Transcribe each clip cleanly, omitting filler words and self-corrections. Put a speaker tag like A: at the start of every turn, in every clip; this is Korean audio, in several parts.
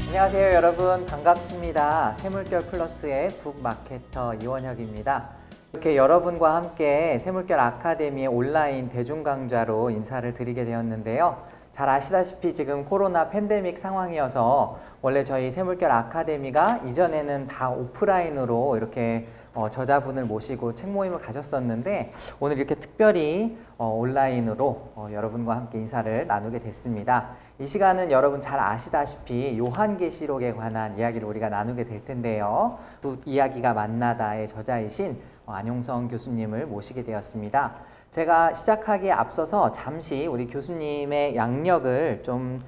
A: 안녕하세요 여러분, 반갑습니다. 세물결 플러스의 북마케터 이원혁입니다. 이렇게 여러분과 함께 세물결 아카데미의 온라인 대중강좌로 인사를 드리게 되었는데요. 잘 아시다시피 지금 코로나 팬데믹 상황이어서 원래 저희 세물결 아카데미가 이전에는 다 오프라인으로 이렇게 저자분을 모시고 책 모임을 가졌었는데 오늘 이렇게 특별히 온라인으로 여러분과 함께 인사를 나누게 됐습니다. 이 시간은 여러분 잘 아시다시피 요한계시록에 관한 이야기를 우리가 나누게 될 텐데요. 두 이야기가 만나다의 저자이신 안용성 교수님을 모시게 되었습니다. 제가 시작하기에 앞서서 잠시 우리 교수님의 양력을 좀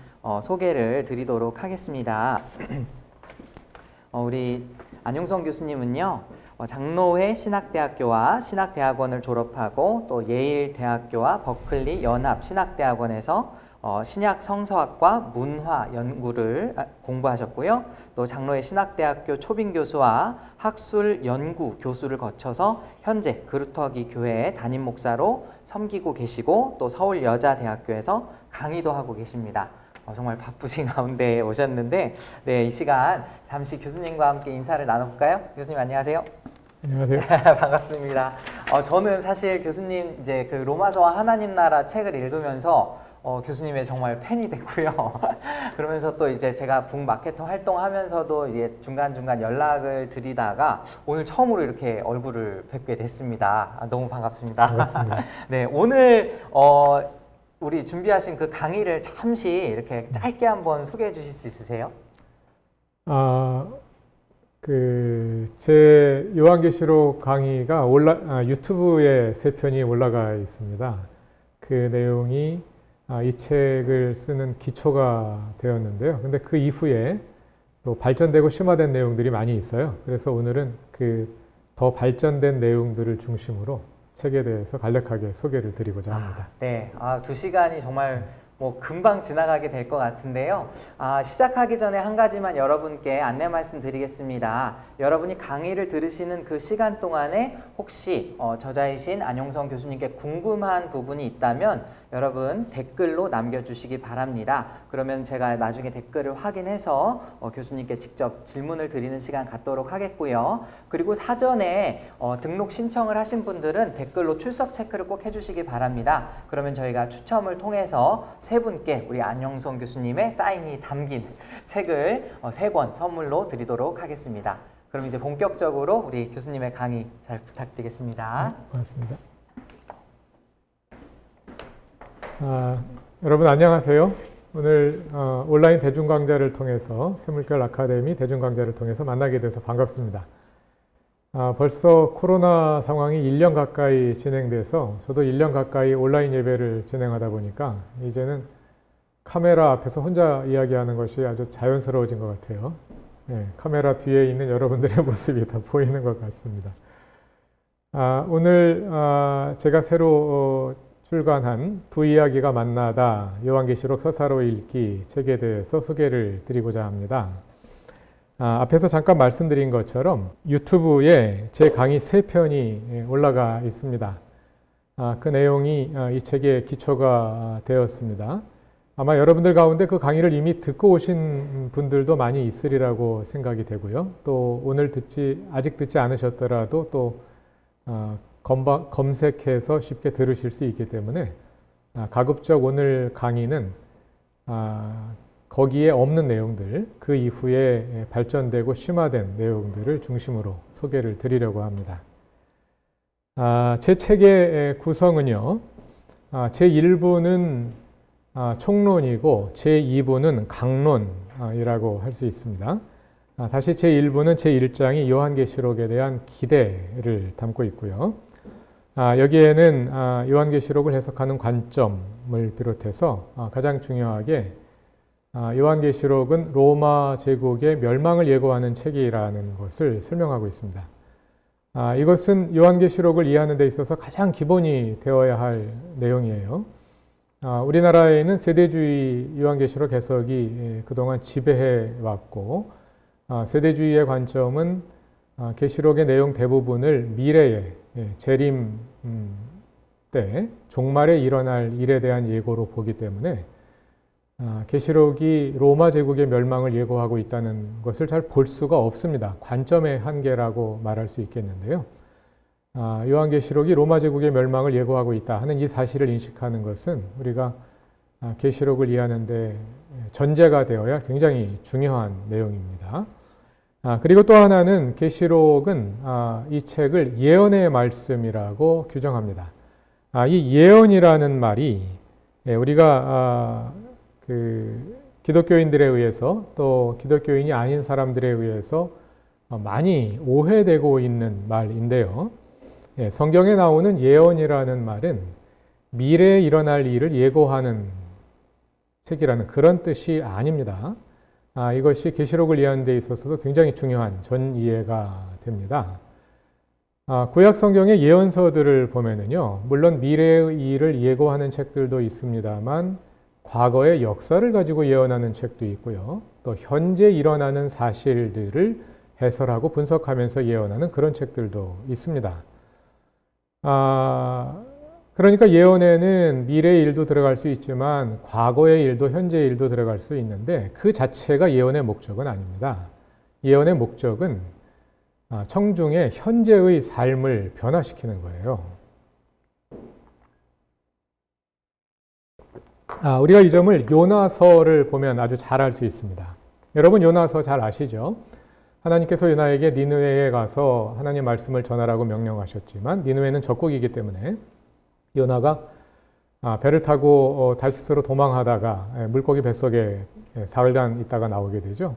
A: 소개를 드리도록 하겠습니다. 우리 안용성 교수님은요, 장로회 신학대학교와 신학대학원을 졸업하고 또 예일대학교와 버클리 연합신학대학원에서 신약 성서학과 문화 연구를 공부하셨고요. 또 장로회 신학대학교 초빙교수와 학술 연구 교수를 거쳐서 현재 그루터기 교회의 담임 목사로 섬기고 계시고 또 서울여자대학교에서 강의도 하고 계십니다. 정말 바쁘신 가운데 오셨는데 이 시간 잠시 교수님과 함께 인사를 나눠볼까요? 교수님 안녕하세요.
B: 안녕하세요.
A: 반갑습니다. 저는 사실 교수님 이제 그 로마서와 하나님 나라 책을 읽으면서 교수님의 정말 팬이 됐고요. 그러면서 또 이제 제가 북마케터 활동하면서도 이제 중간중간 연락을 드리다가 오늘 처음으로 이렇게 얼굴을 뵙게 됐습니다. 너무 반갑습니다.
B: 반갑습니다.
A: 네, 오늘 우리 준비하신 그 강의를 잠시 이렇게 짧게 한번 소개해 주실 수 있으세요?
B: 제 요한계시록 강의가 유튜브에 3편이 올라가 있습니다. 그 내용이 이 책을 쓰는 기초가 되었는데요. 근데 그 이후에 또 발전되고 심화된 내용들이 많이 있어요. 그래서 오늘은 그 더 발전된 내용들을 중심으로 책에 대해서 간략하게 소개를 드리고자 합니다.
A: 네, 2시간이 정말 금방 지나가게 될 것 같은데요. 시작하기 전에 한 가지만 여러분께 안내 말씀 드리겠습니다. 여러분이 강의를 들으시는 그 시간 동안에 혹시 저자이신 안용성 교수님께 궁금한 부분이 있다면 여러분 댓글로 남겨주시기 바랍니다. 그러면 제가 나중에 댓글을 확인해서 교수님께 직접 질문을 드리는 시간 갖도록 하겠고요. 그리고 사전에 등록 신청을 하신 분들은 댓글로 출석 체크를 꼭 해주시기 바랍니다. 그러면 저희가 추첨을 통해서 3분께 우리 안용성 교수님의 사인이 담긴 책을 3권 선물로 드리도록 하겠습니다. 그럼 이제 본격적으로 우리 교수님의 강의 잘 부탁드리겠습니다.
B: 고맙습니다. 여러분 안녕하세요. 오늘 온라인 대중강좌를 통해서 세물결 아카데미 대중강좌를 통해서 만나게 돼서 반갑습니다. 벌써 코로나 상황이 1년 가까이 진행돼서 저도 1년 가까이 온라인 예배를 진행하다 보니까 이제는 카메라 앞에서 혼자 이야기하는 것이 아주 자연스러워진 것 같아요. 네, 카메라 뒤에 있는 여러분들의 모습이 다 보이는 것 같습니다. 오늘 제가 새로 출간한 두 이야기가 만나다 요한계시록 서사로 읽기 책에 대해서 소개를 드리고자 합니다. 앞에서 잠깐 말씀드린 것처럼 유튜브에 제 강의 3편이 올라가 있습니다. 그 내용이 이 책의 기초가 되었습니다. 아마 여러분들 가운데 그 강의를 이미 듣고 오신 분들도 많이 있으리라고 생각이 되고요. 또 오늘 아직 듣지 않으셨더라도 또 검색해서 쉽게 들으실 수 있기 때문에 가급적 오늘 강의는 거기에 없는 내용들, 그 이후에 발전되고 심화된 내용들을 중심으로 소개를 드리려고 합니다. 제 책의 구성은요, 제1부는 총론이고 제2부는 강론이라고 할 수 있습니다. 다시 제1부는 제1장이 요한계시록에 대한 기대를 담고 있고요. 여기에는 요한계시록을 해석하는 관점을 비롯해서 가장 중요하게 요한계시록은 로마 제국의 멸망을 예고하는 책이라는 것을 설명하고 있습니다. 이것은 요한계시록을 이해하는 데 있어서 가장 기본이 되어야 할 내용이에요. 우리나라에는 세대주의 요한계시록 해석이 그동안 지배해 왔고 세대주의의 관점은 계시록의 내용 대부분을 미래의 재림 때, 종말에 일어날 일에 대한 예고로 보기 때문에 계시록이 로마 제국의 멸망을 예고하고 있다는 것을 잘 볼 수가 없습니다. 관점의 한계라고 말할 수 있겠는데요. 요한계시록이 로마 제국의 멸망을 예고하고 있다 하는 이 사실을 인식하는 것은 우리가 계시록을 이해하는 데 전제가 되어야 굉장히 중요한 내용입니다. 그리고 또 하나는 계시록은 이 책을 예언의 말씀이라고 규정합니다. 이 예언이라는 말이 우리가 기독교인들에 의해서 또 기독교인이 아닌 사람들에 의해서 많이 오해되고 있는 말인데요. 성경에 나오는 예언이라는 말은 미래에 일어날 일을 예고하는 책이라는 그런 뜻이 아닙니다. 이것이 계시록을 이해하는 데 있어서도 굉장히 중요한 전 이해가 됩니다. 구약 성경의 예언서들을 보면은요, 물론 미래의 일을 예고하는 책들도 있습니다만 과거의 역사를 가지고 예언하는 책도 있고요. 또 현재 일어나는 사실들을 해설하고 분석하면서 예언하는 그런 책들도 있습니다. 그러니까 예언에는 미래의 일도 들어갈 수 있지만 과거의 일도 현재의 일도 들어갈 수 있는데 그 자체가 예언의 목적은 아닙니다. 예언의 목적은 청중의 현재의 삶을 변화시키는 거예요. 우리가 이 점을 요나서를 보면 아주 잘 알 수 있습니다. 여러분 요나서 잘 아시죠? 하나님께서 요나에게 니느웨에 가서 하나님의 말씀을 전하라고 명령하셨지만 니느웨는 적국이기 때문에 요나가 배를 타고 다시스로 도망하다가 물고기 뱃속에 사흘간 있다가 나오게 되죠.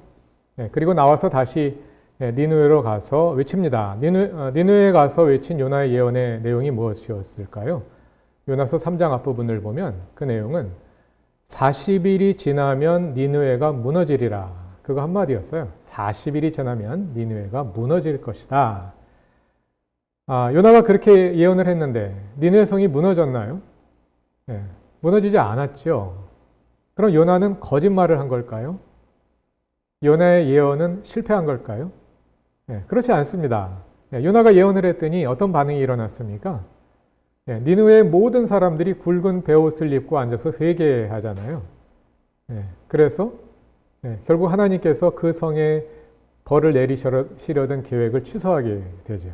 B: 그리고 나와서 다시 니느웨로 가서 외칩니다. 니느웨에 가서 외친 요나의 예언의 내용이 무엇이었을까요? 요나서 3장 앞부분을 보면 그 내용은 40일이 지나면 니느웨가 무너지리라. 그거 한마디였어요. 40일이 지나면 니느웨가 무너질 것이다. 요나가 그렇게 예언을 했는데 니느웨 성이 무너졌나요? 무너지지 않았죠. 그럼 요나는 거짓말을 한 걸까요? 요나의 예언은 실패한 걸까요? 그렇지 않습니다. 요나가 예언을 했더니 어떤 반응이 일어났습니까? 니느웨의 모든 사람들이 굵은 베옷을 입고 앉아서 회개하잖아요. 그래서 결국 하나님께서 그 성에 벌을 내리시려던 계획을 취소하게 되죠.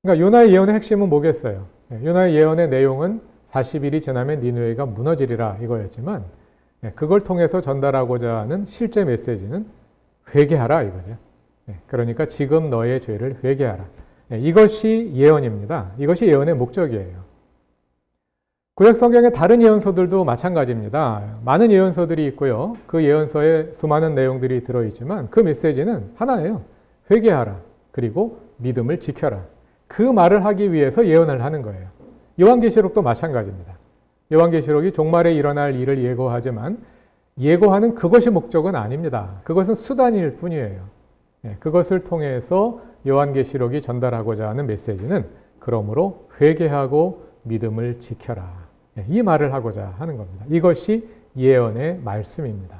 B: 그러니까 요나의 예언의 핵심은 뭐겠어요? 요나의 예언의 내용은 40일이 지나면 니느웨가 무너지리라 이거였지만 그걸 통해서 전달하고자 하는 실제 메시지는 회개하라 이거죠. 그러니까 지금 너의 죄를 회개하라. 이것이 예언입니다. 이것이 예언의 목적이에요. 구약 성경의 다른 예언서들도 마찬가지입니다. 많은 예언서들이 있고요. 그 예언서에 수많은 내용들이 들어있지만 그 메시지는 하나예요. 회개하라. 그리고 믿음을 지켜라. 그 말을 하기 위해서 예언을 하는 거예요. 요한계시록도 마찬가지입니다. 요한계시록이 종말에 일어날 일을 예고하지만 예고하는 그것이 목적은 아닙니다. 그것은 수단일 뿐이에요. 그것을 통해서 요한계시록이 전달하고자 하는 메시지는 그러므로 회개하고 믿음을 지켜라. 이 말을 하고자 하는 겁니다. 이것이 예언의 말씀입니다.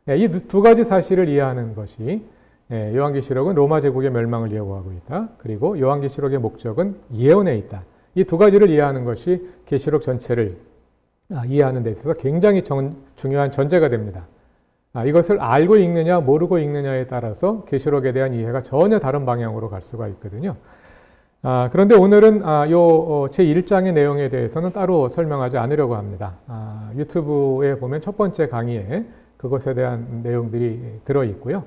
B: 이 두 가지 사실을 이해하는 것이 요한계시록은 로마 제국의 멸망을 예고하고 있다. 그리고 요한계시록의 목적은 예언에 있다. 이 두 가지를 이해하는 것이 계시록 전체를 이해하는 데 있어서 굉장히 중요한 전제가 됩니다. 이것을 알고 읽느냐 모르고 읽느냐에 따라서 계시록에 대한 이해가 전혀 다른 방향으로 갈 수가 있거든요. 그런데 오늘은 제1장의 내용에 대해서는 따로 설명하지 않으려고 합니다. 유튜브에 보면 첫 번째 강의에 그것에 대한 내용들이 들어있고요.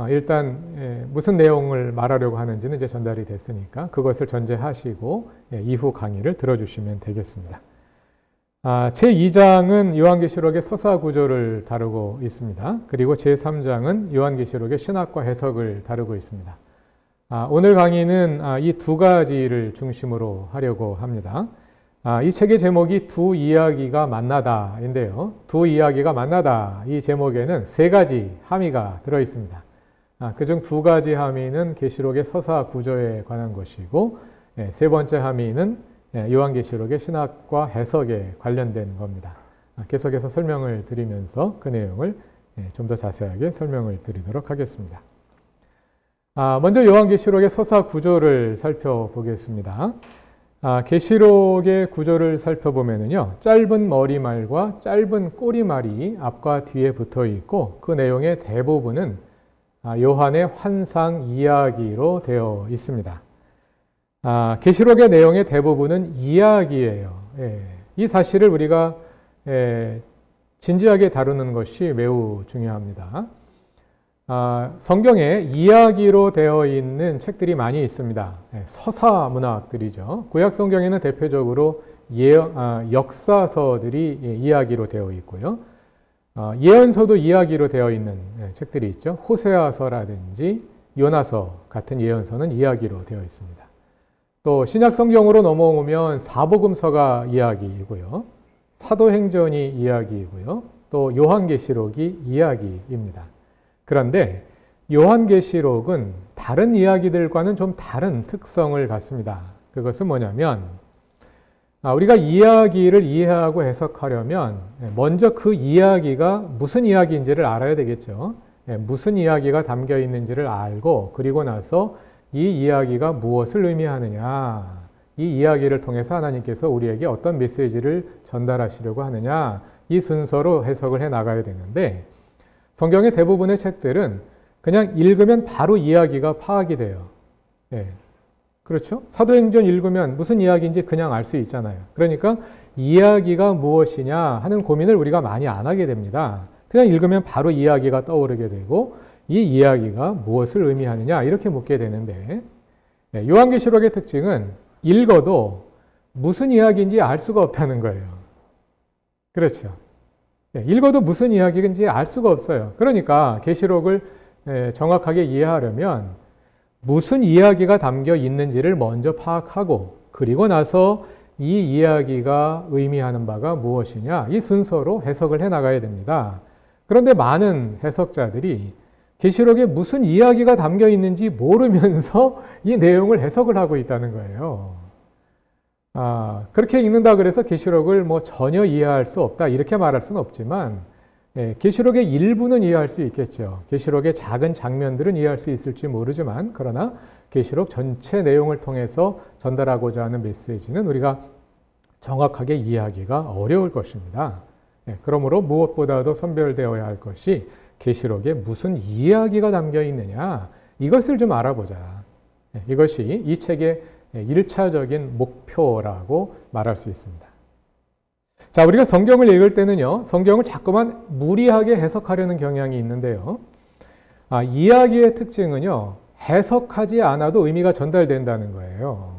B: 일단 무슨 내용을 말하려고 하는지는 이제 전달이 됐으니까 그것을 전제하시고 이후 강의를 들어주시면 되겠습니다. 제2장은 요한계시록의 서사 구조를 다루고 있습니다. 그리고 제3장은 요한계시록의 신학과 해석을 다루고 있습니다. 오늘 강의는 이 두 가지를 중심으로 하려고 합니다. 이 책의 제목이 두 이야기가 만나다인데요. 두 이야기가 만나다 이 제목에는 세 가지 함의가 들어 있습니다. 그중 두 가지 함의는 계시록의 서사 구조에 관한 것이고 세 번째 함의는 요한계시록의 신학과 해석에 관련된 겁니다. 계속해서 설명을 드리면서 그 내용을 좀 더 자세하게 설명을 드리도록 하겠습니다. 먼저 요한계시록의 서사 구조를 살펴보겠습니다. 계시록의 구조를 살펴보면요, 짧은 머리말과 짧은 꼬리말이 앞과 뒤에 붙어 있고 그 내용의 대부분은 요한의 환상 이야기로 되어 있습니다. 계시록의 내용의 대부분은 이야기예요. 이 사실을 우리가 진지하게 다루는 것이 매우 중요합니다. 성경에 이야기로 되어 있는 책들이 많이 있습니다. 서사 문학들이죠. 구약 성경에는 대표적으로 역사서들이 이야기로 되어 있고요. 예언서도 이야기로 되어 있는 책들이 있죠. 호세아서라든지 요나서 같은 예언서는 이야기로 되어 있습니다. 또 신약 성경으로 넘어오면 사복음서가 이야기이고요. 사도행전이 이야기이고요. 또 요한계시록이 이야기입니다. 그런데 요한계시록은 다른 이야기들과는 좀 다른 특성을 갖습니다. 그것은 뭐냐면 우리가 이야기를 이해하고 해석하려면 먼저 그 이야기가 무슨 이야기인지를 알아야 되겠죠. 무슨 이야기가 담겨 있는지를 알고 그리고 나서 이 이야기가 무엇을 의미하느냐, 이 이야기를 통해서 하나님께서 우리에게 어떤 메시지를 전달하시려고 하느냐, 이 순서로 해석을 해 나가야 되는데 성경의 대부분의 책들은 그냥 읽으면 바로 이야기가 파악이 돼요. 그렇죠? 사도행전 읽으면 무슨 이야기인지 그냥 알 수 있잖아요. 그러니까 이야기가 무엇이냐 하는 고민을 우리가 많이 안 하게 됩니다. 그냥 읽으면 바로 이야기가 떠오르게 되고 이 이야기가 무엇을 의미하느냐 이렇게 묻게 되는데 요한계시록의 특징은 읽어도 무슨 이야기인지 알 수가 없다는 거예요. 그렇죠? 읽어도 무슨 이야기인지 알 수가 없어요. 그러니까 계시록을 정확하게 이해하려면 무슨 이야기가 담겨 있는지를 먼저 파악하고 그리고 나서 이 이야기가 의미하는 바가 무엇이냐 이 순서로 해석을 해 나가야 됩니다. 그런데 많은 해석자들이 계시록에 무슨 이야기가 담겨 있는지 모르면서 이 내용을 해석을 하고 있다는 거예요. 그렇게 읽는다 그래서 계시록을 전혀 이해할 수 없다 이렇게 말할 수는 없지만 계시록의 일부는 이해할 수 있겠죠. 계시록의 작은 장면들은 이해할 수 있을지 모르지만 그러나 계시록 전체 내용을 통해서 전달하고자 하는 메시지는 우리가 정확하게 이해하기가 어려울 것입니다. 그러므로 무엇보다도 선별되어야 할 것이 계시록에 무슨 이야기가 담겨 있느냐 이것을 좀 알아보자. 이것이 이 책의 1차적인 목표라고 말할 수 있습니다. 자, 우리가 성경을 읽을 때는요, 성경을 자꾸만 무리하게 해석하려는 경향이 있는데요. 이야기의 특징은요, 해석하지 않아도 의미가 전달된다는 거예요.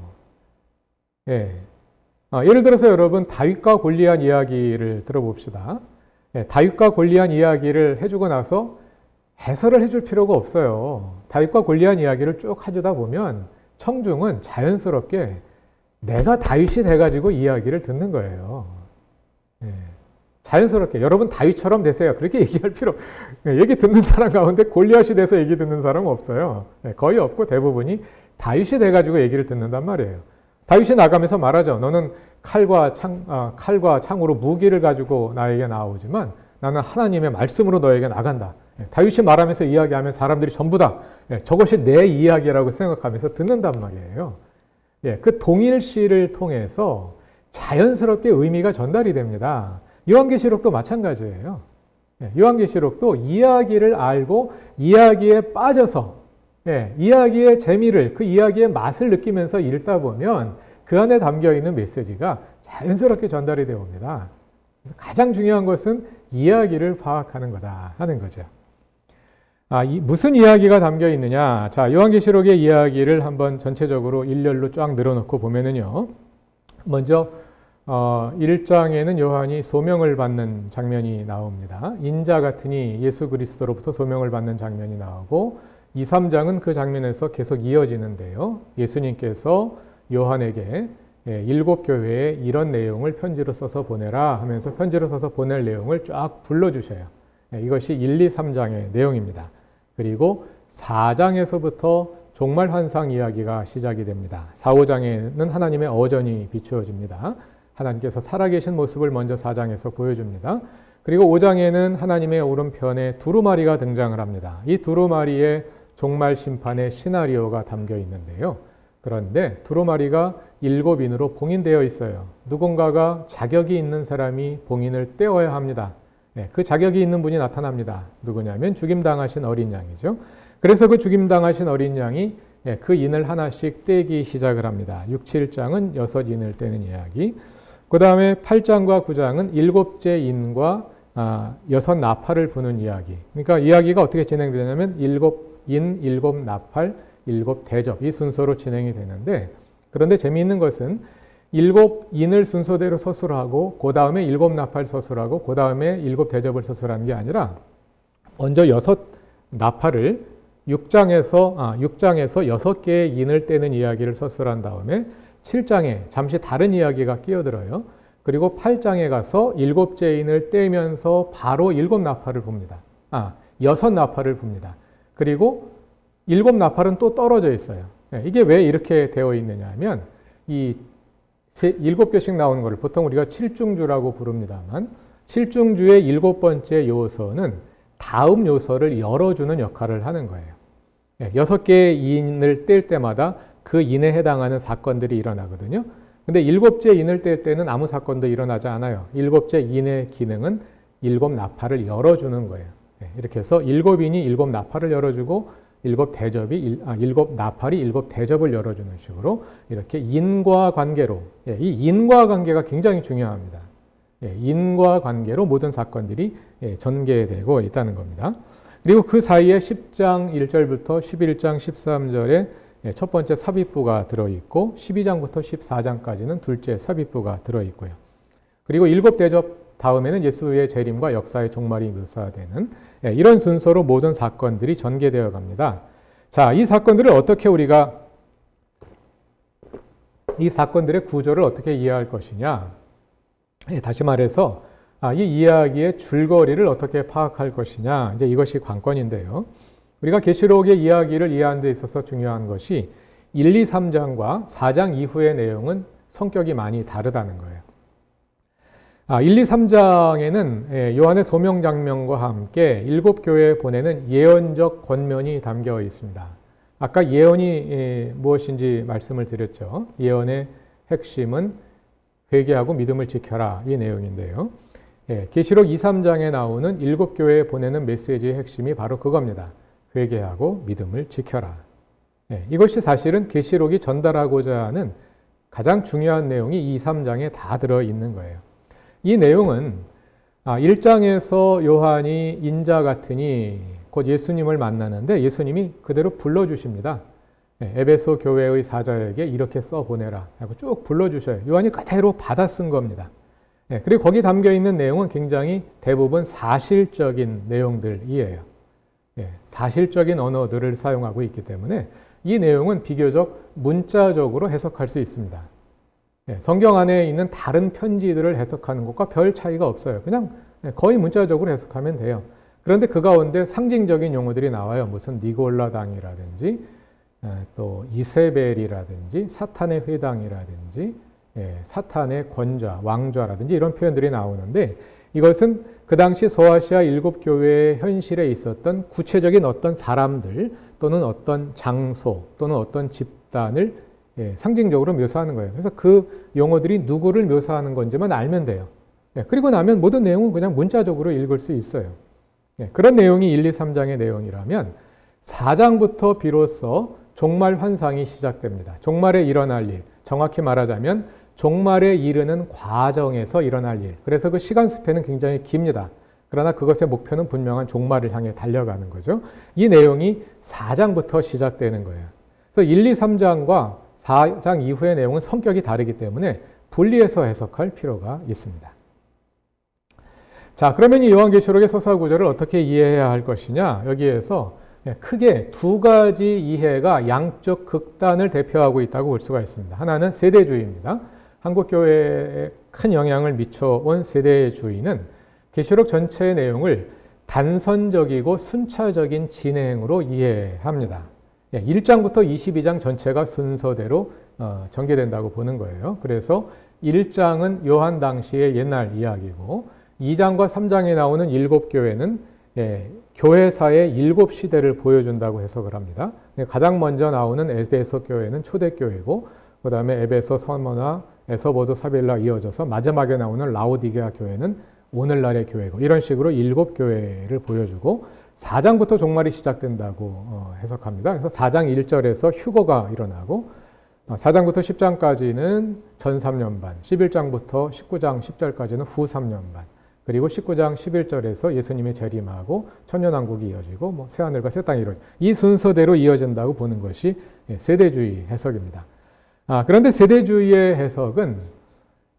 B: 예를 들어서 여러분, 다윗과 골리앗 이야기를 들어봅시다. 다윗과 골리앗 이야기를 해주고 나서 해설을 해줄 필요가 없어요. 다윗과 골리앗 이야기를 쭉 해주다 보면 청중은 자연스럽게 내가 다윗이 돼가지고 이야기를 듣는 거예요. 자연스럽게 여러분 다윗처럼 되세요. 그렇게 얘기할 필요 얘기 듣는 사람 가운데 골리앗이 돼서 얘기 듣는 사람은 없어요. 거의 없고 대부분이 다윗이 돼가지고 얘기를 듣는단 말이에요. 다윗이 나가면서 말하죠. 너는 칼과 창으로 무기를 가지고 나에게 나오지만 나는 하나님의 말씀으로 너에게 나간다. 다윗이 말하면서 이야기하면 사람들이 전부 다 저것이 내 이야기라고 생각하면서 듣는단 말이에요. 그 동일시를 통해서 자연스럽게 의미가 전달이 됩니다. 요한계시록도 마찬가지예요. 요한계시록도 이야기를 알고 이야기에 빠져서 이야기의 재미를 그 이야기의 맛을 느끼면서 읽다 보면 그 안에 담겨있는 메시지가 자연스럽게 전달이 되어 옵니다. 가장 중요한 것은 이야기를 파악하는 거다 하는 거죠. 무슨 이야기가 담겨 있느냐? 자, 요한계시록의 이야기를 한번 전체적으로 일렬로 쫙 늘어놓고 보면은요. 먼저 1장에는 요한이 소명을 받는 장면이 나옵니다. 인자 같으니 예수 그리스도로부터 소명을 받는 장면이 나오고 2, 3장은 그 장면에서 계속 이어지는데요. 예수님께서 요한에게 7교회에 이런 내용을 편지로 써서 보내라 하면서 편지로 써서 보낼 내용을 쫙 불러주셔요. 이것이 1, 2, 3장의 내용입니다. 그리고 4장에서부터 종말 환상 이야기가 시작이 됩니다. 4, 5장에는 하나님의 어전이 비추어집니다. 하나님께서 살아계신 모습을 먼저 4장에서 보여줍니다. 그리고 5장에는 하나님의 오른편에 두루마리가 등장을 합니다. 이 두루마리에 종말 심판의 시나리오가 담겨 있는데요. 그런데 두루마리가 일곱인으로 봉인되어 있어요. 누군가가 자격이 있는 사람이 봉인을 떼어야 합니다. 그 자격이 있는 분이 나타납니다. 누구냐면 죽임당하신 어린 양이죠. 그래서 그 죽임당하신 어린 양이 그 인을 하나씩 떼기 시작을 합니다. 6, 7장은 6인을 떼는 이야기. 그 다음에 8장과 9장은 7째 인과 6나팔을 부는 이야기. 그러니까 이야기가 어떻게 진행되냐면 7인, 7나팔, 7대접 이 순서로 진행이 되는데, 그런데 재미있는 것은 7인을 순서대로 서술하고 그 다음에 7나팔 서술하고 그 다음에 7대접을 서술하는 게 아니라 먼저 6나팔을 6장에서 6개의 인을 떼는 이야기를 서술한 다음에 7장에 잠시 다른 이야기가 끼어들어요. 그리고 8장에 가서 7째 인을 떼면서 바로 7나팔을 봅니다. 6나팔을 봅니다. 그리고 7나팔은 또 떨어져 있어요. 이게 왜 이렇게 되어 있느냐 하면 이 7개씩 나오는 것을 보통 우리가 7중주라고 부릅니다만 7중주의 7번째 요소는 다음 요소를 열어주는 역할을 하는 거예요. 6개의 인을 뗄 때마다 그 인에 해당하는 사건들이 일어나거든요. 근데 7째 인을 뗄 때는 아무 사건도 일어나지 않아요. 7째 인의 기능은 7나팔을 열어주는 거예요. 이렇게 해서 7인이 7나팔을 열어주고 7나팔이 7대접을 열어주는 식으로 이렇게 인과 관계로, 이 인과 관계가 굉장히 중요합니다. 인과 관계로 모든 사건들이 전개되고 있다는 겁니다. 그리고 그 사이에 10장 1절부터 11장 13절에 첫 번째 삽입부가 들어있고 12장부터 14장까지는 둘째 삽입부가 들어있고요. 그리고 7대접 다음에는 예수의 재림과 역사의 종말이 묘사되는 이런 순서로 모든 사건들이 전개되어 갑니다. 자, 이 사건들을 어떻게 우리가 이 사건들의 구조를 어떻게 이해할 것이냐? 다시 말해서 이 이야기의 줄거리를 어떻게 파악할 것이냐? 이제 이것이 관건인데요. 우리가 계시록의 이야기를 이해하는 데 있어서 중요한 것이 1, 2, 3장과 4장 이후의 내용은 성격이 많이 다르다는 거예요. 1, 2, 3장에는 요한의 소명 장면과 함께 7교회에 보내는 예언적 권면이 담겨 있습니다. 아까 예언이 무엇인지 말씀을 드렸죠. 예언의 핵심은 회개하고 믿음을 지켜라 이 내용인데요. 계시록 2, 3장에 나오는 7교회에 보내는 메시지의 핵심이 바로 그겁니다. 회개하고 믿음을 지켜라. 이것이 사실은 계시록이 전달하고자 하는 가장 중요한 내용이 2, 3장에 다 들어있는 거예요. 이 내용은 1장에서 요한이 인자 같으니 곧 예수님을 만나는데 예수님이 그대로 불러주십니다. 에베소 교회의 사자에게 이렇게 써보내라 하고 쭉 불러주셔요. 요한이 그대로 받아 쓴 겁니다. 그리고 거기 담겨있는 내용은 굉장히 대부분 사실적인 내용들이에요. 사실적인 언어들을 사용하고 있기 때문에 이 내용은 비교적 문자적으로 해석할 수 있습니다. 성경 안에 있는 다른 편지들을 해석하는 것과 별 차이가 없어요. 그냥 거의 문자적으로 해석하면 돼요. 그런데 그 가운데 상징적인 용어들이 나와요. 무슨 니골라당이라든지 또 이세벨이라든지 사탄의 회당이라든지 사탄의 권좌, 왕좌라든지 이런 표현들이 나오는데 이것은 그 당시 소아시아 7교회의 현실에 있었던 구체적인 어떤 사람들 또는 어떤 장소 또는 어떤 집단을 상징적으로 묘사하는 거예요. 그래서 그 용어들이 누구를 묘사하는 건지만 알면 돼요. 그리고 나면 모든 내용은 그냥 문자적으로 읽을 수 있어요. 그런 내용이 1, 2, 3장의 내용이라면 4장부터 비로소 종말 환상이 시작됩니다. 종말에 일어날 일, 정확히 말하자면 종말에 이르는 과정에서 일어날 일. 그래서 그 시간 스팬은 굉장히 깁니다. 그러나 그것의 목표는 분명한 종말을 향해 달려가는 거죠. 이 내용이 4장부터 시작되는 거예요. 그래서 1, 2, 3장과 4장 이후의 내용은 성격이 다르기 때문에 분리해서 해석할 필요가 있습니다. 자, 그러면 이 요한계시록의 서사 구조를 어떻게 이해해야 할 것이냐? 여기에서 크게 두 가지 이해가 양쪽 극단을 대표하고 있다고 볼 수가 있습니다. 하나는 세대주의입니다. 한국교회에 큰 영향을 미쳐온 세대주의는 계시록 전체의 내용을 단선적이고 순차적인 진행으로 이해합니다. 1장부터 22장 전체가 순서대로 전개된다고 보는 거예요. 그래서 1장은 요한 당시의 옛날 이야기고 2장과 3장에 나오는 7교회는 교회사의 7시대를 보여준다고 해석을 합니다. 가장 먼저 나오는 에베소 교회는 초대교회고 그 다음에 에베소, 서머나, 에서보드, 사빌라 이어져서 마지막에 나오는 라오디게아 교회는 오늘날의 교회고, 이런 식으로 7교회를 보여주고 4장부터 종말이 시작된다고 해석합니다. 그래서 4장 1절에서 휴거가 일어나고 4장부터 10장까지는 전 3년 반, 11장부터 19장 10절까지는 후 3년 반, 그리고 19장 11절에서 예수님이 재림하고 천년왕국이 이어지고 뭐 새하늘과 새 땅이 이루어지고, 이 순서대로 이어진다고 보는 것이 세대주의 해석입니다. 그런데 세대주의의 해석은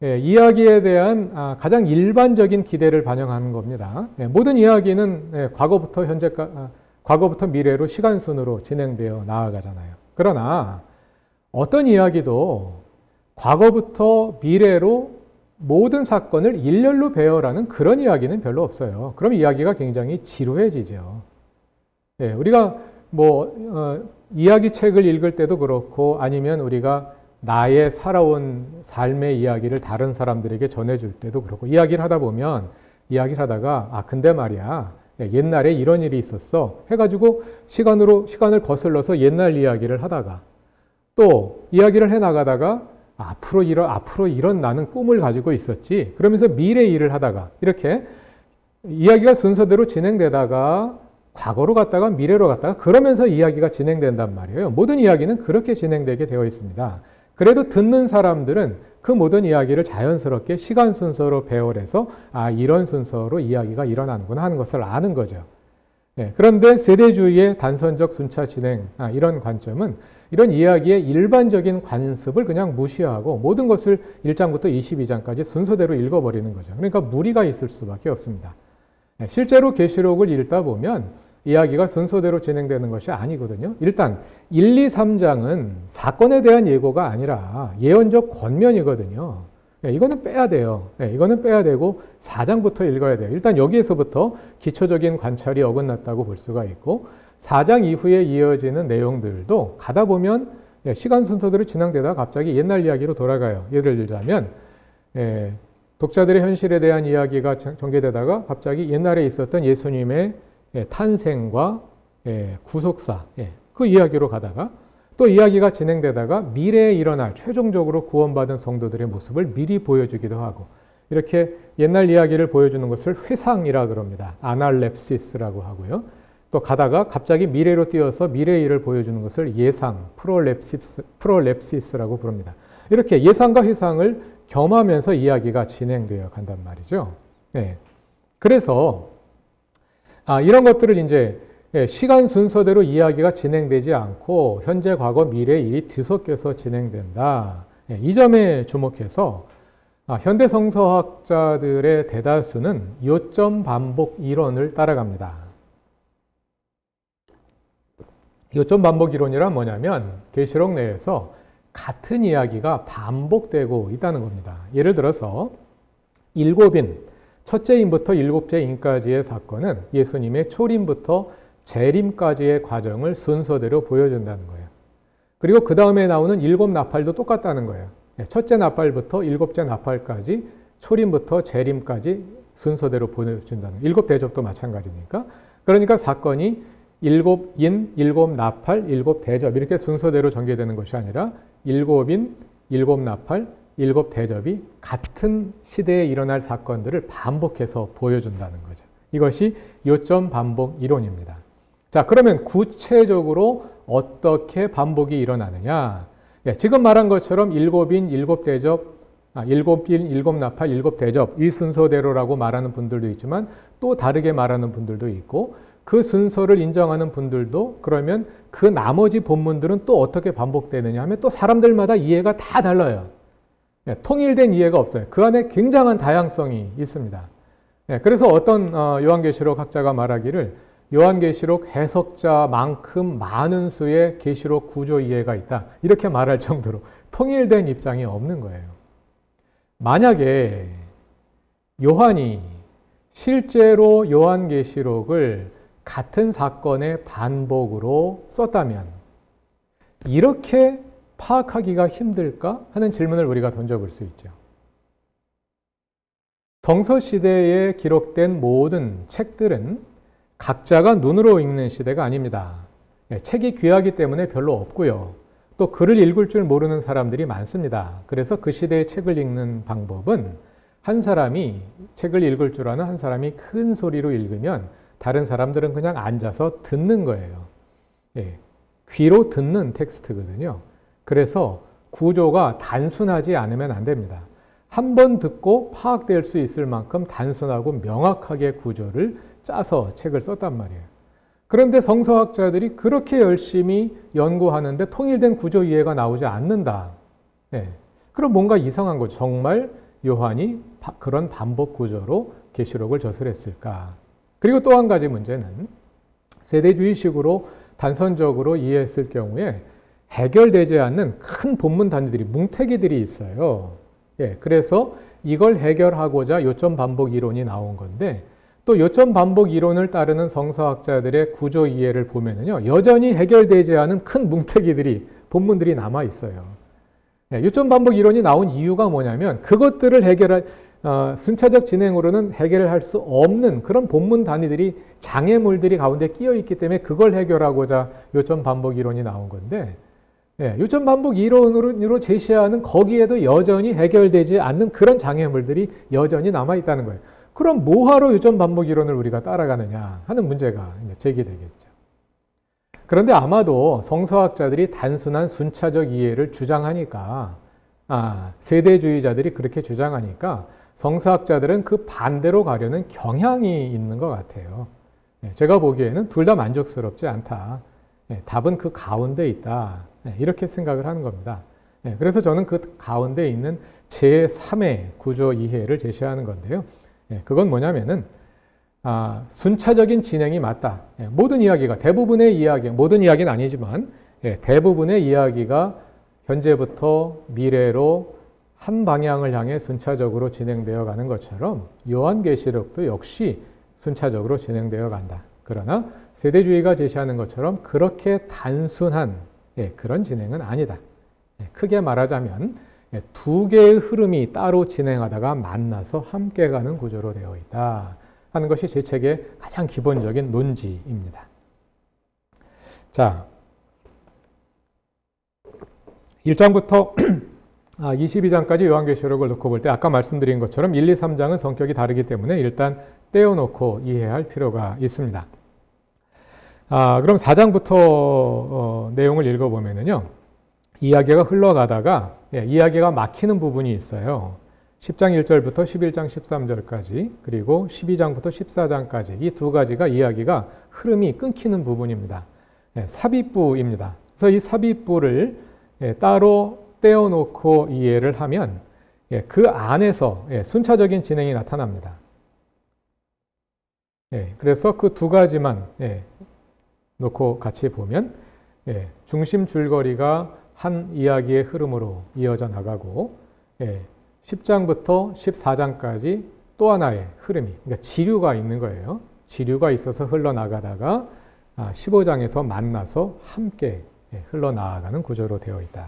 B: 이야기에 대한 가장 일반적인 기대를 반영하는 겁니다. 모든 이야기는 과거부터 미래로 시간순으로 진행되어 나아가잖아요. 그러나 어떤 이야기도 과거부터 미래로 모든 사건을 일렬로 배열하는 그런 이야기는 별로 없어요. 그럼 이야기가 굉장히 지루해지죠. 우리가 이야기 책을 읽을 때도 그렇고, 아니면 우리가 나의 살아온 삶의 이야기를 다른 사람들에게 전해줄 때도 그렇고, 이야기를 하다 보면, 이야기를 하다가, 근데 말이야, 옛날에 이런 일이 있었어 해가지고 시간을 거슬러서 옛날 이야기를 하다가, 또 이야기를 해나가다가 앞으로 이런 나는 꿈을 가지고 있었지, 그러면서 미래 일을 하다가, 이렇게 이야기가 순서대로 진행되다가 과거로 갔다가 미래로 갔다가 그러면서 이야기가 진행된단 말이에요. 모든 이야기는 그렇게 진행되게 되어 있습니다. 그래도 듣는 사람들은 그 모든 이야기를 자연스럽게 시간 순서로 배열해서 이런 순서로 이야기가 일어나는구나 하는 것을 아는 거죠. 그런데 세대주의의 단선적 순차 진행, 이런 관점은 이런 이야기의 일반적인 관습을 그냥 무시하고 모든 것을 1장부터 22장까지 순서대로 읽어버리는 거죠. 그러니까 무리가 있을 수밖에 없습니다. 실제로 계시록을 읽다 보면 이야기가 순서대로 진행되는 것이 아니거든요. 일단 1, 2, 3장은 사건에 대한 예고가 아니라 예언적 권면이거든요. 이거는 빼야 돼요. 이거는 빼야 되고 4장부터 읽어야 돼요. 일단 여기에서부터 기초적인 관찰이 어긋났다고 볼 수가 있고, 4장 이후에 이어지는 내용들도 가다 보면 시간 순서대로 진행되다가 갑자기 옛날 이야기로 돌아가요. 예를 들자면 독자들의 현실에 대한 이야기가 전개되다가 갑자기 옛날에 있었던 예수님의 탄생과 구속사, 그 이야기로 가다가 또 이야기가 진행되다가 미래에 일어날 최종적으로 구원받은 성도들의 모습을 미리 보여주기도 하고, 이렇게 옛날 이야기를 보여주는 것을 회상이라 그럽니다. 아날랩시스라고 하고요. 또 가다가 갑자기 미래로 뛰어서 미래 일을 보여주는 것을 예상, 프롤랩시스라고 부릅니다. 이렇게 예상과 회상을 겸하면서 이야기가 진행되어 간단 말이죠. 그래서 이런 것들을 이제 시간 순서대로 이야기가 진행되지 않고 현재, 과거, 미래 일이 뒤섞여서 진행된다. 이 점에 주목해서 현대 성서학자들의 대다수는 요점 반복 이론을 따라갑니다. 요점 반복 이론이란 뭐냐면 계시록 내에서 같은 이야기가 반복되고 있다는 겁니다. 예를 들어서 7인, 첫째 인부터 7째 인까지의 사건은 예수님의 초림부터 재림까지의 과정을 순서대로 보여준다는 거예요. 그리고 그 다음에 나오는 7 나팔도 똑같다는 거예요. 첫째 나팔부터 7째 나팔까지, 초림부터 재림까지 순서대로 보여준다는 거예요. 7 대접도 마찬가지니까. 그러니까 사건이 7인, 7 나팔, 7 대접 이렇게 순서대로 전개되는 것이 아니라 7인, 7 나팔, 7 대접이 같은 시대에 일어날 사건들을 반복해서 보여준다는 거죠. 이것이 요점 반복 이론입니다. 자, 그러면 구체적으로 어떻게 반복이 일어나느냐? 지금 말한 것처럼 7인, 7 대접, 7인, 7 나팔, 7 대접 이 순서대로라고 말하는 분들도 있지만 또 다르게 말하는 분들도 있고, 그 순서를 인정하는 분들도 그러면 그 나머지 본문들은 또 어떻게 반복되느냐 하면 또 사람들마다 이해가 다 달라요. 통일된 이해가 없어요. 그 안에 굉장한 다양성이 있습니다. 그래서 어떤 요한계시록 학자가 말하기를 요한계시록 해석자만큼 많은 수의 계시록 구조 이해가 있다, 이렇게 말할 정도로 통일된 입장이 없는 거예요. 만약에 요한이 실제로 요한계시록을 같은 사건의 반복으로 썼다면 이렇게 파악하기가 힘들까 하는 질문을 우리가 던져볼 수 있죠. 성서시대에 기록된 모든 책들은 각자가 눈으로 읽는 시대가 아닙니다. 책이 귀하기 때문에 별로 없고요. 또 글을 읽을 줄 모르는 사람들이 많습니다. 그래서 그 시대의 책을 읽는 방법은 한 사람이 책을 읽을 줄 아는 한 사람이 큰 소리로 읽으면 다른 사람들은 그냥 앉아서 듣는 거예요. 예, 귀로 듣는 텍스트거든요. 그래서 구조가 단순하지 않으면 안 됩니다. 한 번 듣고 파악될 수 있을 만큼 단순하고 명확하게 구조를 짜서 책을 썼단 말이에요. 그런데 성서학자들이 그렇게 열심히 연구하는데 통일된 구조 이해가 나오지 않는다. 예, 그럼 뭔가 이상한 거죠. 정말 요한이 그런 반복 구조로 계시록을 저술했을까? 그리고 또 한 가지 문제는 세대주의식으로 단선적으로 이해했을 경우에 해결되지 않는 큰 본문 단위들이, 뭉태기들이 있어요. 예, 그래서 이걸 해결하고자 요점 반복 이론이 나온 건데, 또 요점 반복 이론을 따르는 성서학자들의 구조 이해를 보면은요, 여전히 해결되지 않은 큰 뭉태기들이, 본문들이 남아 있어요. 예, 요점 반복 이론이 나온 이유가 뭐냐면 그것들을 해결할 순차적 진행으로는 해결을 할 수 없는 그런 본문 단위들이, 장애물들이 가운데 끼어 있기 때문에 그걸 해결하고자 요점 반복 이론이 나온 건데, 예, 요점 반복 이론으로 제시하는 거기에도 여전히 해결되지 않는 그런 장애물들이 여전히 남아 있다는 거예요. 그럼 뭐하러 요점 반복 이론을 우리가 따라가느냐 하는 문제가 이제 제기되겠죠. 그런데 아마도 성서학자들이 단순한 순차적 이해를 주장하니까, 세대주의자들이 그렇게 주장하니까 성서학자들은 그 반대로 가려는 경향이 있는 것 같아요. 제가 보기에는 둘 다 만족스럽지 않다. 답은 그 가운데 있다. 이렇게 생각을 하는 겁니다. 그래서 저는 그 가운데 있는 제3의 구조 이해를 제시하는 건데요. 그건 뭐냐면은 순차적인 진행이 맞다. 모든 이야기가, 대부분의 이야기, 모든 이야기는 아니지만 대부분의 이야기가 현재부터 미래로 한 방향을 향해 순차적으로 진행되어 가는 것처럼 요한계시록도 역시 순차적으로 진행되어 간다. 그러나 세대주의가 제시하는 것처럼 그렇게 단순한 그런 진행은 아니다. 크게 말하자면 두 개의 흐름이 따로 진행하다가 만나서 함께 가는 구조로 되어 있다 하는 것이 제 책의 가장 기본적인 논지입니다. 자, 1장부터 22장까지 요한계시록을 놓고 볼 때 아까 말씀드린 것처럼 1, 2, 3장은 성격이 다르기 때문에 일단 떼어놓고 이해할 필요가 있습니다. 그럼 4장부터 내용을 읽어보면요. 이야기가 흘러가다가 이야기가 막히는 부분이 있어요. 10장 1절부터 11장 13절까지, 그리고 12장부터 14장까지 이 두 가지가 이야기가 흐름이 끊기는 부분입니다. 삽입부입니다. 그래서 이 삽입부를 따로 떼어놓고 이해를 하면 그 안에서 순차적인 진행이 나타납니다. 그래서 그 두 가지만 놓고 같이 보면 중심 줄거리가 한 이야기의 흐름으로 이어져 나가고 10장부터 14장까지 또 하나의 흐름이, 그러니까 지류가 있는 거예요. 지류가 있어서 흘러나가다가 15장에서 만나서 함께 흘러나가는 구조로 되어 있다.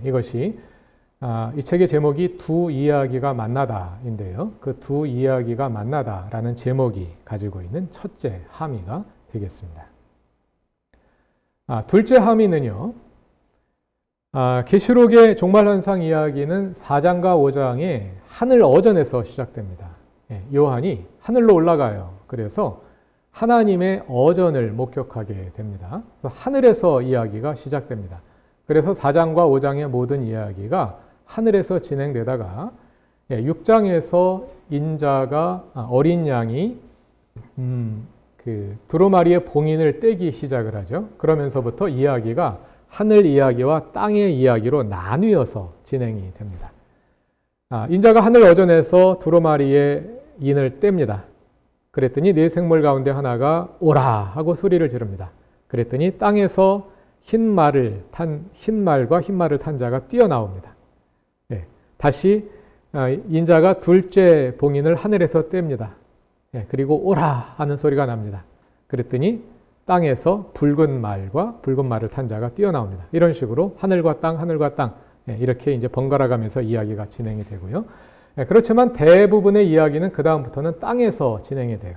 B: 이것이 이 책의 제목이 두 이야기가 만나다인데요. 그 두 이야기가 만나다라는 제목이 가지고 있는 첫째 함의가 되겠습니다. 둘째 함의는요. 계시록의 종말현상 이야기는 4장과 5장의 하늘 어전에서 시작됩니다. 요한이 하늘로 올라가요. 그래서 하나님의 어전을 목격하게 됩니다. 하늘에서 이야기가 시작됩니다. 그래서 4장과 5장의 모든 이야기가 하늘에서 진행되다가 6장에서 인자가, 어린 양이 그 두루마리의 봉인을 떼기 시작을 하죠. 그러면서부터 이야기가 하늘 이야기와 땅의 이야기로 나뉘어서 진행이 됩니다. 인자가 하늘 어전에서 두루마리의 인을 뗍니다. 그랬더니 네 생물 가운데 하나가 오라 하고 소리를 지릅니다. 그랬더니 땅에서 흰 말과 흰 말을 탄 자가 뛰어나옵니다. 다시 인자가 둘째 봉인을 하늘에서 뗍니다. 그리고 오라 하는 소리가 납니다. 그랬더니 땅에서 붉은 말과 붉은 말을 탄 자가 뛰어나옵니다. 이런 식으로 하늘과 땅 이렇게 이제 번갈아 가면서 이야기가 진행이 되고요. 그렇지만 대부분의 이야기는 그 다음부터는 땅에서 진행이 돼요.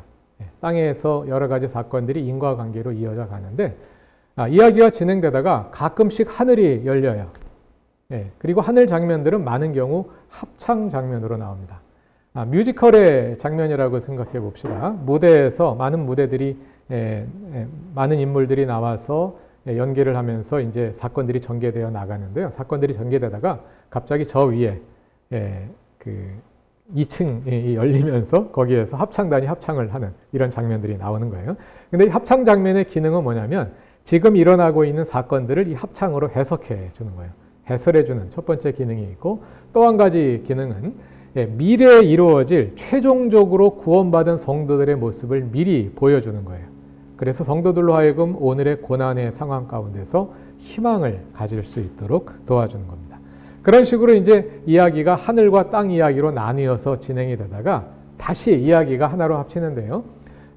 B: 땅에서 여러 가지 사건들이 인과관계로 이어져 가는데 이야기가 진행되다가 가끔씩 하늘이 열려요. 그리고 하늘 장면들은 많은 경우 합창 장면으로 나옵니다. 뮤지컬의 장면이라고 생각해 봅시다. 무대에서 많은 무대들이 많은 인물들이 나와서 연기를 하면서 이제 사건들이 전개되어 나가는데요. 사건들이 전개되다가 갑자기 저 위에 그 2층이 열리면서 거기에서 합창단이 합창을 하는 이런 장면들이 나오는 거예요. 근데 이 합창 장면의 기능은 뭐냐면 지금 일어나고 있는 사건들을 이 합창으로 해석해 주는 거예요. 해설해 주는 첫 번째 기능이 있고, 또 한 가지 기능은 미래에 이루어질 최종적으로 구원받은 성도들의 모습을 미리 보여주는 거예요. 그래서 성도들로 하여금 오늘의 고난의 상황 가운데서 희망을 가질 수 있도록 도와주는 겁니다. 그런 식으로 이제 이야기가 하늘과 땅 이야기로 나뉘어서 진행이 되다가 다시 이야기가 하나로 합치는데요.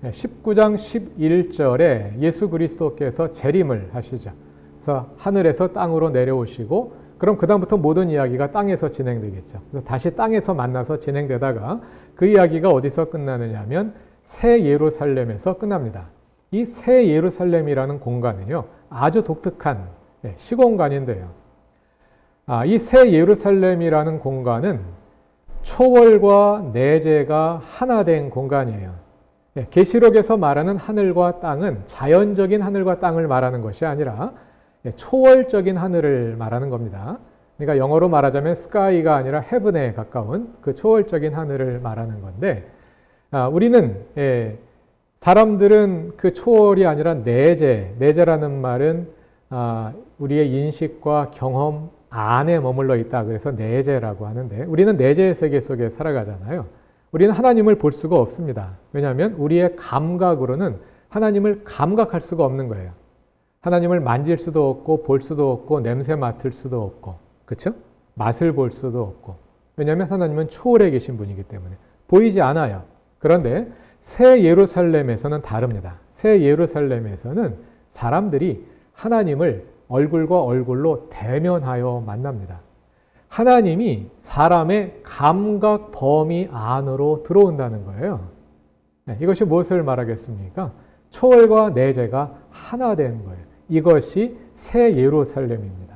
B: 19장 11절에 예수 그리스도께서 재림을 하시죠. 그래서 하늘에서 땅으로 내려오시고, 그럼 그 다음부터 모든 이야기가 땅에서 진행되겠죠. 그래서 다시 땅에서 만나서 진행되다가 그 이야기가 어디서 끝나느냐 하면 새 예루살렘에서 끝납니다. 이 새 예루살렘이라는 공간은요, 아주 독특한 시공간인데요. 이 새 예루살렘이라는 공간은 초월과 내재가 하나 된 공간이에요. 계시록에서 말하는 하늘과 땅은 자연적인 하늘과 땅을 말하는 것이 아니라 초월적인 하늘을 말하는 겁니다. 그러니까 영어로 말하자면 sky가 아니라 heaven에 가까운 그 초월적인 하늘을 말하는 건데, 우리는 사람들은 그 초월이 아니라 내재라는 말은 우리의 인식과 경험 안에 머물러 있다. 그래서 내재라고 하는데, 우리는 내재의 세계 속에 살아가잖아요. 우리는 하나님을 볼 수가 없습니다. 왜냐하면 우리의 감각으로는 하나님을 감각할 수가 없는 거예요. 하나님을 만질 수도 없고 볼 수도 없고 냄새 맡을 수도 없고, 그렇죠? 맛을 볼 수도 없고. 왜냐하면 하나님은 초월해 계신 분이기 때문에 보이지 않아요. 그런데 새 예루살렘에서는 다릅니다. 새 예루살렘에서는 사람들이 하나님을 얼굴과 얼굴로 대면하여 만납니다. 하나님이 사람의 감각 범위 안으로 들어온다는 거예요. 이것이 무엇을 말하겠습니까? 초월과 내재가 하나 된 거예요. 이것이 새 예루살렘입니다.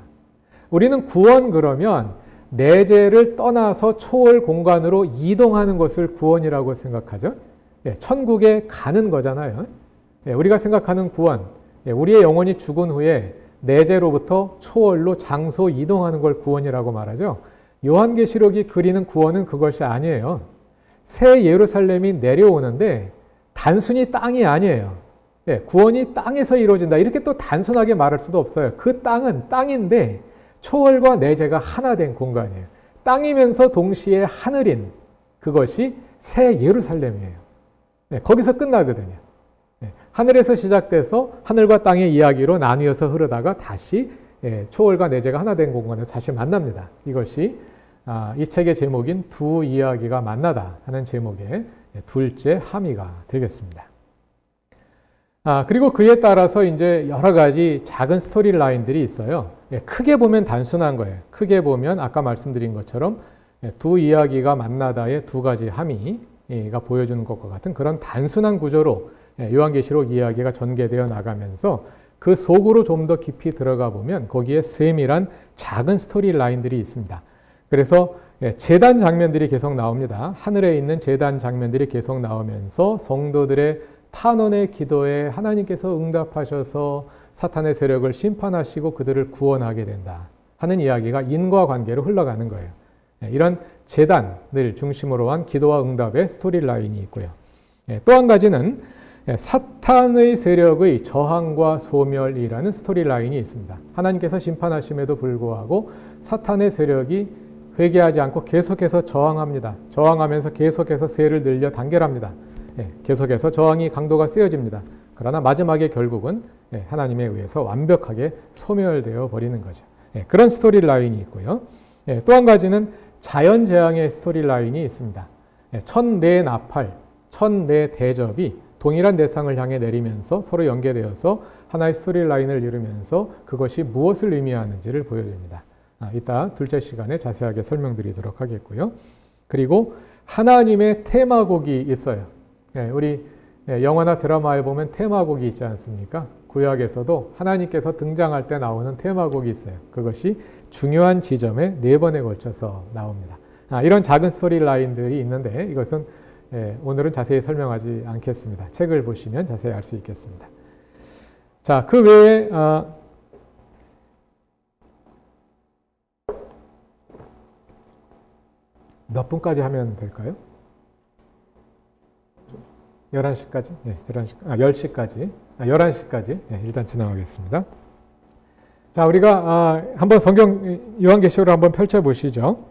B: 우리는 구원 그러면 내재를 떠나서 초월 공간으로 이동하는 것을 구원이라고 생각하죠. 천국에 가는 거잖아요. 우리가 생각하는 구원, 우리의 영혼이 죽은 후에 내재로부터 초월로 장소 이동하는 걸 구원이라고 말하죠. 요한계시록이 그리는 구원은 그것이 아니에요. 새 예루살렘이 내려오는데 단순히 땅이 아니에요. 구원이 땅에서 이루어진다. 이렇게 또 단순하게 말할 수도 없어요. 그 땅은 땅인데 초월과 내재가 하나 된 공간이에요. 땅이면서 동시에 하늘인 그것이 새 예루살렘이에요. 거기서 끝나거든요. 하늘에서 시작돼서 하늘과 땅의 이야기로 나뉘어서 흐르다가 다시 초월과 내재가 하나 된 공간에서 다시 만납니다. 이것이 이 책의 제목인 두 이야기가 만나다 하는 제목의 둘째 함의가 되겠습니다. 그리고 그에 따라서 이제 여러 가지 작은 스토리 라인들이 있어요. 크게 보면 단순한 거예요. 크게 보면 아까 말씀드린 것처럼 두 이야기가 만나다의 두 가지 함의가 보여주는 것과 같은 그런 단순한 구조로 요한계시록 이야기가 전개되어 나가면서 그 속으로 좀 더 깊이 들어가 보면 거기에 세밀한 작은 스토리 라인들이 있습니다. 그래서 제단 장면들이 계속 나옵니다. 하늘에 있는 제단 장면들이 계속 나오면서 성도들의 탄원의 기도에 하나님께서 응답하셔서 사탄의 세력을 심판하시고 그들을 구원하게 된다 하는 이야기가 인과관계로 흘러가는 거예요. 이런 제단을 중심으로 한 기도와 응답의 스토리 라인이 있고요. 또 한 가지는 사탄의 세력의 저항과 소멸이라는 스토리 라인이 있습니다. 하나님께서 심판하심에도 불구하고 사탄의 세력이 회개하지 않고 계속해서 저항합니다. 저항하면서 계속해서 세를 늘려 단결합니다. 계속해서 저항이 강도가 세어집니다. 그러나 마지막에 결국은 하나님에 의해서 완벽하게 소멸되어 버리는 거죠. 그런 스토리 라인이 있고요. 또 한 가지는 자연재앙의 스토리 라인이 있습니다. 천내 나팔, 천내 대접이 동일한 대상을 향해 내리면서 서로 연계되어서 하나의 스토리 라인을 이루면서 그것이 무엇을 의미하는지를 보여줍니다. 이따 둘째 시간에 자세하게 설명드리도록 하겠고요. 그리고 하나님의 테마곡이 있어요. 우리 영화나 드라마에 보면 테마곡이 있지 않습니까? 구약에서도 하나님께서 등장할 때 나오는 테마곡이 있어요. 그것이 중요한 지점에 4번에 걸쳐서 나옵니다. 이런 작은 스토리 라인들이 있는데 이것은 오늘은 자세히 설명하지 않겠습니다. 책을 보시면 자세히 알 수 있겠습니다. 자, 그 외에 몇 분까지 하면 될까요? 11시까지? 네, 10시까지. 11시까지. 네, 일단 진행하겠습니다. 자, 우리가 한번 성경 요한계시록을 한번 펼쳐보시죠.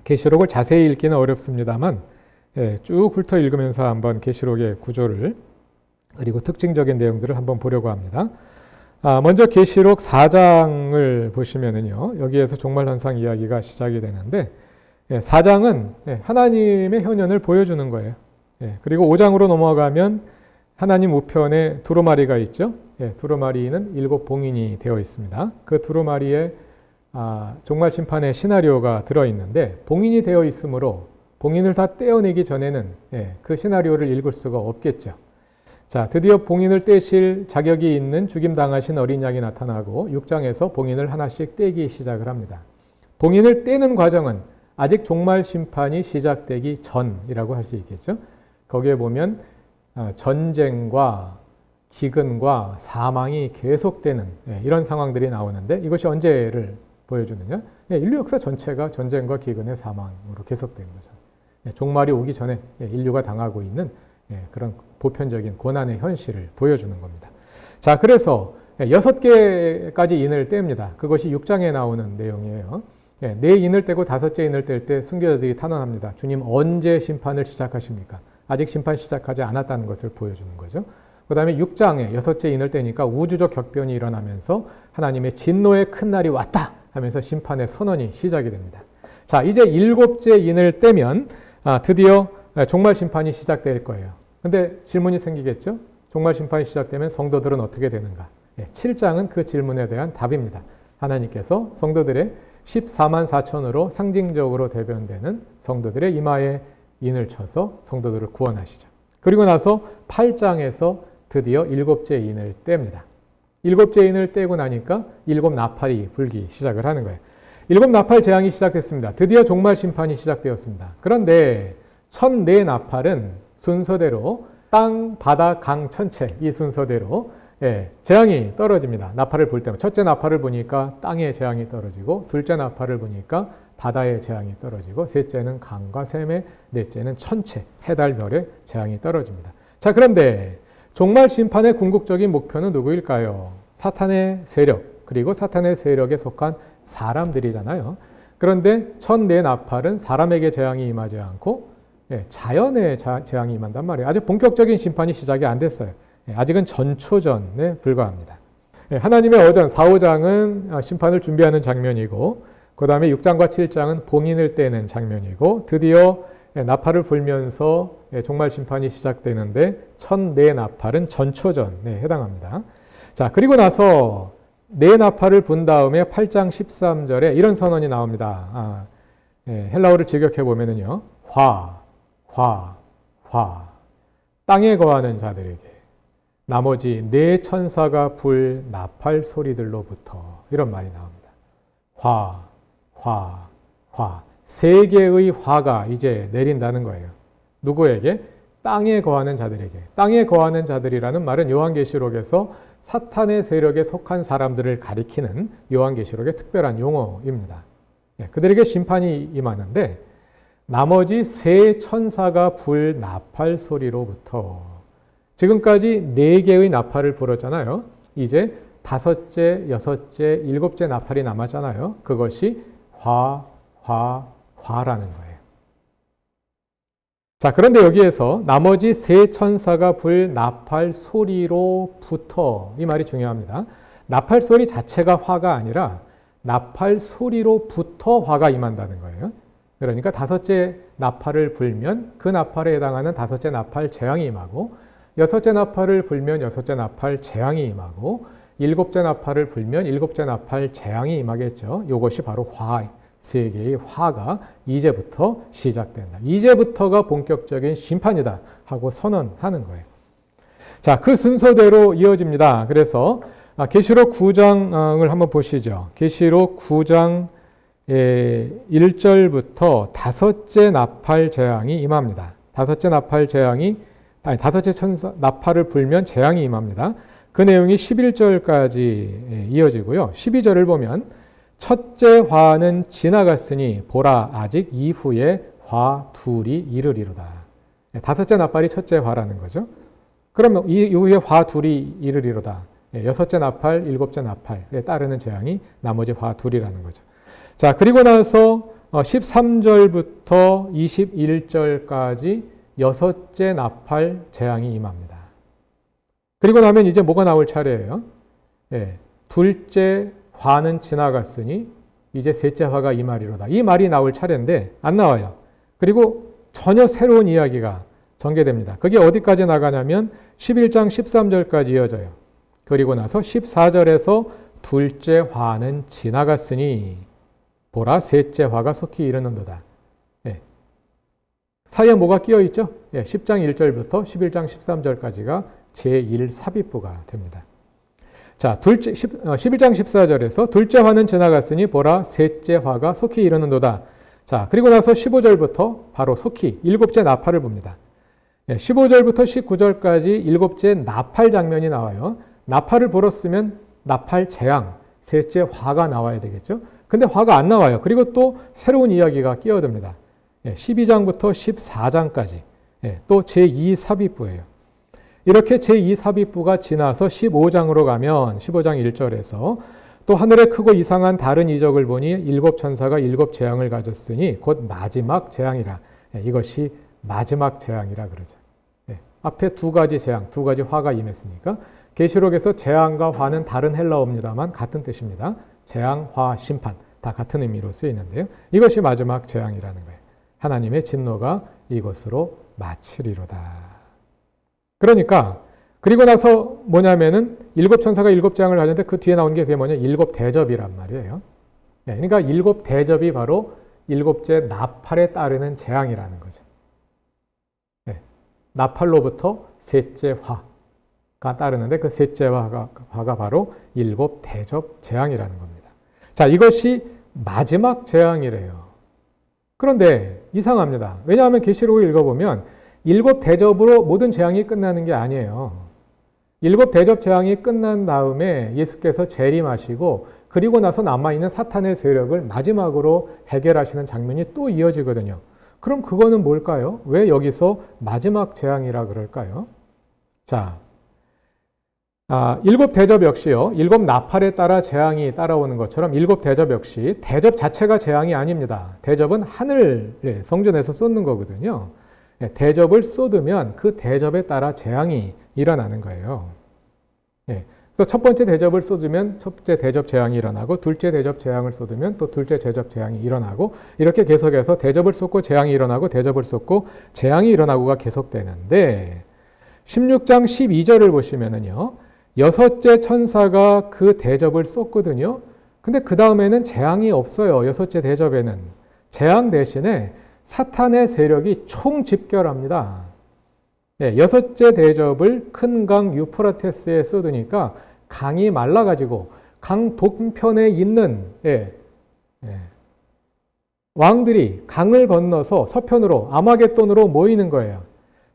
B: 계시록을 자세히 읽기는 어렵습니다만 쭉 훑어 읽으면서 한번 계시록의 구조를 그리고 특징적인 내용들을 한번 보려고 합니다. 먼저 계시록 4장을 보시면은요. 여기에서 종말현상 이야기가 시작이 되는데 4장은 하나님의 현현을 보여주는 거예요. 그리고 5장으로 넘어가면 하나님 우편에 두루마리가 있죠. 두루마리는 7봉인이 되어 있습니다. 그 두루마리에 종말 심판의 시나리오가 들어있는데 봉인이 되어 있으므로 봉인을 다 떼어내기 전에는 그 시나리오를 읽을 수가 없겠죠. 자, 드디어 봉인을 떼실 자격이 있는 죽임당하신 어린 양이 나타나고 6장에서 봉인을 하나씩 떼기 시작을 합니다. 봉인을 떼는 과정은 아직 종말 심판이 시작되기 전이라고 할 수 있겠죠. 거기에 보면 전쟁과 기근과 사망이 계속되는 이런 상황들이 나오는데 이것이 언제를 보여주느냐? 인류 역사 전체가 전쟁과 기근의 사망으로 계속되는 거죠. 종말이 오기 전에 인류가 당하고 있는 그런 보편적인 고난의 현실을 보여주는 겁니다. 자, 그래서 6개까지 인을 뗍니다. 그것이 6장에 나오는 내용이에요. 네 인을 떼고 5째 인을 뗄 때 순교자들이 탄원합니다. 주님 언제 심판을 시작하십니까? 아직 심판 시작하지 않았다는 것을 보여주는 거죠. 그 다음에 6장에 6째 인을 떼니까 우주적 격변이 일어나면서 하나님의 진노의 큰 날이 왔다 하면서 심판의 선언이 시작이 됩니다. 자, 이제 7째 인을 떼면 드디어 종말 심판이 시작될 거예요. 근데 질문이 생기겠죠? 종말 심판이 시작되면 성도들은 어떻게 되는가? 7장은 그 질문에 대한 답입니다. 하나님께서 성도들의 14만 4천으로 상징적으로 대변되는 성도들의 이마에 인을 쳐서 성도들을 구원하시죠. 그리고 나서 8장에서 드디어 7째 인을 뗍니다. 7째 인을 떼고 나니까 7 나팔이 불기 시작을 하는 거예요. 7 나팔 재앙이 시작됐습니다. 드디어 종말 심판이 시작되었습니다. 그런데 첫 4 나팔은 순서대로 땅, 바다, 강, 천체 이 순서대로 재앙이 떨어집니다. 나팔을 불 때면 첫째 나팔을 보니까 땅에 재앙이 떨어지고 둘째 나팔을 보니까 바다에 재앙이 떨어지고 셋째는 강과 샘에 넷째는 천체, 해달, 별에 재앙이 떨어집니다. 자, 그런데 종말 심판의 궁극적인 목표는 누구일까요? 사탄의 세력, 그리고 사탄의 세력에 속한 사람들이잖아요. 그런데 첫 4 나팔은 사람에게 재앙이 임하지 않고 자연의 재앙이 임한단 말이에요. 아직 본격적인 심판이 시작이 안 됐어요. 아직은 전초전에 불과합니다. 하나님의 어전 4, 5장은 심판을 준비하는 장면이고 그 다음에 6장과 7장은 봉인을 떼는 장면이고 드디어 나팔을 불면서 종말 심판이 시작되는데 첫 4 나팔은 전초전에 해당합니다. 자, 그리고 나서 4 나팔을 분 다음에 8장 13절에 이런 선언이 나옵니다. 헬라어를 직역해 보면은요. 화, 땅에 거하는 자들에게 나머지 4 천사가 불 나팔 소리들로부터 이런 말이 나옵니다. 화. 3개의 화가 이제 내린다는 거예요. 누구에게? 땅에 거하는 자들에게. 땅에 거하는 자들이라는 말은 요한계시록에서 사탄의 세력에 속한 사람들을 가리키는 요한계시록의 특별한 용어입니다. 그들에게 심판이 임하는데 나머지 3 천사가 불 나팔 소리로부터 지금까지 4개의 나팔을 불었잖아요. 이제 5째, 6째, 7째 나팔이 남았잖아요. 그것이 화라는 거예요. 자, 그런데 여기에서 나머지 3 천사가 불 나팔 소리로부터 이 말이 중요합니다. 나팔 소리 자체가 화가 아니라 나팔 소리로부터 화가 임한다는 거예요. 그러니까 5째 나팔을 불면 그 나팔에 해당하는 5째 나팔 재앙이 임하고 6째 나팔을 불면 6째 나팔 재앙이 임하고 7째 나팔을 불면 7째 나팔 재앙이 임하겠죠. 이것이 바로 세계의 화가 이제부터 시작된다. 이제부터가 본격적인 심판이다 하고 선언하는 거예요. 자, 그 순서대로 이어집니다. 그래서 계시록 9장을 한번 보시죠. 계시록 9장 1절부터 다섯째 나팔 재앙이 임합니다. 다섯째 나팔 재앙이 다섯째 나팔을 불면 재앙이 임합니다. 그 내용이 11절까지 이어지고요. 12절을 보면 첫째 화는 지나갔으니 보라 아직 이후에 화 둘이 이르리로다. 다섯째 나팔이 첫째 화라는 거죠. 그러면 이후에 화 둘이 이르리로다. 여섯째 나팔, 일곱째 나팔에 따르는 재앙이 나머지 화 둘이라는 거죠. 자, 그리고 나서 13절부터 21절까지 여섯째 나팔 재앙이 임합니다. 그리고 나면 이제 뭐가 나올 차례예요? 둘째 화는 지나갔으니 이제 셋째 화가 임하리로다. 이 말이 나올 차례인데 안 나와요. 그리고 전혀 새로운 이야기가 전개됩니다. 그게 어디까지 나가냐면 11장 13절까지 이어져요. 그리고 나서 14절에서 둘째 화는 지나갔으니 보라 셋째 화가 속히 이르는도다. 사이에 뭐가 끼어 있죠? 10장 1절부터 11장 13절까지가 제1삽입부가 됩니다. 자, 11장 14절에서 둘째 화는 지나갔으니 보라 셋째 화가 속히 이르는도다. 자, 그리고 나서 15절부터 바로 속히 일곱째 나팔을 봅니다. 15절부터 19절까지 일곱째 나팔 장면이 나와요. 나팔을 불었으면 나팔 재앙, 셋째 화가 나와야 되겠죠. 근데 화가 안 나와요. 그리고 또 새로운 이야기가 끼어듭니다. 12장부터 14장까지 또 제2삽입부예요. 이렇게 제2삽입부가 지나서 15장으로 가면 15장 1절에서 또 하늘에 크고 이상한 다른 이적을 보니 일곱 천사가 일곱 재앙을 가졌으니 곧 마지막 재앙이라. 이것이 마지막 재앙이라 그러죠. 앞에 두 가지 재앙, 두 가지 화가 임했으니까 계시록에서 재앙과 화는 다른 헬라어입니다만 같은 뜻입니다. 재앙, 화, 심판 다 같은 의미로 쓰이는데요. 이것이 마지막 재앙이라는 거예요. 하나님의 진노가 이것으로 마치리로다. 그러니까 그리고 나서 뭐냐면은 일곱 천사가 일곱 재앙을 가졌는데 그 뒤에 나온 게 그게 뭐냐? 일곱 대접이란 말이에요. 그러니까 일곱 대접이 바로 일곱째 나팔에 따르는 재앙이라는 거죠. 나팔로부터 셋째 화가 따르는데 그 셋째 화가 바로 일곱 대접 재앙이라는 겁니다. 자, 이것이 마지막 재앙이래요. 그런데 이상합니다. 왜냐하면 계시록을 읽어보면 일곱 대접으로 모든 재앙이 끝나는 게 아니에요. 일곱 대접 재앙이 끝난 다음에 예수께서 재림하시고 그리고 나서 남아있는 사탄의 세력을 마지막으로 해결하시는 장면이 또 이어지거든요. 그럼 그거는 뭘까요? 왜 여기서 마지막 재앙이라 그럴까요? 자, 일곱 대접 역시요. 일곱 나팔에 따라 재앙이 따라오는 것처럼 일곱 대접 역시 대접 자체가 재앙이 아닙니다. 대접은 하늘 성전에서 쏟는 거거든요. 대접을 쏟으면 그 대접에 따라 재앙이 일어나는 거예요. 그래서 첫 번째 대접을 쏟으면 첫째 대접 재앙이 일어나고 둘째 대접 재앙을 쏟으면 또 둘째 대접 재앙이 일어나고 이렇게 계속해서 대접을 쏟고 재앙이 일어나고 대접을 쏟고 재앙이 일어나고가 계속되는데 16장 12절을 보시면은요. 여섯째 천사가 그 대접을 쏟거든요. 근데 그 다음에는 재앙이 없어요. 여섯째 대접에는. 재앙 대신에 사탄의 세력이 총집결합니다. 여섯째 대접을 큰 강 유프라테스에 쏟으니까 강이 말라가지고 강 동편에 있는 왕들이 강을 건너서 서편으로 아마겟돈으로 모이는 거예요.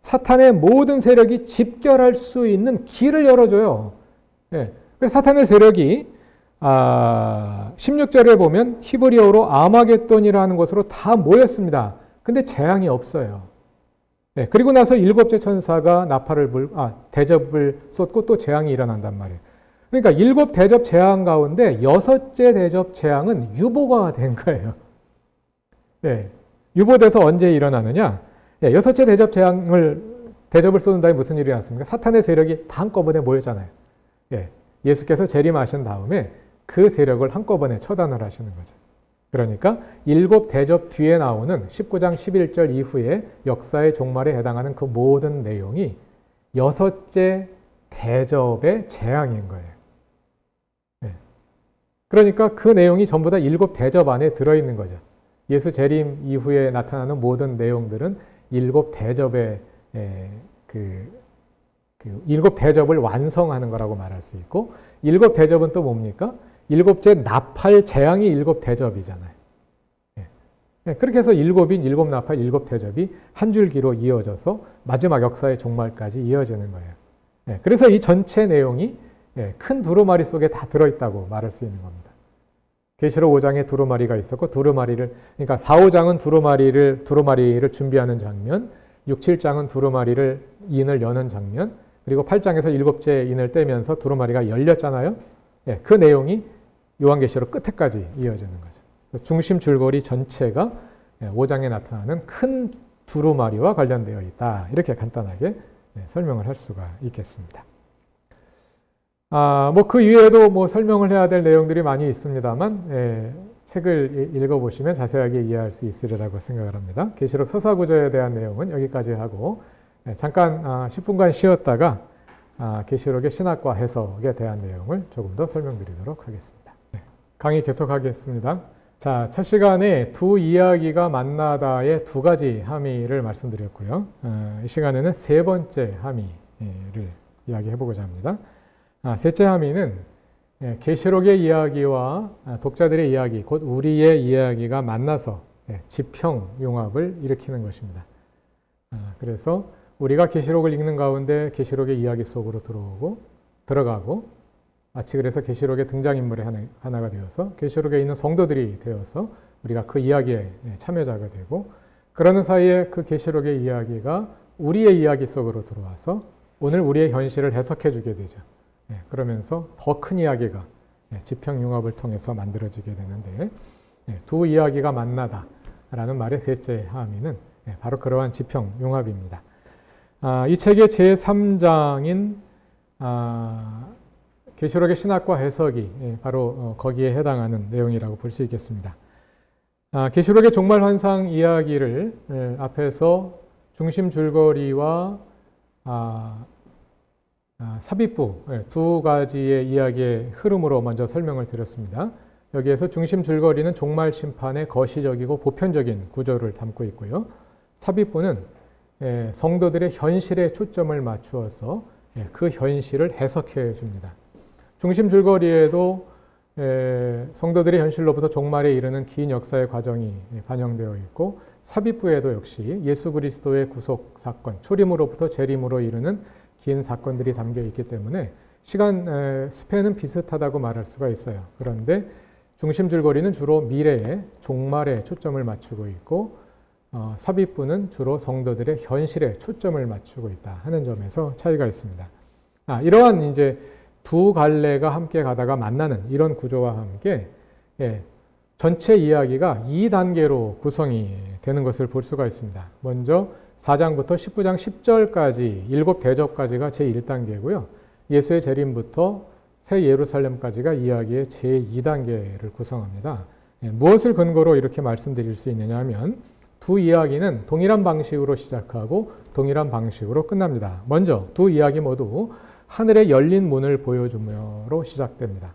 B: 사탄의 모든 세력이 집결할 수 있는 길을 열어줘요. 그래서 사탄의 세력이 16절에 보면 히브리어로 아마겟돈이라는 곳으로 다 모였습니다. 근데 재앙이 없어요. 그리고 나서 일곱째 천사가 대접을 쏟고 또 재앙이 일어난단 말이에요. 그러니까 일곱 대접 재앙 가운데 여섯째 대접 재앙은 유보가 된 거예요. 유보돼서 언제 일어나느냐? 여섯째 대접 대접을 쏟은 다음에 무슨 일이 났습니까? 사탄의 세력이 다 한꺼번에 모였잖아요. 예수께서 재림하신 다음에 그 세력을 한꺼번에 처단을 하시는 거죠. 그러니까 일곱 대접 뒤에 나오는 19장 11절 이후에 역사의 종말에 해당하는 그 모든 내용이 여섯째 대접의 재앙인 거예요. 그러니까 그 내용이 전부 다 일곱 대접 안에 들어있는 거죠. 예수 재림 이후에 나타나는 모든 내용들은 일곱 대접의 그 그 일곱 대접을 완성하는 거라고 말할 수 있고, 일곱 대접은 또 뭡니까? 일곱째 나팔 재앙이 일곱 대접이잖아요. 그렇게 해서 일곱인 일곱 나팔 일곱 대접이 한 줄기로 이어져서 마지막 역사의 종말까지 이어지는 거예요. 그래서 이 전체 내용이 큰 두루마리 속에 다 들어있다고 말할 수 있는 겁니다. 계시록 5장에 두루마리가 있었고, 그러니까 4, 5장은 두루마리를 준비하는 장면, 6, 7장은 두루마리를 인을 여는 장면, 그리고 8장에서 일곱째 인을 떼면서 두루마리가 열렸잖아요. 그 내용이 요한계시록 끝에까지 이어지는 거죠. 중심 줄거리 전체가 5장에 나타나는 큰 두루마리와 관련되어 있다. 이렇게 간단하게 설명을 할 수가 있겠습니다. 뭐 그 이외에도 뭐 설명을 해야 될 내용들이 많이 있습니다만, 책을 읽어보시면 자세하게 이해할 수 있으리라고 생각을 합니다. 계시록 서사구조에 대한 내용은 여기까지 하고, 잠깐 10분간 쉬었다가 계시록의 신학과 해석에 대한 내용을 조금 더 설명드리도록 하겠습니다. 강의 계속하겠습니다. 자, 첫 시간에 두 이야기가 만나다의 두 가지 함의를 말씀드렸고요. 이 시간에는 세 번째 함의를 이야기해보고자 합니다. 셋째 함의는 계시록의 이야기와 독자들의 이야기, 곧 우리의 이야기가 만나서 지평융합을 일으키는 것입니다. 그래서 우리가 계시록을 읽는 가운데 계시록의 이야기 속으로 들어가고, 마치 그래서 계시록의 등장인물의 하나가 되어서 계시록에 있는 성도들이 되어서 우리가 그 이야기에 참여자가 되고, 그러는 사이에 그 계시록의 이야기가 우리의 이야기 속으로 들어와서 오늘 우리의 현실을 해석해 주게 되죠. 그러면서 더 큰 이야기가 지평융합을 통해서 만들어지게 되는데, 두 이야기가 만나다라는 말의 셋째 함의는 바로 그러한 지평융합입니다. 이 책의 제3장인 계시록의 신학과 해석이 바로 거기에 해당하는 내용이라고 볼 수 있겠습니다. 계시록의 종말 환상 이야기를 앞에서 중심 줄거리와 삽입부 두 가지의 이야기의 흐름으로 먼저 설명을 드렸습니다. 여기에서 중심 줄거리는 종말 심판의 거시적이고 보편적인 구조를 담고 있고요. 삽입부는 성도들의 현실에 초점을 맞추어서 그 현실을 해석해 줍니다. 중심 줄거리에도 성도들의 현실로부터 종말에 이르는 긴 역사의 과정이 반영되어 있고, 삽입부에도 역시 예수 그리스도의 구속 사건, 초림으로부터 재림으로 이르는 긴 사건들이 담겨 있기 때문에 시간 스팬은 비슷하다고 말할 수가 있어요. 그런데 중심 줄거리는 주로 미래에 종말에 초점을 맞추고 있고, 삽입부는 주로 성도들의 현실에 초점을 맞추고 있다 하는 점에서 차이가 있습니다. 이러한 이제 두 갈래가 함께 가다가 만나는 이런 구조와 함께 전체 이야기가 2단계로 구성이 되는 것을 볼 수가 있습니다. 먼저 4장부터 19장 10절까지 7대접까지가 제1단계고요. 예수의 재림부터 새 예루살렘까지가 이야기의 제2단계를 구성합니다. 무엇을 근거로 이렇게 말씀드릴 수 있느냐 하면, 두 이야기는 동일한 방식으로 시작하고 동일한 방식으로 끝납니다. 먼저 두 이야기 모두 하늘의 열린 문을 보여주므로 시작됩니다.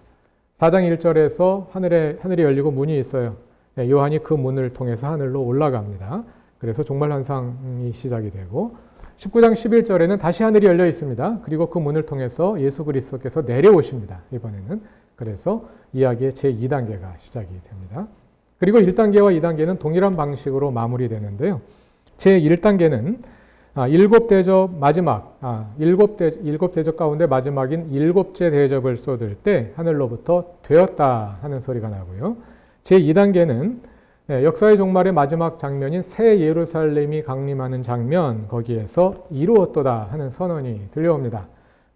B: 4장 1절에서 하늘이 열리고 문이 있어요. 요한이 그 문을 통해서 하늘로 올라갑니다. 그래서 종말 환상이 시작이 되고, 19장 11절에는 다시 하늘이 열려 있습니다. 그리고 그 문을 통해서 예수 그리스도께서 내려오십니다. 이번에는. 그래서 이야기의 제2단계가 시작이 됩니다. 그리고 1단계와 2단계는 동일한 방식으로 마무리되는데요. 제1단계는 일곱 대접 마지막, 일곱 대접 가운데 마지막인 일곱째 대접을 쏟을 때 하늘로부터 되었다 하는 소리가 나고요. 제2단계는 역사의 종말의 마지막 장면인 새 예루살렘이 강림하는 장면, 거기에서 이루었도다 하는 선언이 들려옵니다.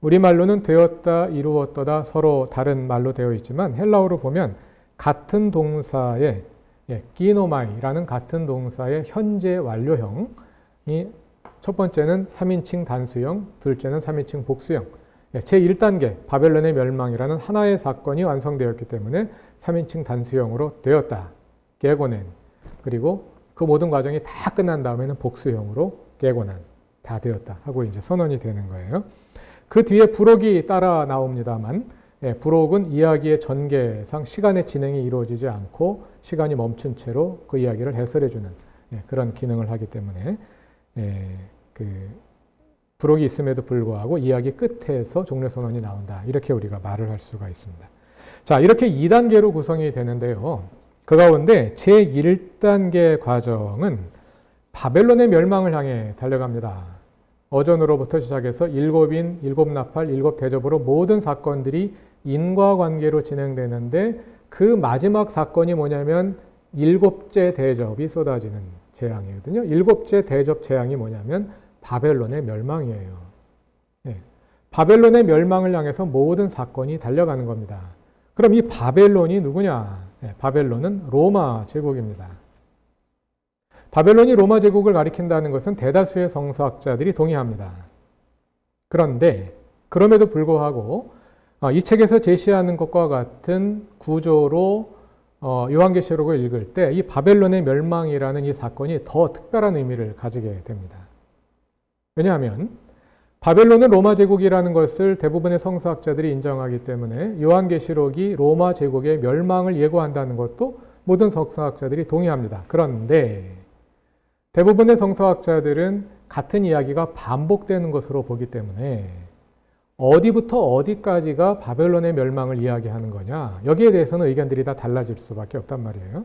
B: 우리말로는 되었다, 이루었도다 서로 다른 말로 되어 있지만 헬라어로 보면 같은 동사의 기노마이라는 같은 동사의 현재 완료형이 첫 번째는 3인칭 단수형, 둘째는 3인칭 복수형. 제1단계 바벨론의 멸망이라는 하나의 사건이 완성되었기 때문에 3인칭 단수형으로 되었다. 게고넨. 그리고 그 모든 과정이 다 끝난 다음에는 복수형으로 게고난. 다 되었다 하고 이제 선언이 되는 거예요. 그 뒤에 부록이 따라 나옵니다만, 부록은 이야기의 전개상 시간의 진행이 이루어지지 않고 시간이 멈춘 채로 그 이야기를 해설해주는 그런 기능을 하기 때문에 부록이 있음에도 불구하고 이야기 끝에서 종려선언이 나온다. 이렇게 우리가 말을 할 수가 있습니다. 자, 이렇게 2단계로 구성이 되는데요. 그 가운데 제1단계 과정은 바벨론의 멸망을 향해 달려갑니다. 어전으로부터 시작해서 일곱인, 일곱나팔, 일곱대접으로 모든 사건들이 인과관계로 진행되는데 그 마지막 사건이 뭐냐면 일곱째 대접이 쏟아지는 재앙이거든요. 일곱째 대접 재앙이 뭐냐면 바벨론의 멸망이에요. 네. 바벨론의 멸망을 향해서 모든 사건이 달려가는 겁니다. 그럼 이 바벨론이 누구냐? 네. 바벨론은 로마 제국입니다. 바벨론이 로마 제국을 가리킨다는 것은 대다수의 성서학자들이 동의합니다. 그런데 그럼에도 불구하고 이 책에서 제시하는 것과 같은 구조로 요한계시록을 읽을 때 이 바벨론의 멸망이라는 이 사건이 더 특별한 의미를 가지게 됩니다. 왜냐하면 바벨론은 로마 제국이라는 것을 대부분의 성서학자들이 인정하기 때문에 요한계시록이 로마 제국의 멸망을 예고한다는 것도 모든 성서학자들이 동의합니다. 그런데 대부분의 성서학자들은 같은 이야기가 반복되는 것으로 보기 때문에 어디부터 어디까지가 바벨론의 멸망을 이야기하는 거냐, 여기에 대해서는 의견들이 다 달라질 수밖에 없단 말이에요.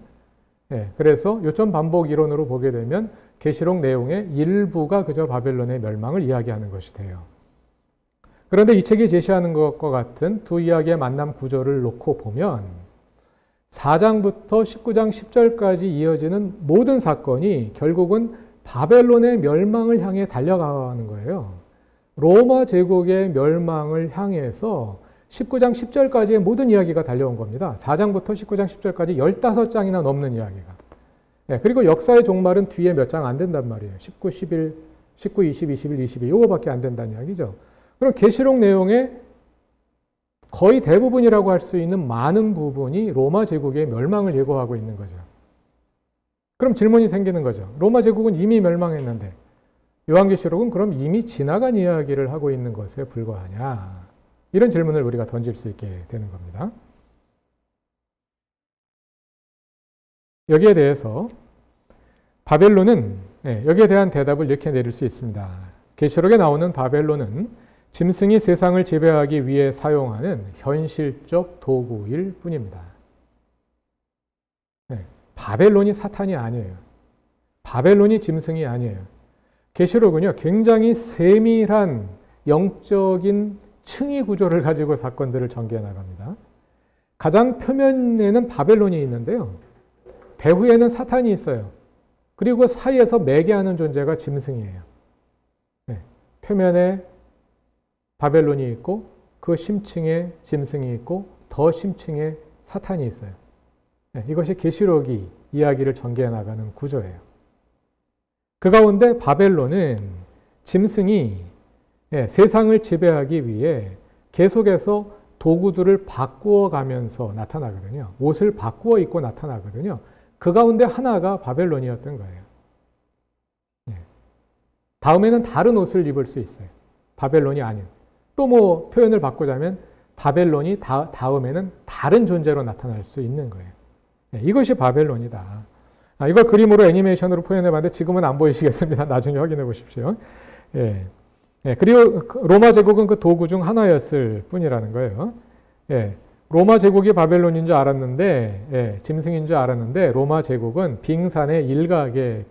B: 네, 그래서 요점 반복 이론으로 보게 되면 계시록 내용의 일부가 그저 바벨론의 멸망을 이야기하는 것이 돼요. 그런데 이 책이 제시하는 것과 같은 두 이야기의 만남 구조를 놓고 보면 4장부터 19장 10절까지 이어지는 모든 사건이 결국은 바벨론의 멸망을 향해 달려가는 거예요. 로마 제국의 멸망을 향해서 19장 10절까지의 모든 이야기가 달려온 겁니다. 4장부터 19장 10절까지 15장이나 넘는 이야기가. 네, 그리고 역사의 종말은 뒤에 몇 장 안 된단 말이에요. 19, 11, 19, 20, 21, 22 요거밖에 안 된다는 이야기죠. 그럼 계시록 내용의 거의 대부분이라고 할 수 있는 많은 부분이 로마 제국의 멸망을 예고하고 있는 거죠. 그럼 질문이 생기는 거죠. 로마 제국은 이미 멸망했는데 요한계시록은 그럼 이미 지나간 이야기를 하고 있는 것에 불과하냐? 이런 질문을 우리가 던질 수 있게 되는 겁니다. 여기에 대해서 바벨론은 여기에 대한 대답을 이렇게 내릴 수 있습니다. 계시록에 나오는 바벨론은 짐승이 세상을 지배하기 위해 사용하는 현실적 도구일 뿐입니다. 바벨론이 사탄이 아니에요. 바벨론이 짐승이 아니에요. 계시록은요, 굉장히 세밀한 영적인 층위 구조를 가지고 사건들을 전개해 나갑니다. 가장 표면에는 바벨론이 있는데요. 배후에는 사탄이 있어요. 그리고 사이에서 매개하는 존재가 짐승이에요. 표면에 바벨론이 있고 그 심층에 짐승이 있고 더 심층에 사탄이 있어요. 이것이 계시록이 이야기를 전개해 나가는 구조예요. 그 가운데 바벨론은 짐승이 세상을 지배하기 위해 계속해서 도구들을 바꾸어 가면서 나타나거든요. 옷을 바꾸어 입고 나타나거든요. 그 가운데 하나가 바벨론이었던 거예요. 다음에는 다른 옷을 입을 수 있어요. 바벨론이 아닌. 또 뭐 표현을 바꾸자면 바벨론이 다음에는 다른 존재로 나타날 수 있는 거예요. 이것이 바벨론이다. 이걸 그림으로 애니메이션으로 표현해봤는데 지금은 안 보이시겠습니다. 나중에 확인해 보십시오. 그리고 로마 제국은 그 도구 중 하나였을 뿐이라는 거예요. 로마 제국이 바벨론인 줄 알았는데, 짐승인 줄 알았는데 로마 제국은 빙산의 일각에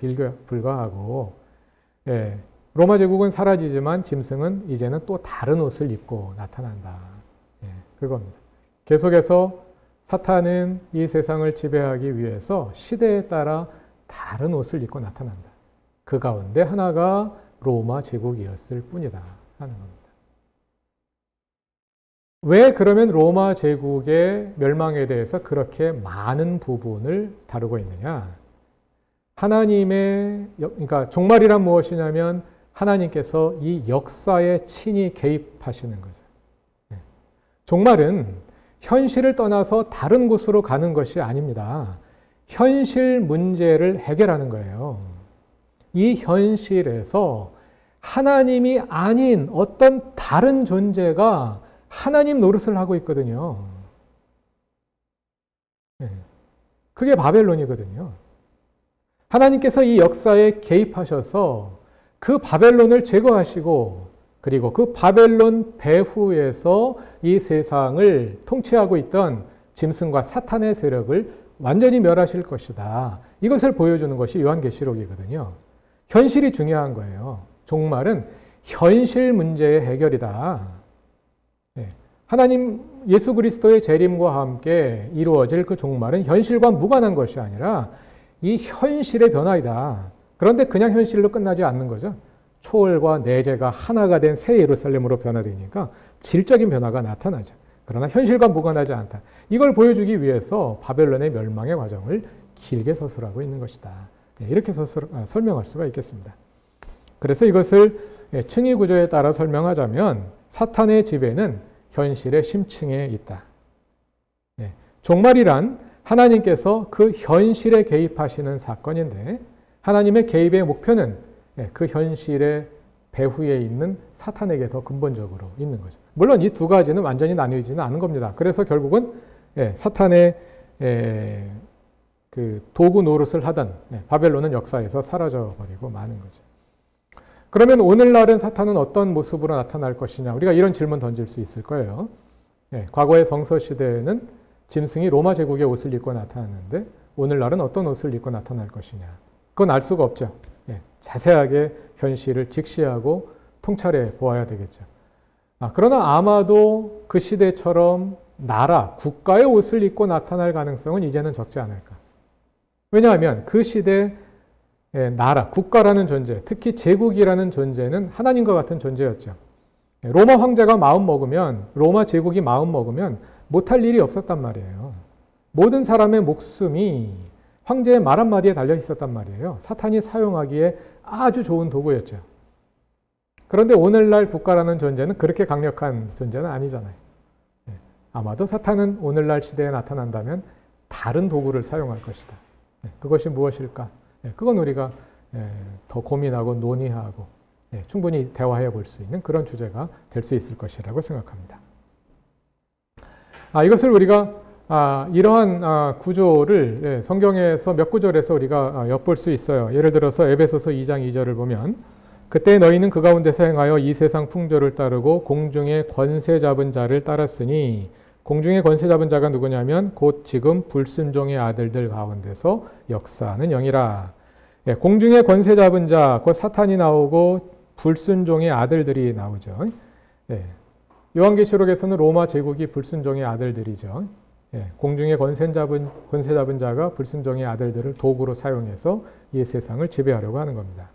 B: 불과하고, 로마 제국은 사라지지만 짐승은 이제는 또 다른 옷을 입고 나타난다. 그겁니다. 계속해서 사탄은 이 세상을 지배하기 위해서 시대에 따라 다른 옷을 입고 나타난다. 그 가운데 하나가 로마 제국이었을 뿐이다 하는 겁니다. 왜 그러면 로마 제국의 멸망에 대해서 그렇게 많은 부분을 다루고 있느냐? 하나님의, 그러니까 종말이란 무엇이냐면 하나님께서 이 역사에 친히 개입하시는 거죠. 종말은 현실을 떠나서 다른 곳으로 가는 것이 아닙니다. 현실 문제를 해결하는 거예요. 이 현실에서 하나님이 아닌 어떤 다른 존재가 하나님 노릇을 하고 있거든요. 그게 바벨론이거든요. 하나님께서 이 역사에 개입하셔서 그 바벨론을 제거하시고 그리고 그 바벨론 배후에서 이 세상을 통치하고 있던 짐승과 사탄의 세력을 완전히 멸하실 것이다. 이것을 보여주는 것이 요한계시록이거든요. 현실이 중요한 거예요. 종말은 현실 문제의 해결이다. 하나님 예수 그리스도의 재림과 함께 이루어질 그 종말은 현실과 무관한 것이 아니라 이 현실의 변화이다. 그런데 그냥 현실로 끝나지 않는 거죠. 초월과 내재가 하나가 된 새 예루살렘으로 변화되니까 질적인 변화가 나타나죠. 그러나 현실과 무관하지 않다. 이걸 보여주기 위해서 바벨론의 멸망의 과정을 길게 서술하고 있는 것이다. 이렇게 설명할 수가 있겠습니다. 그래서 이것을 층위 구조에 따라 설명하자면 사탄의 지배는 현실의 심층에 있다. 종말이란 하나님께서 그 현실에 개입하시는 사건인데 하나님의 개입의 목표는 그 현실의 배후에 있는 사탄에게 더 근본적으로 있는 거죠. 물론 이 두 가지는 완전히 나뉘지는 않은 겁니다. 그래서 결국은 사탄의 그 도구 노릇을 하던 바벨론은 역사에서 사라져 버리고 마는 거죠. 그러면 오늘날은 사탄은 어떤 모습으로 나타날 것이냐? 우리가 이런 질문 던질 수 있을 거예요. 과거의 성서 시대에는 짐승이 로마 제국의 옷을 입고 나타났는데 오늘날은 어떤 옷을 입고 나타날 것이냐? 그건 알 수가 없죠. 자세하게 현실을 직시하고 통찰해 보아야 되겠죠. 그러나 아마도 그 시대처럼 나라, 국가의 옷을 입고 나타날 가능성은 이제는 적지 않을까. 왜냐하면 그 시대 나라, 국가라는 존재, 특히 제국이라는 존재는 하나님과 같은 존재였죠. 로마 황제가 마음 먹으면, 로마 제국이 마음 먹으면 못할 일이 없었단 말이에요. 모든 사람의 목숨이 황제의 말 한마디에 달려 있었단 말이에요. 사탄이 사용하기에 아주 좋은 도구였죠. 그런데 오늘날 국가라는 존재는 그렇게 강력한 존재는 아니잖아요. 아마도 사탄은 오늘날 시대에 나타난다면 다른 도구를 사용할 것이다. 그것이 무엇일까? 그건 우리가 더 고민하고 논의하고 충분히 대화해 볼 수 있는 그런 주제가 될 수 있을 것이라고 생각합니다. 이것을 우리가 이러한 구조를 성경에서 몇 구절에서 우리가 엿볼 수 있어요. 예를 들어서 에베소서 2장 2절을 보면 그때 너희는 그 가운데서 행하여 이 세상 풍조를 따르고 공중의 권세 잡은 자를 따랐으니 공중의 권세 잡은 자가 누구냐면 곧 지금 불순종의 아들들 가운데서 역사하는 영이라. 공중의 권세 잡은 자, 곧 사탄이 나오고 불순종의 아들들이 나오죠. 요한계시록에서는 로마 제국이 불순종의 아들들이죠. 공중의 권세 잡은 자가 불순종의 아들들을 도구로 사용해서 이 세상을 지배하려고 하는 겁니다.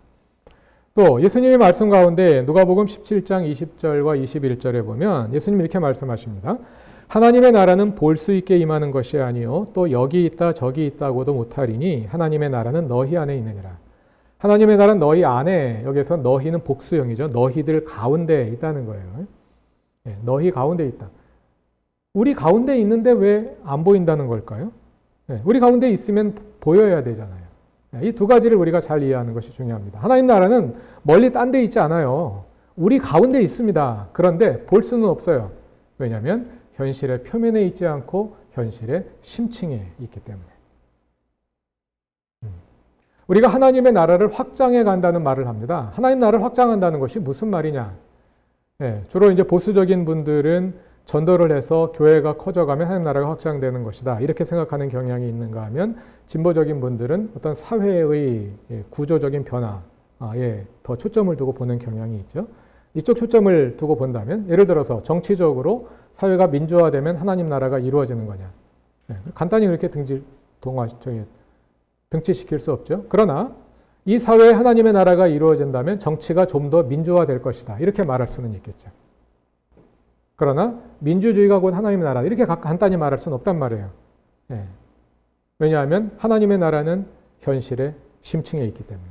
B: 또 예수님의 말씀 가운데 누가복음 17장 20절과 21절에 보면 예수님이 이렇게 말씀하십니다. 하나님의 나라는 볼 수 있게 임하는 것이 아니요 또 여기 있다 저기 있다고도 못하리니 하나님의 나라는 너희 안에 있느니라. 하나님의 나라는 너희 안에, 여기서 너희는 복수형이죠. 너희들 가운데 있다는 거예요. 너희 가운데 있다. 우리 가운데 있는데 왜 안 보인다는 걸까요? 우리 가운데 있으면 보여야 되잖아요. 이 두 가지를 우리가 잘 이해하는 것이 중요합니다. 하나님 나라는 멀리 딴 데 있지 않아요. 우리 가운데 있습니다. 그런데 볼 수는 없어요. 왜냐하면 현실의 표면에 있지 않고 현실의 심층에 있기 때문에. 우리가 하나님의 나라를 확장해 간다는 말을 합니다. 하나님 나라를 확장한다는 것이 무슨 말이냐? 주로 이제 보수적인 분들은 전도를 해서 교회가 커져가면 하나님 나라가 확장되는 것이다. 이렇게 생각하는 경향이 있는가 하면 진보적인 분들은 어떤 사회의 구조적인 변화에 더 초점을 두고 보는 경향이 있죠. 이쪽 초점을 두고 본다면 예를 들어서 정치적으로 사회가 민주화되면 하나님 나라가 이루어지는 거냐. 간단히 그렇게 등치시킬 수 없죠. 그러나 이 사회에 하나님의 나라가 이루어진다면 정치가 좀 더 민주화될 것이다. 이렇게 말할 수는 있겠죠. 그러나 민주주의가 곧 하나님의 나라 이렇게 간단히 말할 수는 없단 말이에요. 왜냐하면 하나님의 나라는 현실의 심층에 있기 때문에.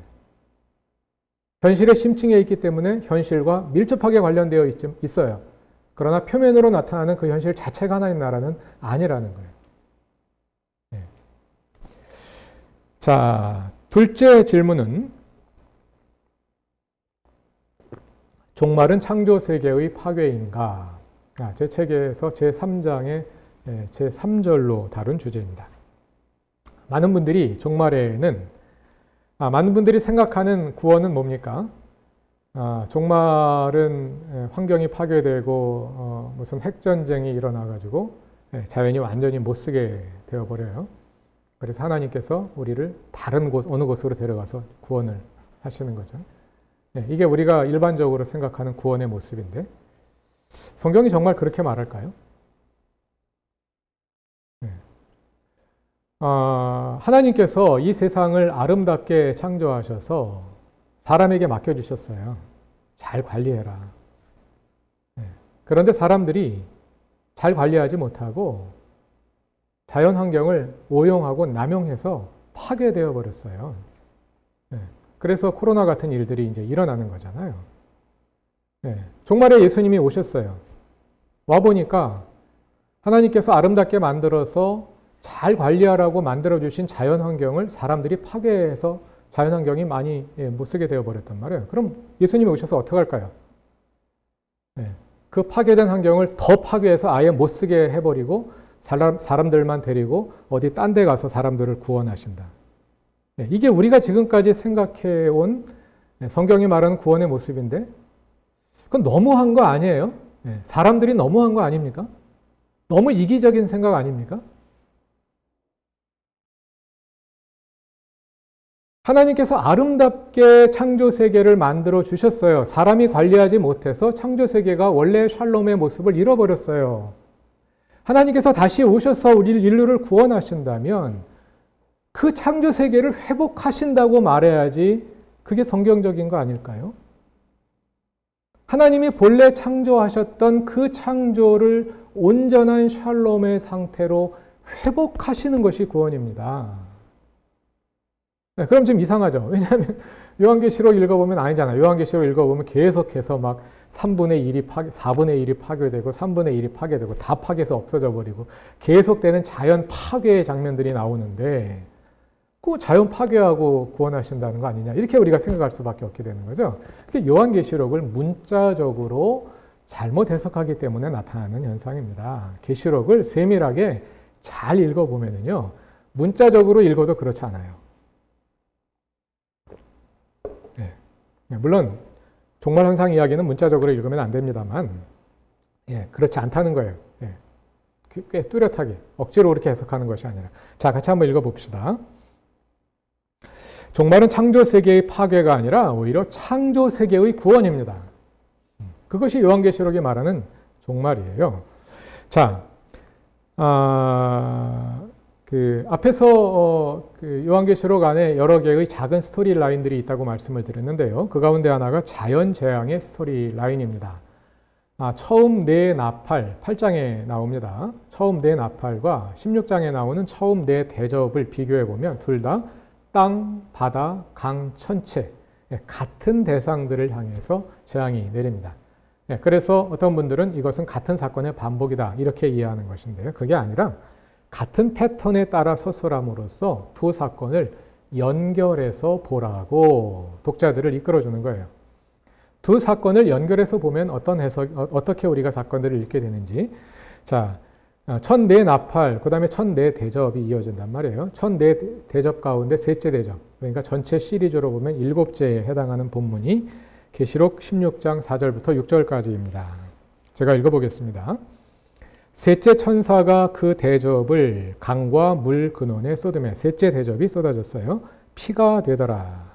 B: 현실의 심층에 있기 때문에 현실과 밀접하게 관련되어 있어요. 그러나 표면으로 나타나는 그 현실 자체가 하나님 나라는 아니라는 거예요. 자, 둘째 질문은 종말은 창조 세계의 파괴인가? 제 책에서 제3장의 제3절로 다룬 주제입니다. 많은 분들이 종말에는 많은 분들이 생각하는 구원은 뭡니까? 종말은 환경이 파괴되고 무슨 핵전쟁이 일어나가지고 자연이 완전히 못쓰게 되어버려요. 그래서 하나님께서 우리를 다른 곳, 어느 곳으로 데려가서 구원을 하시는 거죠. 이게 우리가 일반적으로 생각하는 구원의 모습인데 성경이 정말 그렇게 말할까요? 하나님께서 이 세상을 아름답게 창조하셔서 사람에게 맡겨주셨어요. 잘 관리해라. 그런데 사람들이 잘 관리하지 못하고 자연 환경을 오용하고 남용해서 파괴되어 버렸어요. 그래서 코로나 같은 일들이 이제 일어나는 거잖아요. 종말에 예수님이 오셨어요. 와보니까 하나님께서 아름답게 만들어서 잘 관리하라고 만들어주신 자연 환경을 사람들이 파괴해서 자연 환경이 많이 못 쓰게 되어 버렸단 말이에요. 그럼 예수님이 오셔서 어떻게 할까요? 그 파괴된 환경을 더 파괴해서 아예 못 쓰게 해버리고 사람들만 데리고 어디 딴 데 가서 사람들을 구원하신다. 이게 우리가 지금까지 생각해온 성경이 말하는 구원의 모습인데 그건 너무한 거 아니에요? 사람들이 너무한 거 아닙니까? 너무 이기적인 생각 아닙니까? 하나님께서 아름답게 창조 세계를 만들어 주셨어요. 사람이 관리하지 못해서 창조 세계가 원래 샬롬의 모습을 잃어버렸어요. 하나님께서 다시 오셔서 우리 인류를 구원하신다면 그 창조 세계를 회복하신다고 말해야지 그게 성경적인 거 아닐까요? 하나님이 본래 창조하셨던 그 창조를 온전한 샬롬의 상태로 회복하시는 것이 구원입니다. 그럼 좀 이상하죠. 왜냐하면 요한계시록 읽어보면 아니잖아요. 요한계시록 읽어보면 계속해서 막 3분의 1이 4분의 1이 파괴되고 3분의 1이 파괴되고 다 파괴해서 없어져 버리고 계속되는 자연 파괴의 장면들이 나오는데 그 자연 파괴하고 구원하신다는 거 아니냐 이렇게 우리가 생각할 수밖에 없게 되는 거죠. 요한계시록을 문자적으로 잘못 해석하기 때문에 나타나는 현상입니다. 계시록을 세밀하게 잘 읽어보면요 문자적으로 읽어도 그렇지 않아요. 물론 종말 현상 이야기는 문자적으로 읽으면 안 됩니다만 그렇지 않다는 거예요. 꽤 뚜렷하게 억지로 그렇게 해석하는 것이 아니라 자 같이 한번 읽어봅시다. 종말은 창조 세계의 파괴가 아니라 오히려 창조 세계의 구원입니다. 그것이 요한계시록이 말하는 종말이에요. 자, 앞에서 요한계시록 안에 여러 개의 작은 스토리 라인들이 있다고 말씀을 드렸는데요. 그 가운데 하나가 자연재앙의 스토리 라인입니다. 처음 네 나팔, 8장에 나옵니다. 처음 네 나팔과 16장에 나오는 처음 네 대접을 비교해 보면 둘 다 땅, 바다, 강, 천체 같은 대상들을 향해서 재앙이 내립니다. 그래서 어떤 분들은 이것은 같은 사건의 반복이다 이렇게 이해하는 것인데요. 그게 아니라 같은 패턴에 따라 서술함으로써 두 사건을 연결해서 보라고 독자들을 이끌어주는 거예요. 두 사건을 연결해서 보면 어떻게 우리가 사건들을 읽게 되는지. 자, 첫 네 나팔, 그 다음에 첫 네 대접이 이어진단 말이에요. 첫 네 대접 가운데 셋째 대접, 그러니까 전체 시리즈로 보면 일곱째에 해당하는 본문이 계시록 16장 4절부터 6절까지입니다. 제가 읽어보겠습니다. 셋째 천사가 그 대접을 강과 물 근원에 쏟으며 셋째 대접이 쏟아졌어요. 피가 되더라.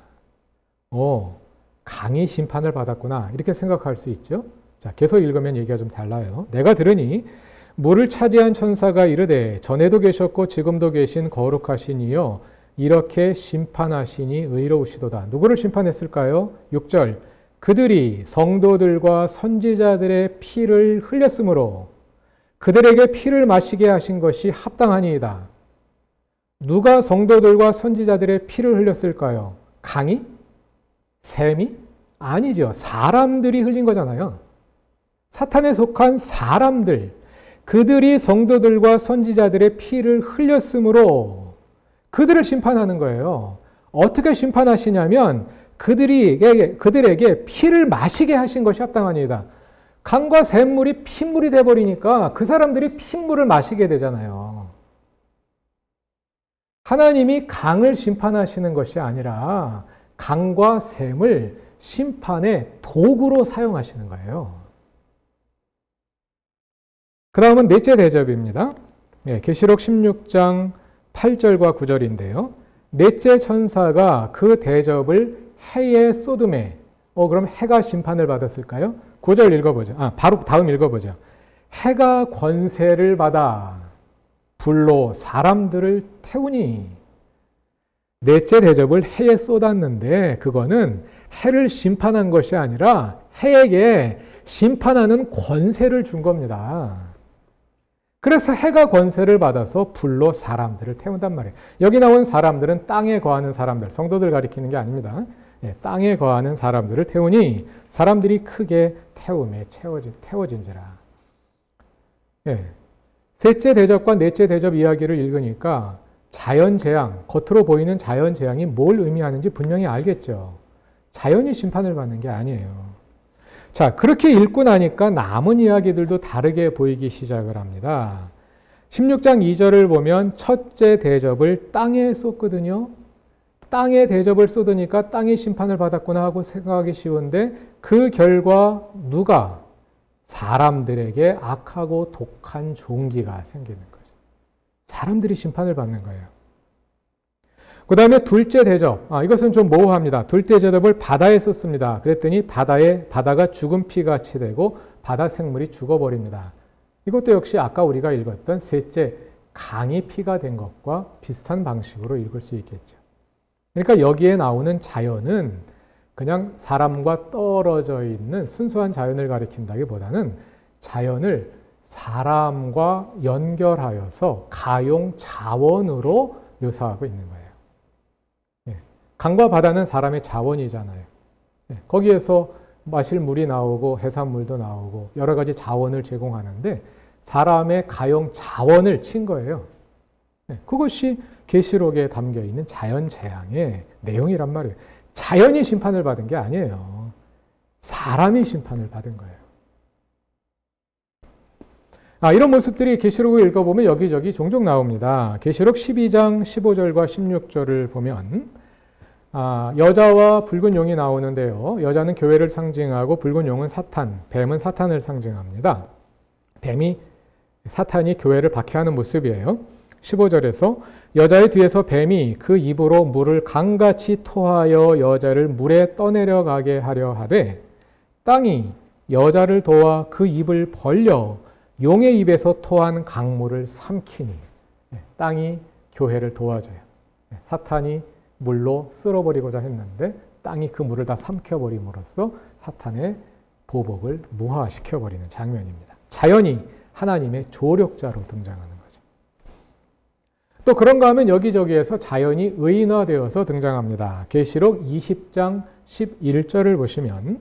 B: 강이 심판을 받았구나. 이렇게 생각할 수 있죠. 자, 계속 읽으면 얘기가 좀 달라요. 내가 들으니 물을 차지한 천사가 이르되 전에도 계셨고 지금도 계신 거룩하신 이여 이렇게 심판하시니 의로우시도다. 누구를 심판했을까요? 6절. 그들이 성도들과 선지자들의 피를 흘렸으므로 그들에게 피를 마시게 하신 것이 합당하니이다. 누가 성도들과 선지자들의 피를 흘렸을까요? 강이? 샘이? 아니죠. 사람들이 흘린 거잖아요. 사탄에 속한 사람들, 그들이 성도들과 선지자들의 피를 흘렸으므로 그들을 심판하는 거예요. 어떻게 심판하시냐면 그들에게 피를 마시게 하신 것이 합당하니이다. 강과 샘물이 핏물이 돼버리니까 그 사람들이 핏물을 마시게 되잖아요. 하나님이 강을 심판하시는 것이 아니라 강과 샘을 심판의 도구로 사용하시는 거예요. 그 다음은 넷째 대접입니다. 계시록 16장 8절과 9절인데요. 넷째 천사가 그 대접을 해에 쏟음에, 그럼 해가 심판을 받았을까요? 9절 읽어보죠. 바로 다음 읽어보죠. 해가 권세를 받아 불로 사람들을 태우니. 넷째 대접을 해에 쏟았는데 그거는 해를 심판한 것이 아니라 해에게 심판하는 권세를 준 겁니다. 그래서 해가 권세를 받아서 불로 사람들을 태운단 말이에요. 여기 나온 사람들은 땅에 거하는 사람들, 성도들 가리키는 게 아닙니다. 땅에 거하는 사람들을 태우니 사람들이 크게 태움에 태워진지라. 셋째 대접과 넷째 대접 이야기를 읽으니까 자연재앙, 겉으로 보이는 자연재앙이 뭘 의미하는지 분명히 알겠죠. 자연이 심판을 받는 게 아니에요. 자, 그렇게 읽고 나니까 남은 이야기들도 다르게 보이기 시작을 합니다. 16장 2절을 보면 첫째 대접을 땅에 쏟거든요. 땅에 대접을 쏟으니까 땅이 심판을 받았구나 하고 생각하기 쉬운데 그 결과 누가? 사람들에게 악하고 독한 종기가 생기는 거죠. 사람들이 심판을 받는 거예요. 그 다음에 둘째 대접. 이것은 좀 모호합니다. 둘째 대접을 바다에 쏟습니다. 그랬더니 바다가 죽은 피같이 되고 바다 생물이 죽어버립니다. 이것도 역시 아까 우리가 읽었던 셋째 강이 피가 된 것과 비슷한 방식으로 읽을 수 있겠죠. 그러니까 여기에 나오는 자연은 그냥 사람과 떨어져 있는 순수한 자연을 가리킨다기보다는 자연을 사람과 연결하여서 가용 자원으로 묘사하고 있는 거예요. 강과 바다는 사람의 자원이잖아요. 거기에서 마실 물이 나오고 해산물도 나오고 여러 가지 자원을 제공하는데 사람의 가용 자원을 친 거예요. 그것이 계시록에 담겨 있는 자연재앙의 내용이란 말이에요. 자연이 심판을 받은 게 아니에요. 사람이 심판을 받은 거예요. 이런 모습들이 계시록을 읽어보면 여기저기 종종 나옵니다. 계시록 12장 15절과 16절을 보면 여자와 붉은 용이 나오는데요. 여자는 교회를 상징하고 붉은 용은 사탄, 뱀은 사탄을 상징합니다. 뱀이 사탄이 교회를 박해하는 모습이에요. 15절에서 여자의 뒤에서 뱀이 그 입으로 물을 강같이 토하여 여자를 물에 떠내려가게 하려 하되 땅이 여자를 도와 그 입을 벌려 용의 입에서 토한 강물을 삼키니. 땅이 교회를 도와줘요. 사탄이 물로 쓸어버리고자 했는데 땅이 그 물을 다 삼켜버림으로써 사탄의 보복을 무화시켜버리는 장면입니다. 자연이 하나님의 조력자로 등장하는 거죠. 또 그런가 하면 여기저기에서 자연이 의인화되어서 등장합니다. 계시록 20장 11절을 보시면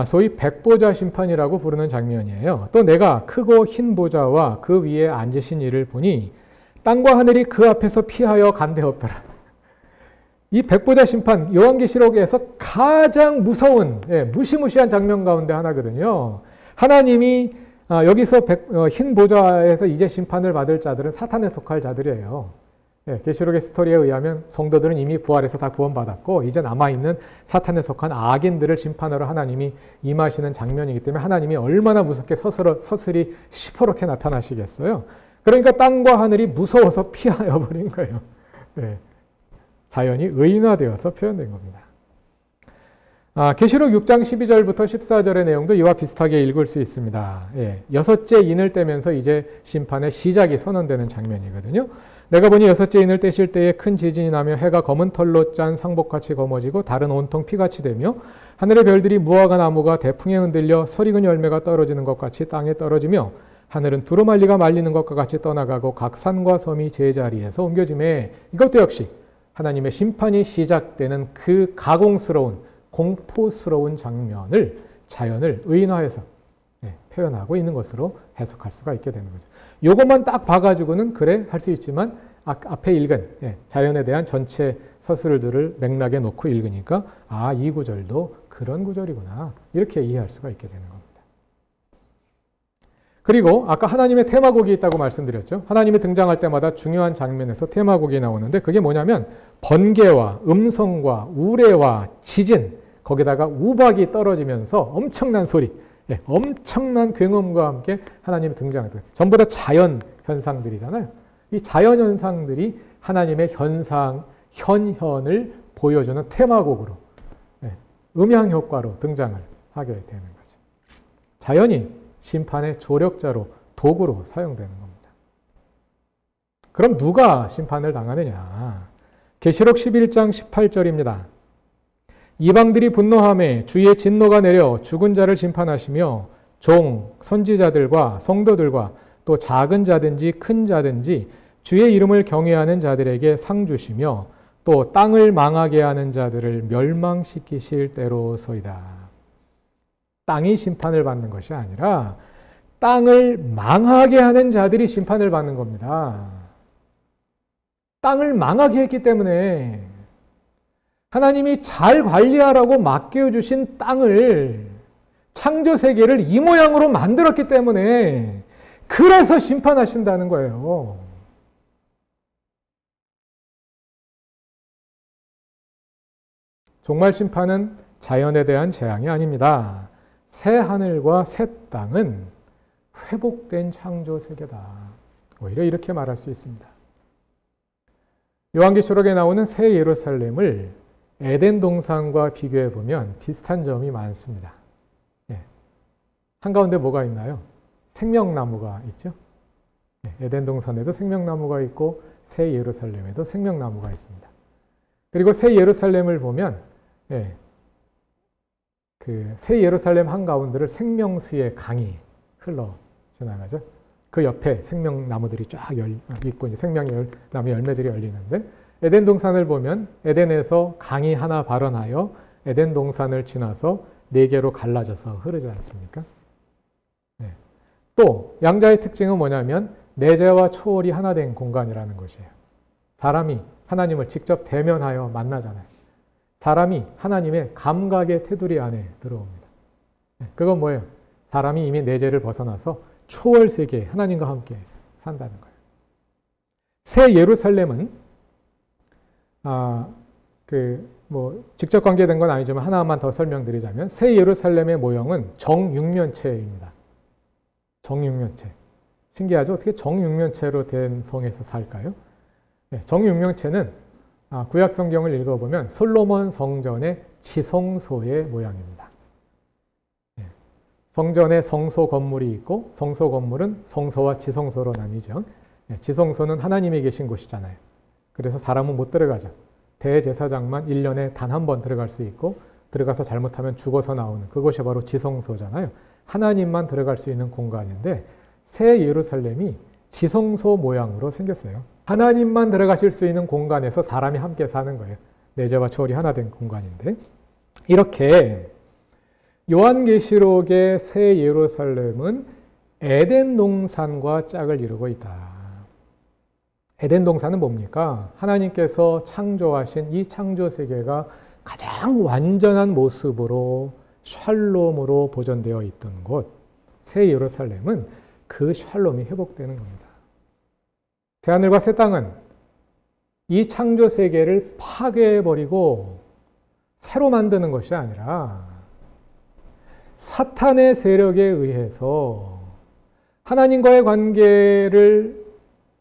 B: 소위 백보자 심판이라고 부르는 장면이에요. 또 내가 크고 흰 보좌와 그 위에 앉으신 이를 보니 땅과 하늘이 그 앞에서 피하여 간데없더라. 이 백보자 심판, 요한계시록에서 가장 무서운 무시무시한 장면 가운데 하나거든요. 하나님이 여기서 흰 보좌에서 이제 심판을 받을 자들은 사탄에 속할 자들이에요. 계시록의 스토리에 의하면 성도들은 이미 부활해서 다 구원받았고 이제 남아있는 사탄에 속한 악인들을 심판하러 하나님이 임하시는 장면이기 때문에 하나님이 얼마나 무섭게 서슬이 시퍼렇게 나타나시겠어요. 그러니까 땅과 하늘이 무서워서 피하여 버린 거예요. 자연이 의인화되어서 표현된 겁니다. 계시록 6장 12절부터 14절의 내용도 이와 비슷하게 읽을 수 있습니다. 여섯째 인을 떼면서 이제 심판의 시작이 선언되는 장면이거든요. 내가 보니 여섯째 인을 떼실 때에 큰 지진이 나며 해가 검은 털로 짠 상복같이 검어지고 달은 온통 피같이 되며 하늘의 별들이 무화과 나무가 대풍에 흔들려 설익은 열매가 떨어지는 것 같이 땅에 떨어지며 하늘은 두루말리가 말리는 것과 같이 떠나가고 각 산과 섬이 제자리에서 옮겨지매. 이것도 역시 하나님의 심판이 시작되는 그 가공스러운 공포스러운 장면을 자연을 의인화해서 표현하고 있는 것으로 해석할 수가 있게 되는 거죠. 이것만 딱 봐가지고는 그래 할 수 있지만 앞에 읽은 자연에 대한 전체 서술들을 맥락에 놓고 읽으니까 이 구절도 그런 구절이구나 이렇게 이해할 수가 있게 되는 겁니다. 그리고 아까 하나님의 테마곡이 있다고 말씀드렸죠. 하나님이 등장할 때마다 중요한 장면에서 테마곡이 나오는데 그게 뭐냐면 번개와 음성과 우레와 지진, 거기다가 우박이 떨어지면서 엄청난 소리, 엄청난 굉음과 함께 하나님이 등장합니다. 전부 다 자연 현상들이잖아요. 이 자연 현상들이 하나님의 현현을 보여주는 테마곡으로, 음향 효과로 등장을 하게 되는 거죠. 자연이 심판의 조력자로, 도구로 사용되는 겁니다. 그럼 누가 심판을 당하느냐? 계시록 11장 18절입니다. 이방들이 분노하매 주의 진노가 내려 죽은 자를 심판하시며 종, 선지자들과 성도들과 또 작은 자든지 큰 자든지 주의 이름을 경외하는 자들에게 상 주시며 또 땅을 망하게 하는 자들을 멸망시키실 때로소이다. 땅이 심판을 받는 것이 아니라 땅을 망하게 하는 자들이 심판을 받는 겁니다. 땅을 망하게 했기 때문에 하나님이 잘 관리하라고 맡겨주신 땅을, 창조세계를 이 모양으로 만들었기 때문에 그래서 심판하신다는 거예요. 종말 심판은 자연에 대한 재앙이 아닙니다. 새 하늘과 새 땅은 회복된 창조세계다. 오히려 이렇게 말할 수 있습니다. 요한계시록에 나오는 새 예루살렘을 에덴 동산과 비교해 보면 비슷한 점이 많습니다. 한가운데 뭐가 있나요? 생명나무가 있죠. 에덴 동산에도 생명나무가 있고 새 예루살렘에도 생명나무가 있습니다. 그리고 새 예루살렘을 보면 그 새 예루살렘 한가운데를 생명수의 강이 흘러 지나가죠. 그 옆에 생명나무들이 쫙 있고 이제 생명의 나무 열매들이 열리는데, 에덴 동산을 보면 에덴에서 강이 하나 발원하여 에덴 동산을 지나서 4개로 갈라져서 흐르지 않습니까? 또 양자의 특징은 뭐냐면 내재와 초월이 하나 된 공간이라는 것이에요. 사람이 하나님을 직접 대면하여 만나잖아요. 사람이 하나님의 감각의 테두리 안에 들어옵니다. 그건 뭐예요? 사람이 이미 내재를 벗어나서 초월 세계에 하나님과 함께 산다는 거예요. 새 예루살렘은 직접 관계된 건 아니지만 하나만 더 설명드리자면, 새 예루살렘의 모형은 정육면체입니다. 정육면체. 신기하죠? 어떻게 정육면체로 된 성에서 살까요? 정육면체는 구약 성경을 읽어보면 솔로몬 성전의 지성소의 모양입니다. 성전에 성소 건물이 있고, 성소 건물은 성소와 지성소로 나뉘죠. 지성소는 하나님이 계신 곳이잖아요. 그래서 사람은 못 들어가죠. 대제사장만 1년에 단 한 번 들어갈 수 있고, 들어가서 잘못하면 죽어서 나오는 그곳이 바로 지성소잖아요. 하나님만 들어갈 수 있는 공간인데, 새 예루살렘이 지성소 모양으로 생겼어요. 하나님만 들어가실 수 있는 공간에서 사람이 함께 사는 거예요. 내재와 초월이 하나 된 공간인데, 이렇게 요한계시록의 새 예루살렘은 에덴 동산과 짝을 이루고 있다. 에덴 동산은 뭡니까? 하나님께서 창조하신 이 창조 세계가 가장 완전한 모습으로 샬롬으로 보존되어 있던 곳, 새 예루살렘은 그 샬롬이 회복되는 겁니다. 새하늘과 새 땅은 이 창조 세계를 파괴해버리고 새로 만드는 것이 아니라 사탄의 세력에 의해서 하나님과의 관계를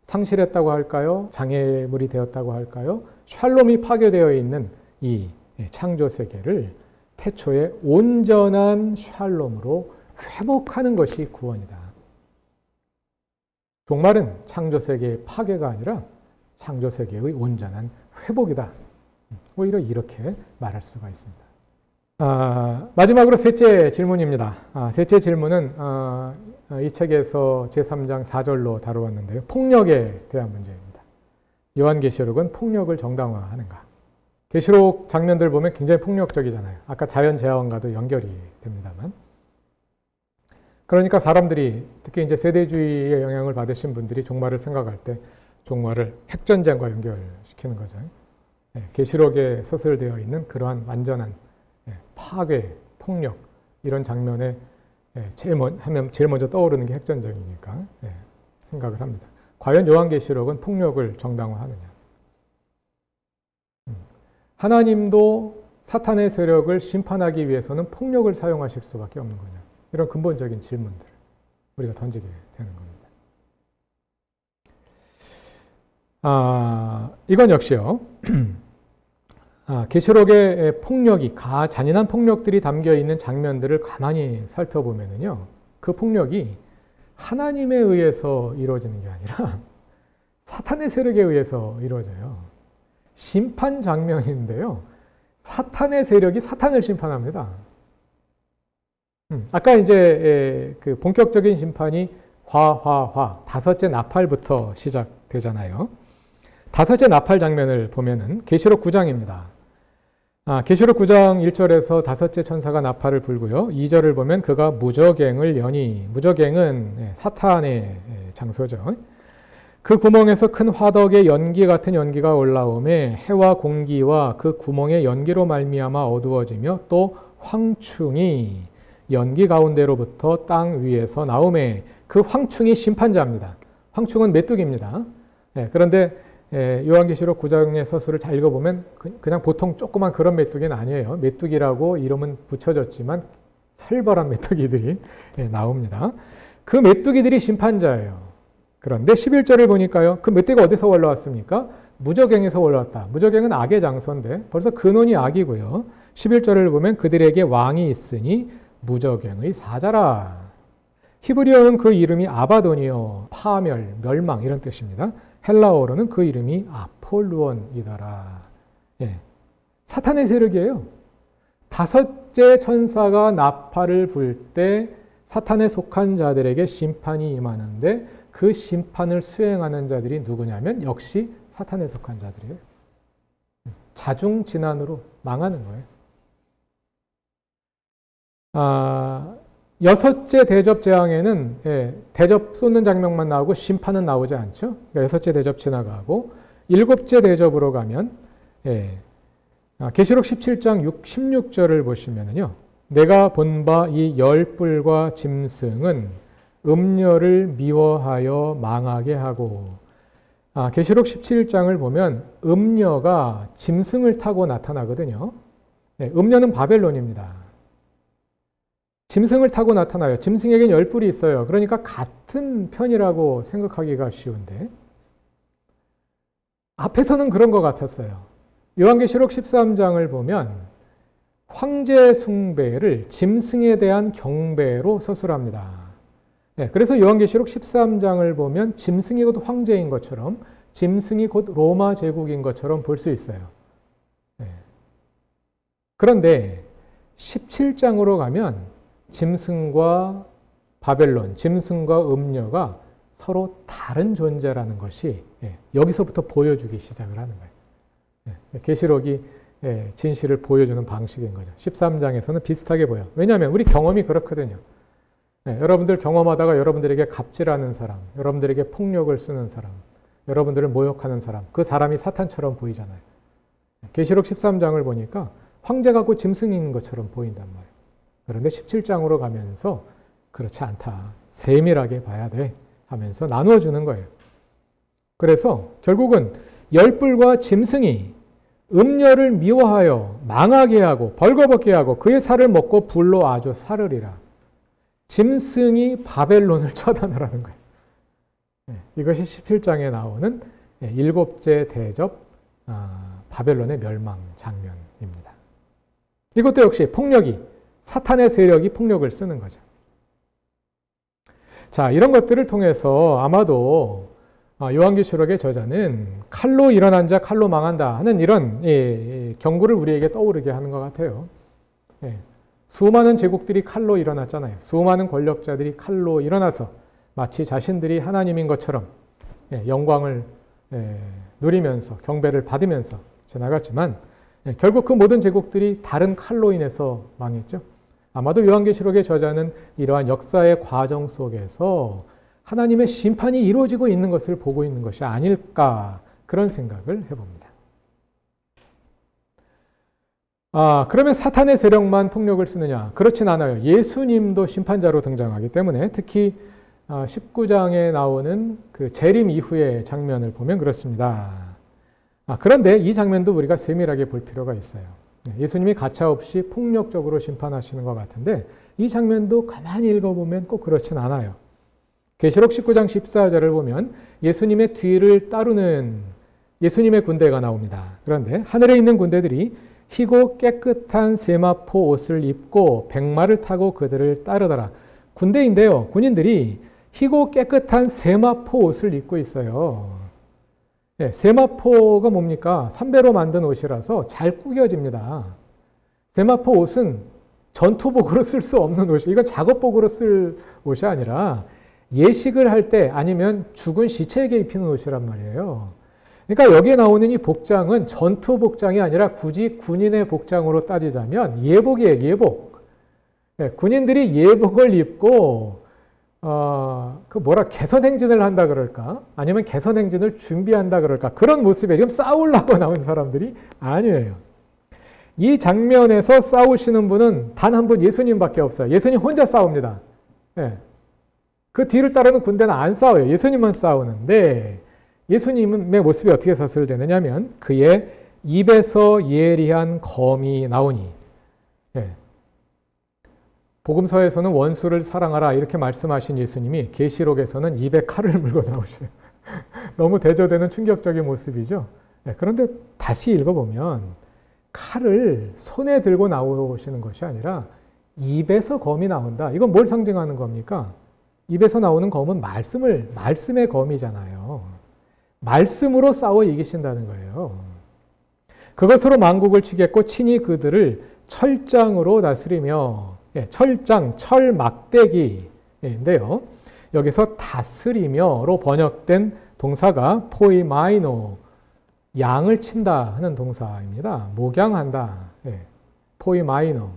B: 상실했다고 할까요? 장애물이 되었다고 할까요? 샬롬이 파괴되어 있는 이 창조 세계를 태초에 온전한 샬롬으로 회복하는 것이 구원이다. 종말은 창조 세계의 파괴가 아니라 창조 세계의 온전한 회복이다. 오히려 이렇게 말할 수가 있습니다. 마지막으로 셋째 질문입니다. 셋째 질문은 이 책에서 제3장 4절로 다루었는데요. 폭력에 대한 문제입니다. 요한계시록은 폭력을 정당화하는가? 계시록 장면들 보면 굉장히 폭력적이잖아요. 아까 자연재해와도 연결이 됩니다만. 그러니까 사람들이, 특히 이제 세대주의의 영향을 받으신 분들이 종말을 생각할 때 종말을 핵전쟁과 연결시키는 거죠. 계시록에 서술되어 있는 그러한 완전한 파괴, 폭력, 이런 장면에 제일 먼저 떠오르는 게 핵전쟁이니까 생각을 합니다. 과연 요한계시록은 폭력을 정당화하느냐? 하나님도 사탄의 세력을 심판하기 위해서는 폭력을 사용하실 수밖에 없는 거냐. 이런 근본적인 질문들을 우리가 던지게 되는 겁니다. 이건 역시요. 계시록의 폭력이, 잔인한 폭력들이 담겨 있는 장면들을 가만히 살펴보면은요, 그 폭력이 하나님에 의해서 이루어지는 게 아니라 사탄의 세력에 의해서 이루어져요. 심판 장면인데요, 사탄의 세력이 사탄을 심판합니다. 아까 이제 그 본격적인 심판이 다섯째 나팔부터 시작되잖아요. 다섯째 나팔 장면을 보면은 계시록 9장입니다. 계시록 9장 1절에서 다섯째 천사가 나팔을 불고요. 2절을 보면 그가 무저갱을 여니, 무저갱은 사탄의 장소죠. 그 구멍에서 큰 화덕의 연기 같은 연기가 올라오매 해와 공기와 그 구멍의 연기로 말미암아 어두워지며 또 황충이 연기 가운데로부터 땅 위에서 나오매 그 황충이 심판자입니다. 황충은 메뚜기입니다. 그런데 요한계시록 9장의 서술을 잘 읽어보면 그냥 보통 조그만 그런 메뚜기는 아니에요. 메뚜기라고 이름은 붙여졌지만 살벌한 메뚜기들이 나옵니다. 그 메뚜기들이 심판자예요. 그런데 11절을 보니까요. 그 메뚜기가 어디서 올라왔습니까? 무저갱에서 올라왔다. 무저갱은 악의 장소인데 벌써 근원이 악이고요. 11절을 보면 그들에게 왕이 있으니 무저갱의 사자라. 히브리어는 그 이름이 아바돈이요. 파멸, 멸망 이런 뜻입니다. 헬라어로는 그 이름이 아폴루온이더라. 사탄의 세력이에요. 다섯째 천사가 나팔을 불 때 사탄에 속한 자들에게 심판이 임하는데 그 심판을 수행하는 자들이 누구냐면 역시 사탄에 속한 자들이에요. 자중지난으로 망하는 거예요. 여섯째 대접 재앙에는 대접 쏟는 장면만 나오고 심판은 나오지 않죠. 그러니까 여섯째 대접 지나가고 일곱째 대접으로 가면 계시록 17장 16절을 보시면은요. 내가 본 바 이 열불과 짐승은 음녀를 미워하여 망하게 하고 계시록 17장을 보면 음녀가 짐승을 타고 나타나거든요. 음녀는 바벨론입니다. 짐승을 타고 나타나요. 짐승에겐 열뿔이 있어요. 그러니까 같은 편이라고 생각하기가 쉬운데 앞에서는 그런 것 같았어요. 요한계시록 13장을 보면 황제 숭배를 짐승에 대한 경배로 서술합니다. 그래서 요한계시록 13장을 보면 짐승이 곧 황제인 것처럼 짐승이 곧 로마 제국인 것처럼 볼 수 있어요. 그런데 17장으로 가면 짐승과 바벨론, 짐승과 음녀가 서로 다른 존재라는 것이 여기서부터 보여주기 시작을 하는 거예요. 계시록이 진실을 보여주는 방식인 거죠. 13장에서는 비슷하게 보여요. 왜냐하면 우리 경험이 그렇거든요. 여러분들 경험하다가 여러분들에게 갑질하는 사람, 여러분들에게 폭력을 쓰는 사람, 여러분들을 모욕하는 사람, 그 사람이 사탄처럼 보이잖아요. 계시록 13장을 보니까 황제가 곧 짐승인 것처럼 보인단 말이에요. 그런데 17장으로 가면서 그렇지 않다. 세밀하게 봐야 돼 하면서 나누어주는 거예요. 그래서 결국은 열불과 짐승이 음녀를 미워하여 망하게 하고 벌거벗게 하고 그의 살을 먹고 불로 아주 사르리라. 짐승이 바벨론을 처단하라는 거예요. 이것이 17장에 나오는 일곱째 대접 바벨론의 멸망 장면입니다. 이것도 역시 폭력이 사탄의 세력이 폭력을 쓰는 거죠. 자, 이런 것들을 통해서 아마도 요한계시록의 저자는 칼로 일어난 자 칼로 망한다 하는 이런 경고를 우리에게 떠오르게 하는 것 같아요. 수많은 제국들이 칼로 일어났잖아요. 수많은 권력자들이 칼로 일어나서 마치 자신들이 하나님인 것처럼 영광을 누리면서 경배를 받으면서 지나갔지만 결국 그 모든 제국들이 다른 칼로 인해서 망했죠. 아마도 요한계시록의 저자는 이러한 역사의 과정 속에서 하나님의 심판이 이루어지고 있는 것을 보고 있는 것이 아닐까 그런 생각을 해봅니다. 그러면 사탄의 세력만 폭력을 쓰느냐? 그렇진 않아요. 예수님도 심판자로 등장하기 때문에 특히 19장에 나오는 그 재림 이후의 장면을 보면 그렇습니다. 그런데 이 장면도 우리가 세밀하게 볼 필요가 있어요. 예수님이 가차없이 폭력적으로 심판하시는 것 같은데 이 장면도 가만히 읽어보면 꼭 그렇진 않아요. 계시록 19장 14절을 보면 예수님의 뒤를 따르는 예수님의 군대가 나옵니다. 그런데 하늘에 있는 군대들이 희고 깨끗한 세마포 옷을 입고 백마를 타고 그들을 따르더라. 군대인데요. 군인들이 희고 깨끗한 세마포 옷을 입고 있어요. 네, 세마포가 뭡니까? 삼배로 만든 옷이라서 잘 구겨집니다. 세마포 옷은 전투복으로 쓸 수 없는 옷이, 이건 작업복으로 쓸 옷이 아니라 예식을 할 때 아니면 죽은 시체에게 입히는 옷이란 말이에요. 그러니까 여기에 나오는 이 복장은 전투 복장이 아니라 굳이 군인의 복장으로 따지자면 예복이에요, 예복. 네, 군인들이 예복을 입고 개선행진을 한다 그럴까? 아니면 개선행진을 준비한다 그럴까? 그런 모습에 지금 싸우려고 나온 사람들이 아니에요. 이 장면에서 싸우시는 분은 단 한 분 예수님밖에 없어요. 예수님 혼자 싸웁니다. 네. 그 뒤를 따르는 군대는 안 싸워요. 예수님만 싸우는데 예수님의 모습이 어떻게 서술되느냐면 그의 입에서 예리한 검이 나오니 네. 복음서에서는 원수를 사랑하라 이렇게 말씀하신 예수님이 계시록에서는 입에 칼을 물고 나오셔요. 너무 대조되는 충격적인 모습이죠. 네, 그런데 다시 읽어보면 칼을 손에 들고 나오시는 것이 아니라 입에서 검이 나온다. 이건 뭘 상징하는 겁니까? 입에서 나오는 검은 말씀의 검이잖아요. 말씀으로 싸워 이기신다는 거예요. 그것으로 만국을 치겠고 친히 그들을 철장으로 다스리며 철장, 철막대기인데요. 여기서 다스리며로 번역된 동사가 포이마이노, 양을 친다 하는 동사입니다. 목양한다. 포이마이노.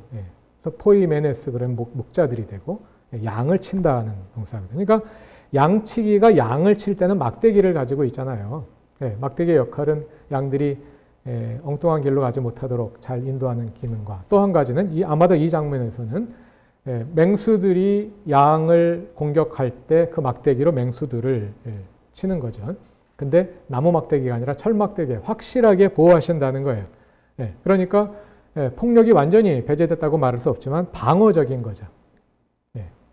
B: 그래서 포이메네스 그런 목자들이 되고 양을 친다 하는 동사입니다. 그러니까 양치기가 양을 칠 때는 막대기를 가지고 있잖아요. 막대기의 역할은 양들이 엉뚱한 길로 가지 못하도록 잘 인도하는 기능과 또 한 가지는 아마도 이 장면에서는 맹수들이 양을 공격할 때 그 막대기로 맹수들을 치는 거죠. 근데 나무 막대기가 아니라 철 막대기 확실하게 보호하신다는 거예요. 그러니까 폭력이 완전히 배제됐다고 말할 수 없지만 방어적인 거죠.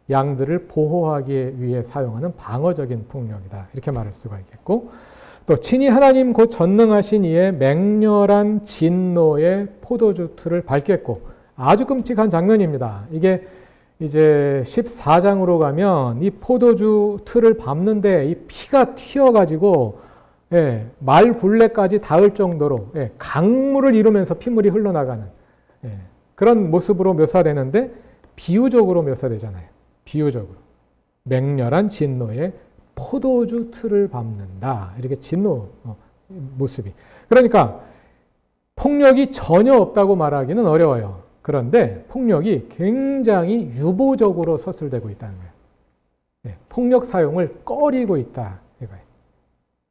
B: 양들을 보호하기 위해 사용하는 방어적인 폭력이다. 이렇게 말할 수가 있겠고 또 친히 하나님 곧 전능하신 이의 맹렬한 진노의 포도주 틀을 밟겠고 아주 끔찍한 장면입니다. 이게 이제 14장으로 가면 이 포도주 틀을 밟는데 이 피가 튀어가지고 말 굴레까지 닿을 정도로 강물을 이루면서 핏물이 흘러나가는 그런 모습으로 묘사되는데 비유적으로 묘사되잖아요. 비유적으로. 맹렬한 진노의 포도주 틀을 밟는다. 이렇게 진노 모습이. 그러니까 폭력이 전혀 없다고 말하기는 어려워요. 그런데 폭력이 굉장히 유보적으로 서술되고 있다는 거예요. 폭력 사용을 꺼리고 있다. 이거예요.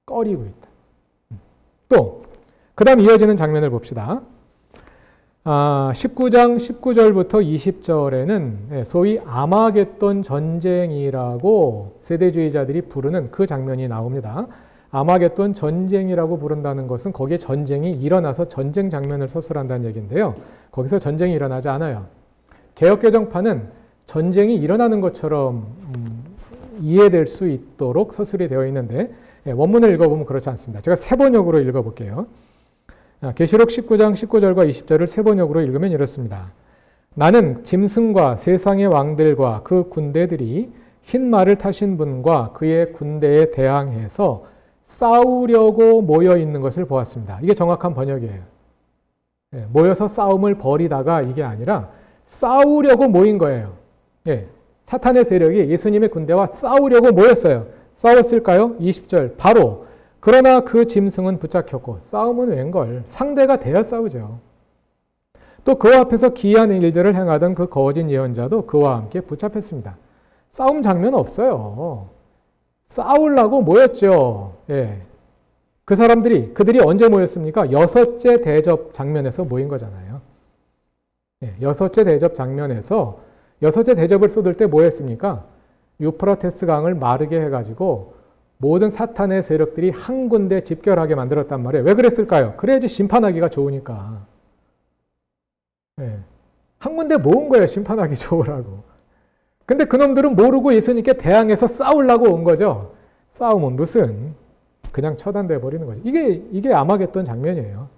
B: 꺼리고 있다. 또, 그 다음 이어지는 장면을 봅시다. 19장 19절부터 20절에는 소위 아마겟돈 전쟁이라고 세대주의자들이 부르는 그 장면이 나옵니다. 아마겟돈 전쟁이라고 부른다는 것은 거기에 전쟁이 일어나서 전쟁 장면을 서술한다는 얘기인데요. 거기서 전쟁이 일어나지 않아요. 개역개정파는 전쟁이 일어나는 것처럼 이해될 수 있도록 서술이 되어 있는데 원문을 읽어보면 그렇지 않습니다. 제가 세 번역으로 읽어볼게요. 계시록 19장 19절과 20절을 세 번역으로 읽으면 이렇습니다. 나는 짐승과 세상의 왕들과 그 군대들이 흰 말을 타신 분과 그의 군대에 대항해서 싸우려고 모여 있는 것을 보았습니다. 이게 정확한 번역이에요. 모여서 싸움을 벌이다가 이게 아니라 싸우려고 모인 거예요. 사탄의 세력이 예수님의 군대와 싸우려고 모였어요. 싸웠을까요? 20절 바로 그러나 그 짐승은 붙잡혔고 싸움은 웬걸 상대가 돼야 싸우죠. 또 그 앞에서 기이한 일들을 행하던 그 거짓 예언자도 그와 함께 붙잡혔습니다. 싸움 장면 없어요. 싸우려고 모였죠. 그들이 언제 모였습니까? 여섯째 대접 장면에서 모인 거잖아요. 여섯째 대접 장면에서 여섯째 대접을 쏟을 때 뭐 했습니까? 유프라테스 강을 마르게 해가지고 모든 사탄의 세력들이 한 군데 집결하게 만들었단 말이에요. 왜 그랬을까요? 그래야지 심판하기가 좋으니까. 예. 한 군데 모은 거예요. 심판하기 좋으라고. 근데 그놈들은 모르고 예수님께 대항해서 싸우려고 온 거죠. 싸움은 무슨 그냥 처단돼 버리는 거죠. 이게 아마겟돈 장면이에요.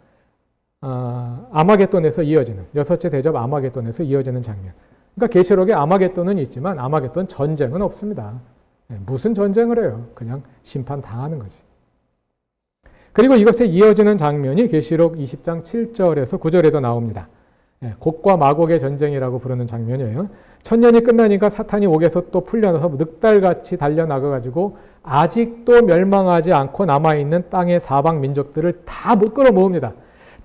B: 아마겟돈에서 이어지는 여섯째 대접 아마겟돈에서 이어지는 장면. 그러니까 계시록에 아마겟돈은 있지만 아마겟돈 전쟁은 없습니다. 무슨 전쟁을 해요? 그냥 심판 당하는 거지. 그리고 이것에 이어지는 장면이 계시록 20장 7절에서 9절에도 나옵니다. 곡과 마곡의 전쟁이라고 부르는 장면이에요. 천년이 끝나니까 사탄이 옥에서 또 풀려나서 늑달같이 달려나가가지고 아직도 멸망하지 않고 남아있는 땅의 사방 민족들을 다 끌어모읍니다.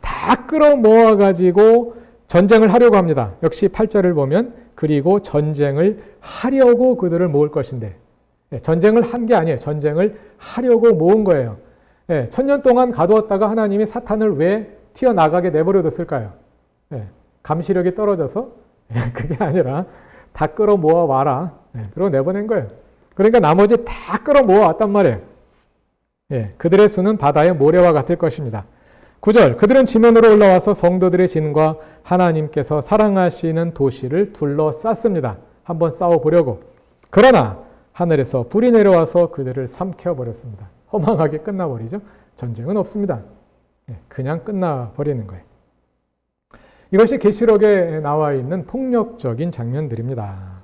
B: 다 끌어모아가지고 전쟁을 하려고 합니다. 역시 8절을 보면 그리고 전쟁을 하려고 그들을 모을 것인데 전쟁을 한 게 아니에요. 전쟁을 하려고 모은 거예요. 천년 동안 가두었다가 하나님이 사탄을 왜 튀어나가게 내버려뒀을까요? 감시력이 떨어져서? 그게 아니라 다 끌어모아 와라. 그러고 내보낸 거예요. 그러니까 나머지 다 끌어모아 왔단 말이에요. 그들의 수는 바다의 모래와 같을 것입니다. 9절 그들은 지면으로 올라와서 성도들의 진과 하나님께서 사랑하시는 도시를 둘러쌌습니다. 한번 싸워보려고. 그러나 하늘에서 불이 내려와서 그들을 삼켜버렸습니다. 허망하게 끝나버리죠. 전쟁은 없습니다. 그냥 끝나버리는 거예요. 이것이 계시록에 나와 있는 폭력적인 장면들입니다.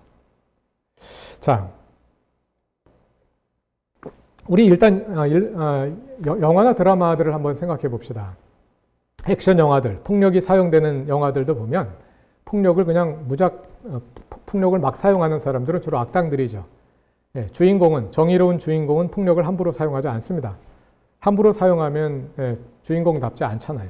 B: 자, 우리 일단 영화나 드라마들을 한번 생각해 봅시다. 액션 영화들, 폭력이 사용되는 영화들도 보면 폭력을 그냥 폭력을 막 사용하는 사람들은 주로 악당들이죠. 주인공은, 정의로운 주인공은 폭력을 함부로 사용하지 않습니다. 함부로 사용하면 주인공답지 않잖아요.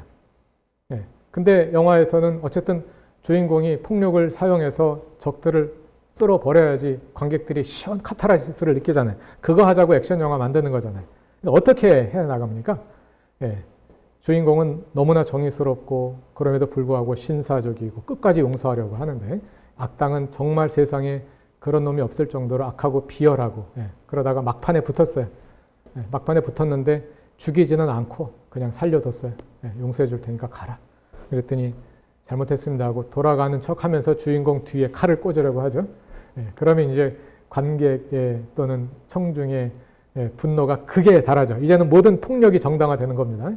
B: 근데 영화에서는 어쨌든 주인공이 폭력을 사용해서 적들을 쓸어버려야지 관객들이 시원 카타르시스를 느끼잖아요. 그거 하자고 액션 영화 만드는 거잖아요. 어떻게 해나갑니까? 주인공은 너무나 정의스럽고 그럼에도 불구하고 신사적이고 끝까지 용서하려고 하는데 악당은 정말 세상에 그런 놈이 없을 정도로 악하고 비열하고 그러다가 막판에 붙었어요. 막판에 붙었는데 죽이지는 않고 그냥 살려뒀어요. 용서해 줄 테니까 가라. 그랬더니 잘못했습니다 하고 돌아가는 척하면서 주인공 뒤에 칼을 꽂으려고 하죠. 그러면 이제 관객의 또는 청중의 분노가 극에 달하죠. 이제는 모든 폭력이 정당화되는 겁니다.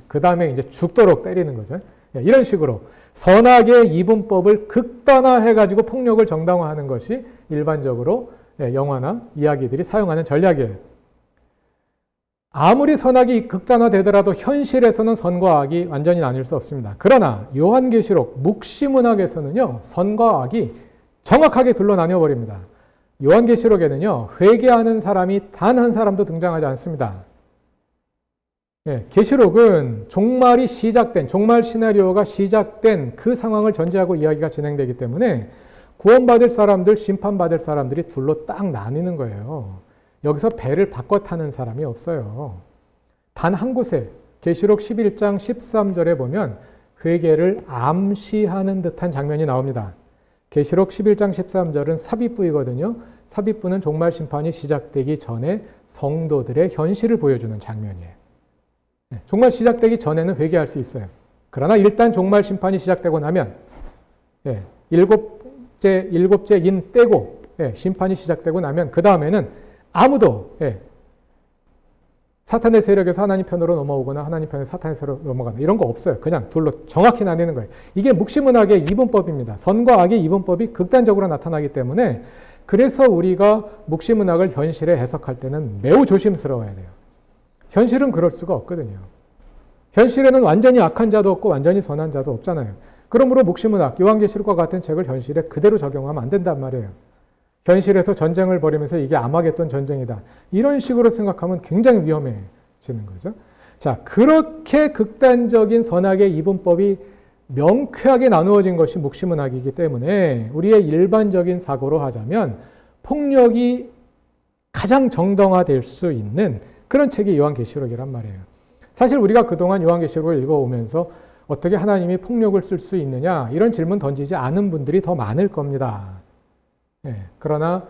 B: 그 다음에 이제 죽도록 때리는 거죠. 이런 식으로 선악의 이분법을 극단화해가지고 폭력을 정당화하는 것이 일반적으로 영화나 이야기들이 사용하는 전략이에요. 아무리 선악이 극단화되더라도 현실에서는 선과 악이 완전히 나뉠 수 없습니다. 그러나 요한계시록 묵시문학에서는요, 선과 악이 정확하게 둘러 나뉘어버립니다. 요한계시록에는요, 회개하는 사람이 단 한 사람도 등장하지 않습니다. 계시록은 종말 시나리오가 시작된 그 상황을 전제하고 이야기가 진행되기 때문에 구원받을 사람들, 심판받을 사람들이 둘로 딱 나뉘는 거예요. 여기서 배를 바꿔 타는 사람이 없어요. 단 한 곳에 계시록 11장 13절에 보면 회개를 암시하는 듯한 장면이 나옵니다. 계시록 11장 13절은 삽입부이거든요. 삽입부는 종말 심판이 시작되기 전에 성도들의 현실을 보여주는 장면이에요. 종말 시작되기 전에는 회개할 수 있어요. 그러나 일단 종말 심판이 시작되고 나면 일곱째 인 떼고 심판이 시작되고 나면 그 다음에는 아무도 사탄의 세력에서 하나님 편으로 넘어오거나 하나님 편에서 사탄의 세력으로 넘어가나 이런 거 없어요. 그냥 둘로 정확히 나뉘는 거예요. 이게 묵시문학의 이분법입니다. 선과 악의 이분법이 극단적으로 나타나기 때문에 그래서 우리가 묵시문학을 현실에 해석할 때는 매우 조심스러워야 돼요. 현실은 그럴 수가 없거든요. 현실에는 완전히 악한 자도 없고 완전히 선한 자도 없잖아요. 그러므로 묵시문학, 요한계시록과 같은 책을 현실에 그대로 적용하면 안 된단 말이에요. 현실에서 전쟁을 벌이면서 이게 아마겟돈 전쟁이다. 이런 식으로 생각하면 굉장히 위험해지는 거죠. 자, 그렇게 극단적인 선악의 이분법이 명쾌하게 나누어진 것이 묵시문학이기 때문에 우리의 일반적인 사고로 하자면 폭력이 가장 정당화될 수 있는 그런 책이 요한계시록이란 말이에요. 사실 우리가 그동안 요한계시록을 읽어오면서 어떻게 하나님이 폭력을 쓸 수 있느냐 이런 질문 던지지 않은 분들이 더 많을 겁니다. 그러나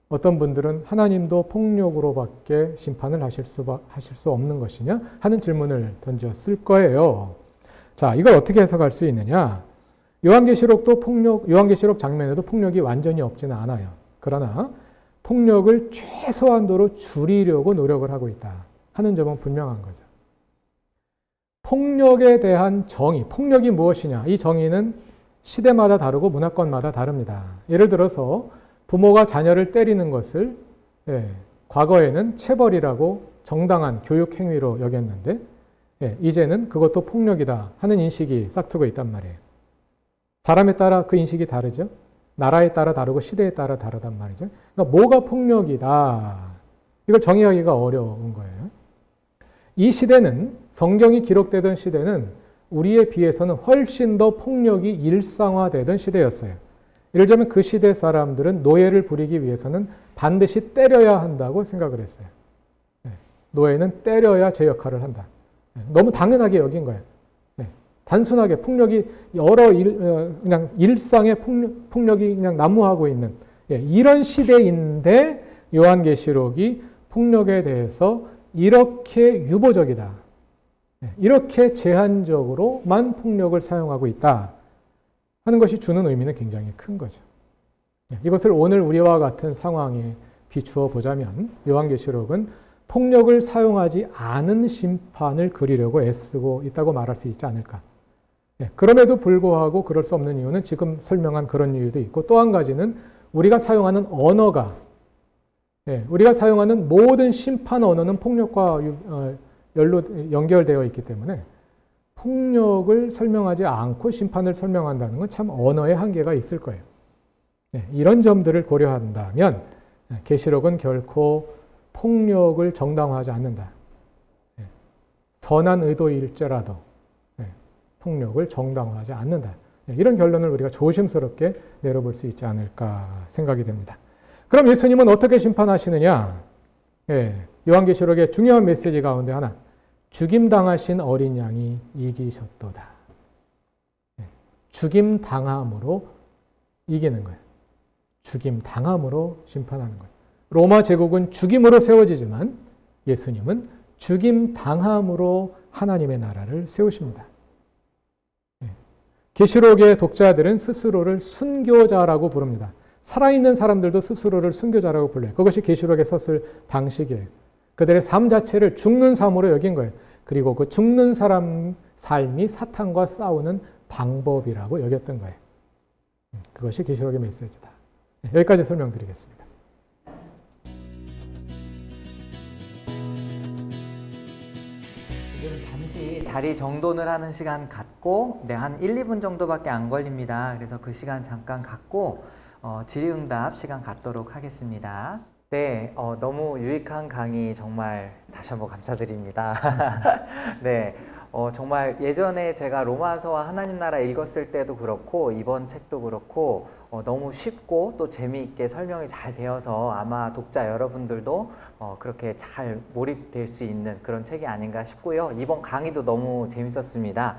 B: 어떤 분들은 하나님도 폭력으로밖에 심판을 하실 수 없는 것이냐 하는 질문을 던졌을 거예요. 자, 이걸 어떻게 해석할 수 있느냐? 요한계시록 장면에도 폭력이 완전히 없지는 않아요. 그러나 폭력을 최소한도로 줄이려고 노력을 하고 있다 하는 점은 분명한 거죠. 폭력에 대한 정의, 폭력이 무엇이냐? 이 정의는 시대마다 다르고 문화권마다 다릅니다. 예를 들어서 부모가 자녀를 때리는 것을 과거에는 체벌이라고 정당한 교육 행위로 여겼는데 이제는 그것도 폭력이다 하는 인식이 싹트고 있단 말이에요. 사람에 따라 그 인식이 다르죠. 나라에 따라 다르고 시대에 따라 다르단 말이죠. 그러니까 뭐가 폭력이다. 이걸 정의하기가 어려운 거예요. 이 시대는, 성경이 기록되던 시대는 우리에 비해서는 훨씬 더 폭력이 일상화되던 시대였어요. 예를 들면 그 시대 사람들은 노예를 부리기 위해서는 반드시 때려야 한다고 생각을 했어요. 노예는 때려야 제 역할을 한다. 너무 당연하게 여긴 거예요. 단순하게 폭력이 그냥 일상의 폭력이 그냥 난무하고 있는 이런 시대인데 요한계시록이 폭력에 대해서 이렇게 유보적이다. 이렇게 제한적으로만 폭력을 사용하고 있다 하는 것이 주는 의미는 굉장히 큰 거죠. 이것을 오늘 우리와 같은 상황에 비추어 보자면 요한계시록은 폭력을 사용하지 않은 심판을 그리려고 애쓰고 있다고 말할 수 있지 않을까. 그럼에도 불구하고 그럴 수 없는 이유는 지금 설명한 그런 이유도 있고, 또 한 가지는 우리가 사용하는 언어가, 우리가 사용하는 모든 심판 언어는 폭력과 연결되어 있기 때문에 폭력을 설명하지 않고 심판을 설명한다는 건 참 언어의 한계가 있을 거예요. 이런 점들을 고려한다면 계시록은 결코 폭력을 정당화하지 않는다. 선한 의도일지라도 폭력을 정당화하지 않는다. 이런 결론을 우리가 조심스럽게 내려볼 수 있지 않을까 생각이 됩니다. 그럼 예수님은 어떻게 심판하시느냐? 요한계시록의 중요한 메시지 가운데 하나, 죽임당하신 어린 양이 이기셨도다. 죽임당함으로 이기는 거예요. 죽임당함으로 심판하는 거예요. 로마 제국은 죽임으로 세워지지만 예수님은 죽임당함으로 하나님의 나라를 세우십니다. 계시록의 독자들은 스스로를 순교자라고 부릅니다. 살아있는 사람들도 스스로를 순교자라고 불러요. 그것이 계시록에 썼을 방식이에요. 그들의 삶 자체를 죽는 삶으로 여긴 거예요. 그리고 그 죽는 사람 삶이 사탄과 싸우는 방법이라고 여겼던 거예요. 그것이 계시록의 메시지다. 여기까지 설명드리겠습니다.
A: 지금 잠시 자리 정돈을 하는 시간 갖고 한 1, 2분 정도밖에 안 걸립니다. 그래서 그 시간 잠깐 갖고 질의응답 시간 갖도록 하겠습니다. 네, 너무 유익한 강의 정말 다시 한번 감사드립니다. 네, 정말 예전에 제가 로마서와 하나님 나라 읽었을 때도 그렇고 이번 책도 그렇고 너무 쉽고 또 재미있게 설명이 잘 되어서 아마 독자 여러분들도 그렇게 잘 몰입될 수 있는 그런 책이 아닌가 싶고요. 이번 강의도 너무 재밌었습니다.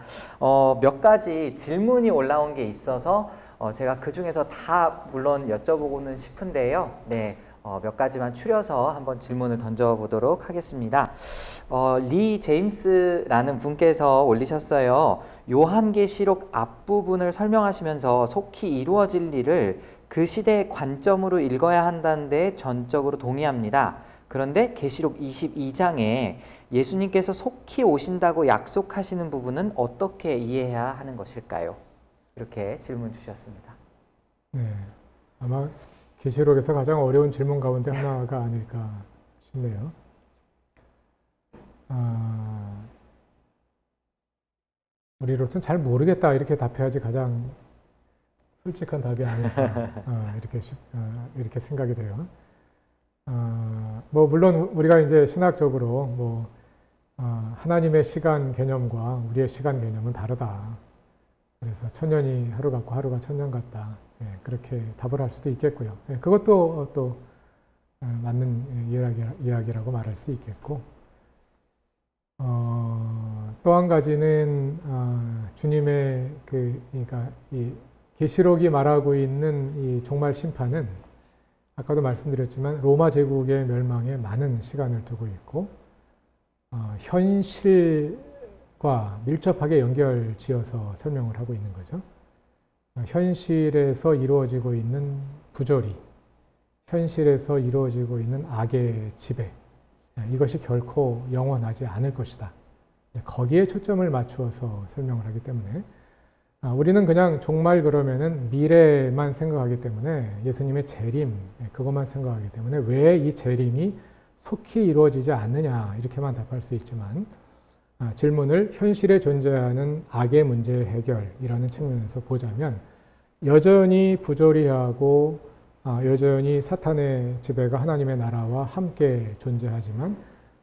A: 몇 가지 질문이 올라온 게 있어서 제가 그 중에서 다 물론 여쭤보고는 싶은데요. 네. 몇 가지만 추려서 한번 질문을 던져보도록 하겠습니다. 리 제임스라는 분께서 올리셨어요. 요한계시록 앞부분을 설명하시면서 속히 이루어질 일을 그 시대의 관점으로 읽어야 한다는 데 전적으로 동의합니다. 그런데 계시록 22장에 예수님께서 속히 오신다고 약속하시는 부분은 어떻게 이해해야 하는 것일까요? 이렇게 질문 주셨습니다.
B: 네, 아마 계시록에서 가장 어려운 질문 가운데 하나가 아닐까 싶네요. 우리로서는 잘 모르겠다 이렇게 답해야지 가장 솔직한 답이 아닐까 이렇게 생각이 돼요. 물론 우리가 이제 신학적으로 하나님의 시간 개념과 우리의 시간 개념은 다르다. 그래서 천년이 하루 같고 하루가 천년 같다. 그렇게 답을 할 수도 있겠고요. 그것도 또 맞는 이야기라고 말할 수 있겠고, 또 한 가지는 주님의 그러니까 이 계시록이 말하고 있는 이 종말 심판은 아까도 말씀드렸지만 로마 제국의 멸망에 많은 시간을 두고 있고 현실과 밀접하게 연결지어서 설명을 하고 있는 거죠. 현실에서 이루어지고 있는 부조리, 현실에서 이루어지고 있는 악의 지배, 이것이 결코 영원하지 않을 것이다. 거기에 초점을 맞추어서 설명을 하기 때문에 우리는 그냥 종말 그러면은 미래만 생각하기 때문에 예수님의 재림 그것만 생각하기 때문에 왜 이 재림이 속히 이루어지지 않느냐 이렇게만 답할 수 있지만 질문을 현실에 존재하는 악의 문제 해결이라는 측면에서 보자면 여전히 부조리하고 여전히 사탄의 지배가 하나님의 나라와 함께 존재하지만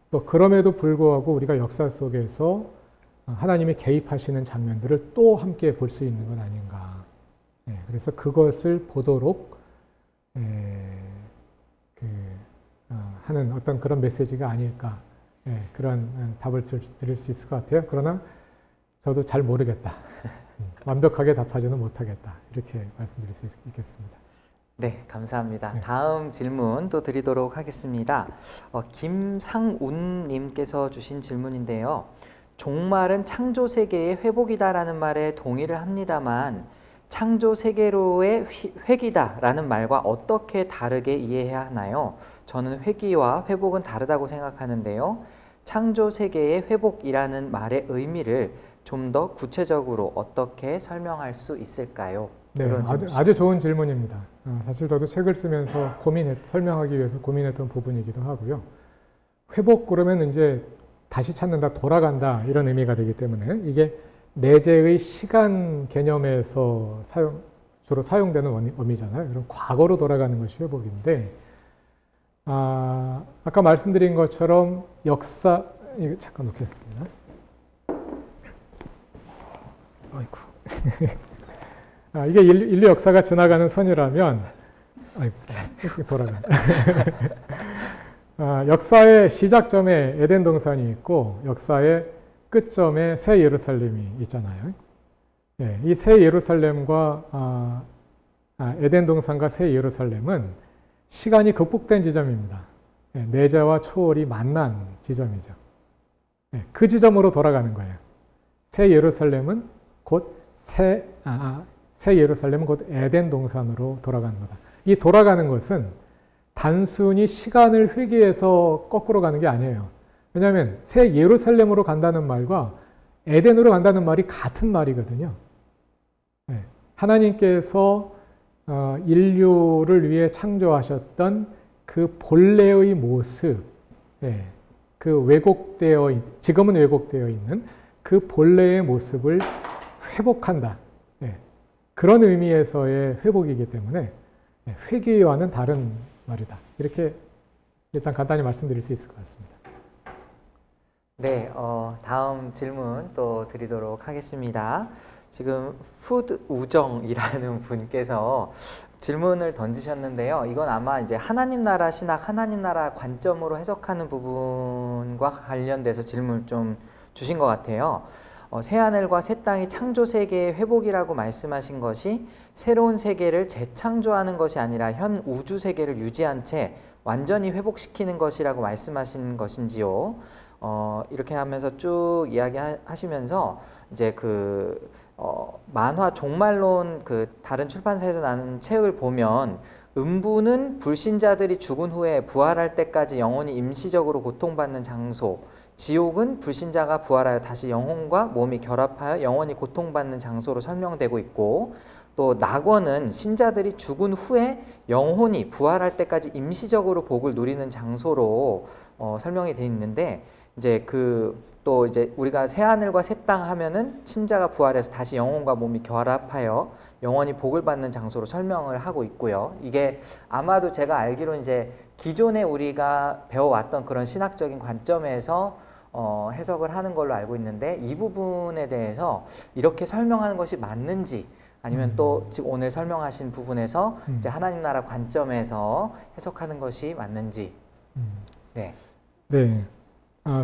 B: 또 그럼에도 불구하고 우리가 역사 속에서 하나님이 개입하시는 장면들을 또 함께 볼 수 있는 건 아닌가. 그래서 그것을 보도록 하는 어떤 그런 메시지가 아닐까. 그런 답을 드릴 수 있을 것 같아요. 그러나 저도 잘 모르겠다. 완벽하게 답하지는 못하겠다. 이렇게 말씀드릴 수 있겠습니다.
A: 네, 감사합니다. 다음 질문 또 드리도록 하겠습니다. 김상운님께서 주신 질문인데요. 종말은 창조 세계의 회복이다라는 말에 동의를 합니다만 창조 세계로의 회귀다라는 말과 어떻게 다르게 이해해야 하나요? 저는 회귀와 회복은 다르다고 생각하는데요. 창조 세계의 회복이라는 말의 의미를 좀 더 구체적으로 어떻게 설명할 수 있을까요?
B: 네, 아주 좋은 질문입니다. 사실 저도 책을 쓰면서 설명하기 위해서 고민했던 부분이기도 하고요. 회복 그러면 이제 다시 찾는다, 돌아간다 이런 의미가 되기 때문에 이게 내재의 시간 개념에서 주로 사용되는 어미잖아요. 그럼 과거로 돌아가는 것이 회복인데 아까 말씀드린 것처럼 역사 이거 잠깐 놓겠습니다. 아이고. 이게 인류 역사가 지나가는 선이라면 돌아간다. 역사의 시작점에 에덴 동산이 있고 역사의 끝점에 새 예루살렘이 있잖아요. 이 새 예루살렘과 에덴 동산과 새 예루살렘은 시간이 극복된 지점입니다. 내재와 초월이 만난 지점이죠. 그 지점으로 돌아가는 거예요. 새 예루살렘은 곧 새 예루살렘은 곧 에덴 동산으로 돌아가는 거다. 이 돌아가는 것은 단순히 시간을 회귀해서 거꾸로 가는 게 아니에요. 왜냐하면 새 예루살렘으로 간다는 말과 에덴으로 간다는 말이 같은 말이거든요. 하나님께서 인류를 위해 창조하셨던 그 본래의 모습, 지금은 왜곡되어 있는 그 본래의 모습을 회복한다. 그런 의미에서의 회복이기 때문에 회귀와는 다른 말이다. 이렇게 일단 간단히 말씀드릴 수 있을 것 같습니다.
A: 네, 다음 질문 또 드리도록 하겠습니다. 지금 푸드 우정이라는 분께서 질문을 던지셨는데요. 이건 아마 이제 하나님 나라 신학, 하나님 나라 관점으로 해석하는 부분과 관련돼서 질문을 좀 주신 것 같아요. 새하늘과 새 땅이 창조 세계의 회복이라고 말씀하신 것이 새로운 세계를 재창조하는 것이 아니라 현 우주 세계를 유지한 채 완전히 회복시키는 것이라고 말씀하신 것인지요? 이렇게 하면서 쭉 이야기하시면서 이제 만화 종말론 다른 출판사에서 나는 책을 보면 음부는 불신자들이 죽은 후에 부활할 때까지 영혼이 임시적으로 고통받는 장소, 지옥은 불신자가 부활하여 다시 영혼과 몸이 결합하여 영원히 고통받는 장소로 설명되고 있고, 또 낙원은 신자들이 죽은 후에 영혼이 부활할 때까지 임시적으로 복을 누리는 장소로 설명이 되어 있는데, 이제 또 이제 우리가 새 하늘과 새 땅 하면은 신자가 부활해서 다시 영혼과 몸이 결합하여 영원히 복을 받는 장소로 설명을 하고 있고요. 이게 아마도 제가 알기로 이제 기존에 우리가 배워왔던 그런 신학적인 관점에서 해석을 하는 걸로 알고 있는데, 이 부분에 대해서 이렇게 설명하는 것이 맞는지, 아니면 또 지금 오늘 설명하신 부분에서 이제 하나님 나라 관점에서 해석하는 것이 맞는지. 네.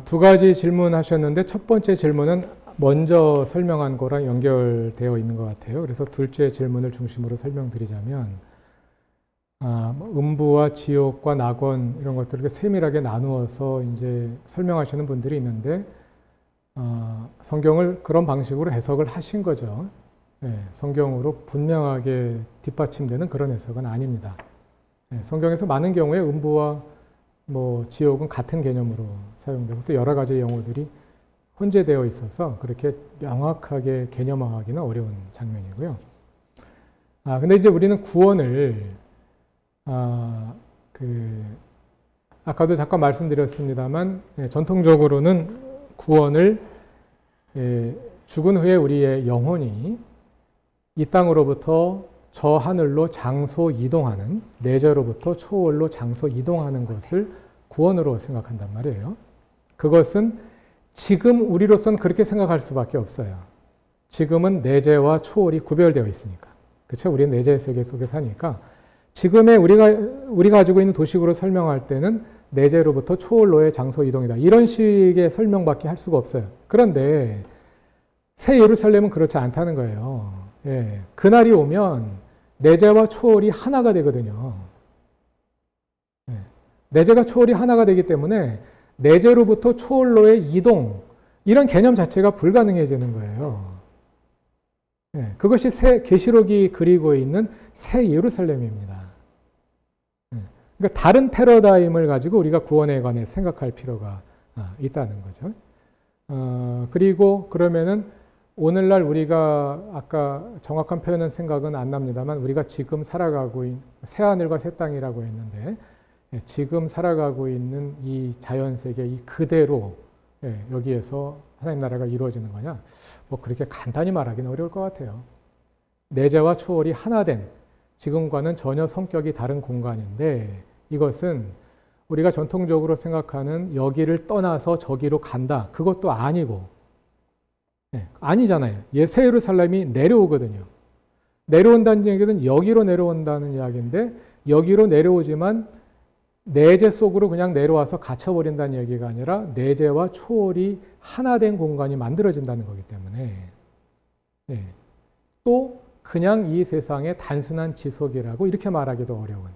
B: 두 가지 질문하셨는데 첫 번째 질문은 먼저 설명한 거랑 연결되어 있는 것 같아요. 그래서 둘째 질문을 중심으로 설명드리자면 음부와 지옥과 낙원 이런 것들을 세밀하게 나누어서 이제 설명하시는 분들이 있는데 성경을 그런 방식으로 해석을 하신 거죠. 성경으로 분명하게 뒷받침되는 그런 해석은 아닙니다. 성경에서 많은 경우에 음부와 뭐 지옥은 같은 개념으로 사용되고 또 여러 가지 용어들이 혼재되어 있어서 그렇게 명확하게 개념화하기는 어려운 장면이고요. 근데 이제 우리는 구원을 아까도 잠깐 말씀드렸습니다만 전통적으로는 구원을 죽은 후에 우리의 영혼이 이 땅으로부터 저 하늘로 장소 이동하는, 내재로부터 초월로 장소 이동하는 것을 구원으로 생각한단 말이에요. 그것은 지금 우리로서는 그렇게 생각할 수밖에 없어요. 지금은 내재와 초월이 구별되어 있으니까. 그렇죠? 우리는 내재 세계 속에 사니까 지금의 우리가 가지고 있는 도식으로 설명할 때는 내재로부터 초월로의 장소 이동이다. 이런 식의 설명밖에 할 수가 없어요. 그런데 새 예루살렘은 그렇지 않다는 거예요. 그날이 오면 내재와 초월이 하나가 되거든요. 내재가 초월이 하나가 되기 때문에 내재로부터 초월로의 이동, 이런 개념 자체가 불가능해지는 거예요. 그것이 계시록이 그리고 있는 새 예루살렘입니다. 그러니까 다른 패러다임을 가지고 우리가 구원에 관해 생각할 필요가 있다는 거죠. 그리고 그러면은 오늘날 우리가 아까 정확한 표현은 생각은 안 납니다만 우리가 지금 살아가고 있는 새하늘과 새 땅이라고 했는데 지금 살아가고 있는 이 자연세계 이 그대로 여기에서 하나님 나라가 이루어지는 거냐? 뭐 그렇게 간단히 말하기는 어려울 것 같아요. 내재와 초월이 하나 된 지금과는 전혀 성격이 다른 공간인데 이것은 우리가 전통적으로 생각하는 여기를 떠나서 저기로 간다. 그것도 아니고 아니잖아요. 새 예루살렘이 내려오거든요. 내려온다는 얘기는 여기로 내려온다는 이야기인데 여기로 내려오지만 내재 속으로 그냥 내려와서 갇혀버린다는 얘기가 아니라 내재와 초월이 하나 된 공간이 만들어진다는 거기 때문에 또 그냥 이 세상의 단순한 지속이라고 이렇게 말하기도 어려운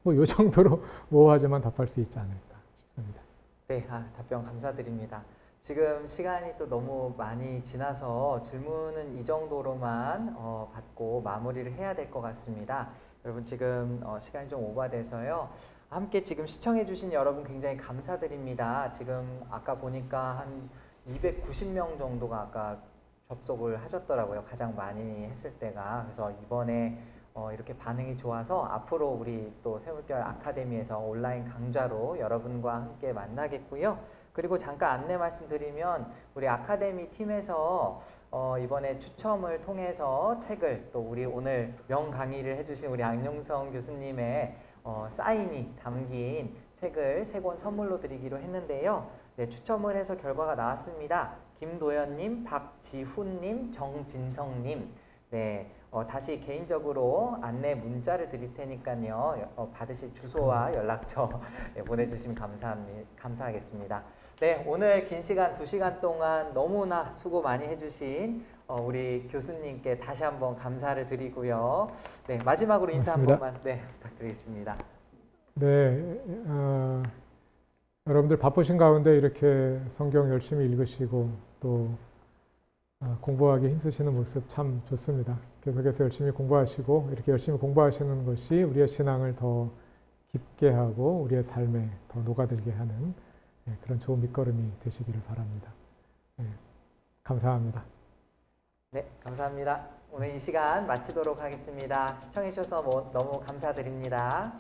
B: 뭐 이 정도로 모호하지만 답할 수 있지 않을까 싶습니다.
A: 네, 답변 감사드립니다. 지금 시간이 또 너무 많이 지나서 질문은 이 정도로만 받고 마무리를 해야 될 것 같습니다. 여러분 지금 시간이 좀 오버돼서요. 함께 지금 시청해 주신 여러분 굉장히 감사드립니다. 지금 아까 보니까 한 290명 정도가 아까 접속을 하셨더라고요. 가장 많이 했을 때가. 그래서 이번에 이렇게 반응이 좋아서 앞으로 우리 또 새물결 아카데미에서 온라인 강좌로 여러분과 함께 만나겠고요. 그리고 잠깐 안내 말씀드리면 우리 아카데미 팀에서 이번에 추첨을 통해서 책을 또 우리 오늘 명강의를 해주신 우리 안용성 교수님의 사인이 담긴 책을 3권 선물로 드리기로 했는데요. 네, 추첨을 해서 결과가 나왔습니다. 김도현님, 박지훈님, 정진성님. 네, 다시 개인적으로 안내 문자를 드릴 테니까요. 받으실 주소와 연락처 보내주시면 감사하겠습니다. 네, 오늘 긴 시간 2시간 동안 너무나 수고 많이 해주신 우리 교수님께 다시 한번 감사를 드리고요. 네, 마지막으로 인사 한 번만 부탁드리겠습니다.
B: 네, 여러분들 바쁘신 가운데 이렇게 성경 열심히 읽으시고 또 공부하기 힘쓰시는 모습 참 좋습니다. 계속해서 열심히 공부하시고 이렇게 열심히 공부하시는 것이 우리의 신앙을 더 깊게 하고 우리의 삶에 더 녹아들게 하는 그런 좋은 밑거름이 되시기를 바랍니다. 감사합니다.
A: 네, 감사합니다. 오늘 이 시간 마치도록 하겠습니다. 시청해 주셔서 너무 감사드립니다.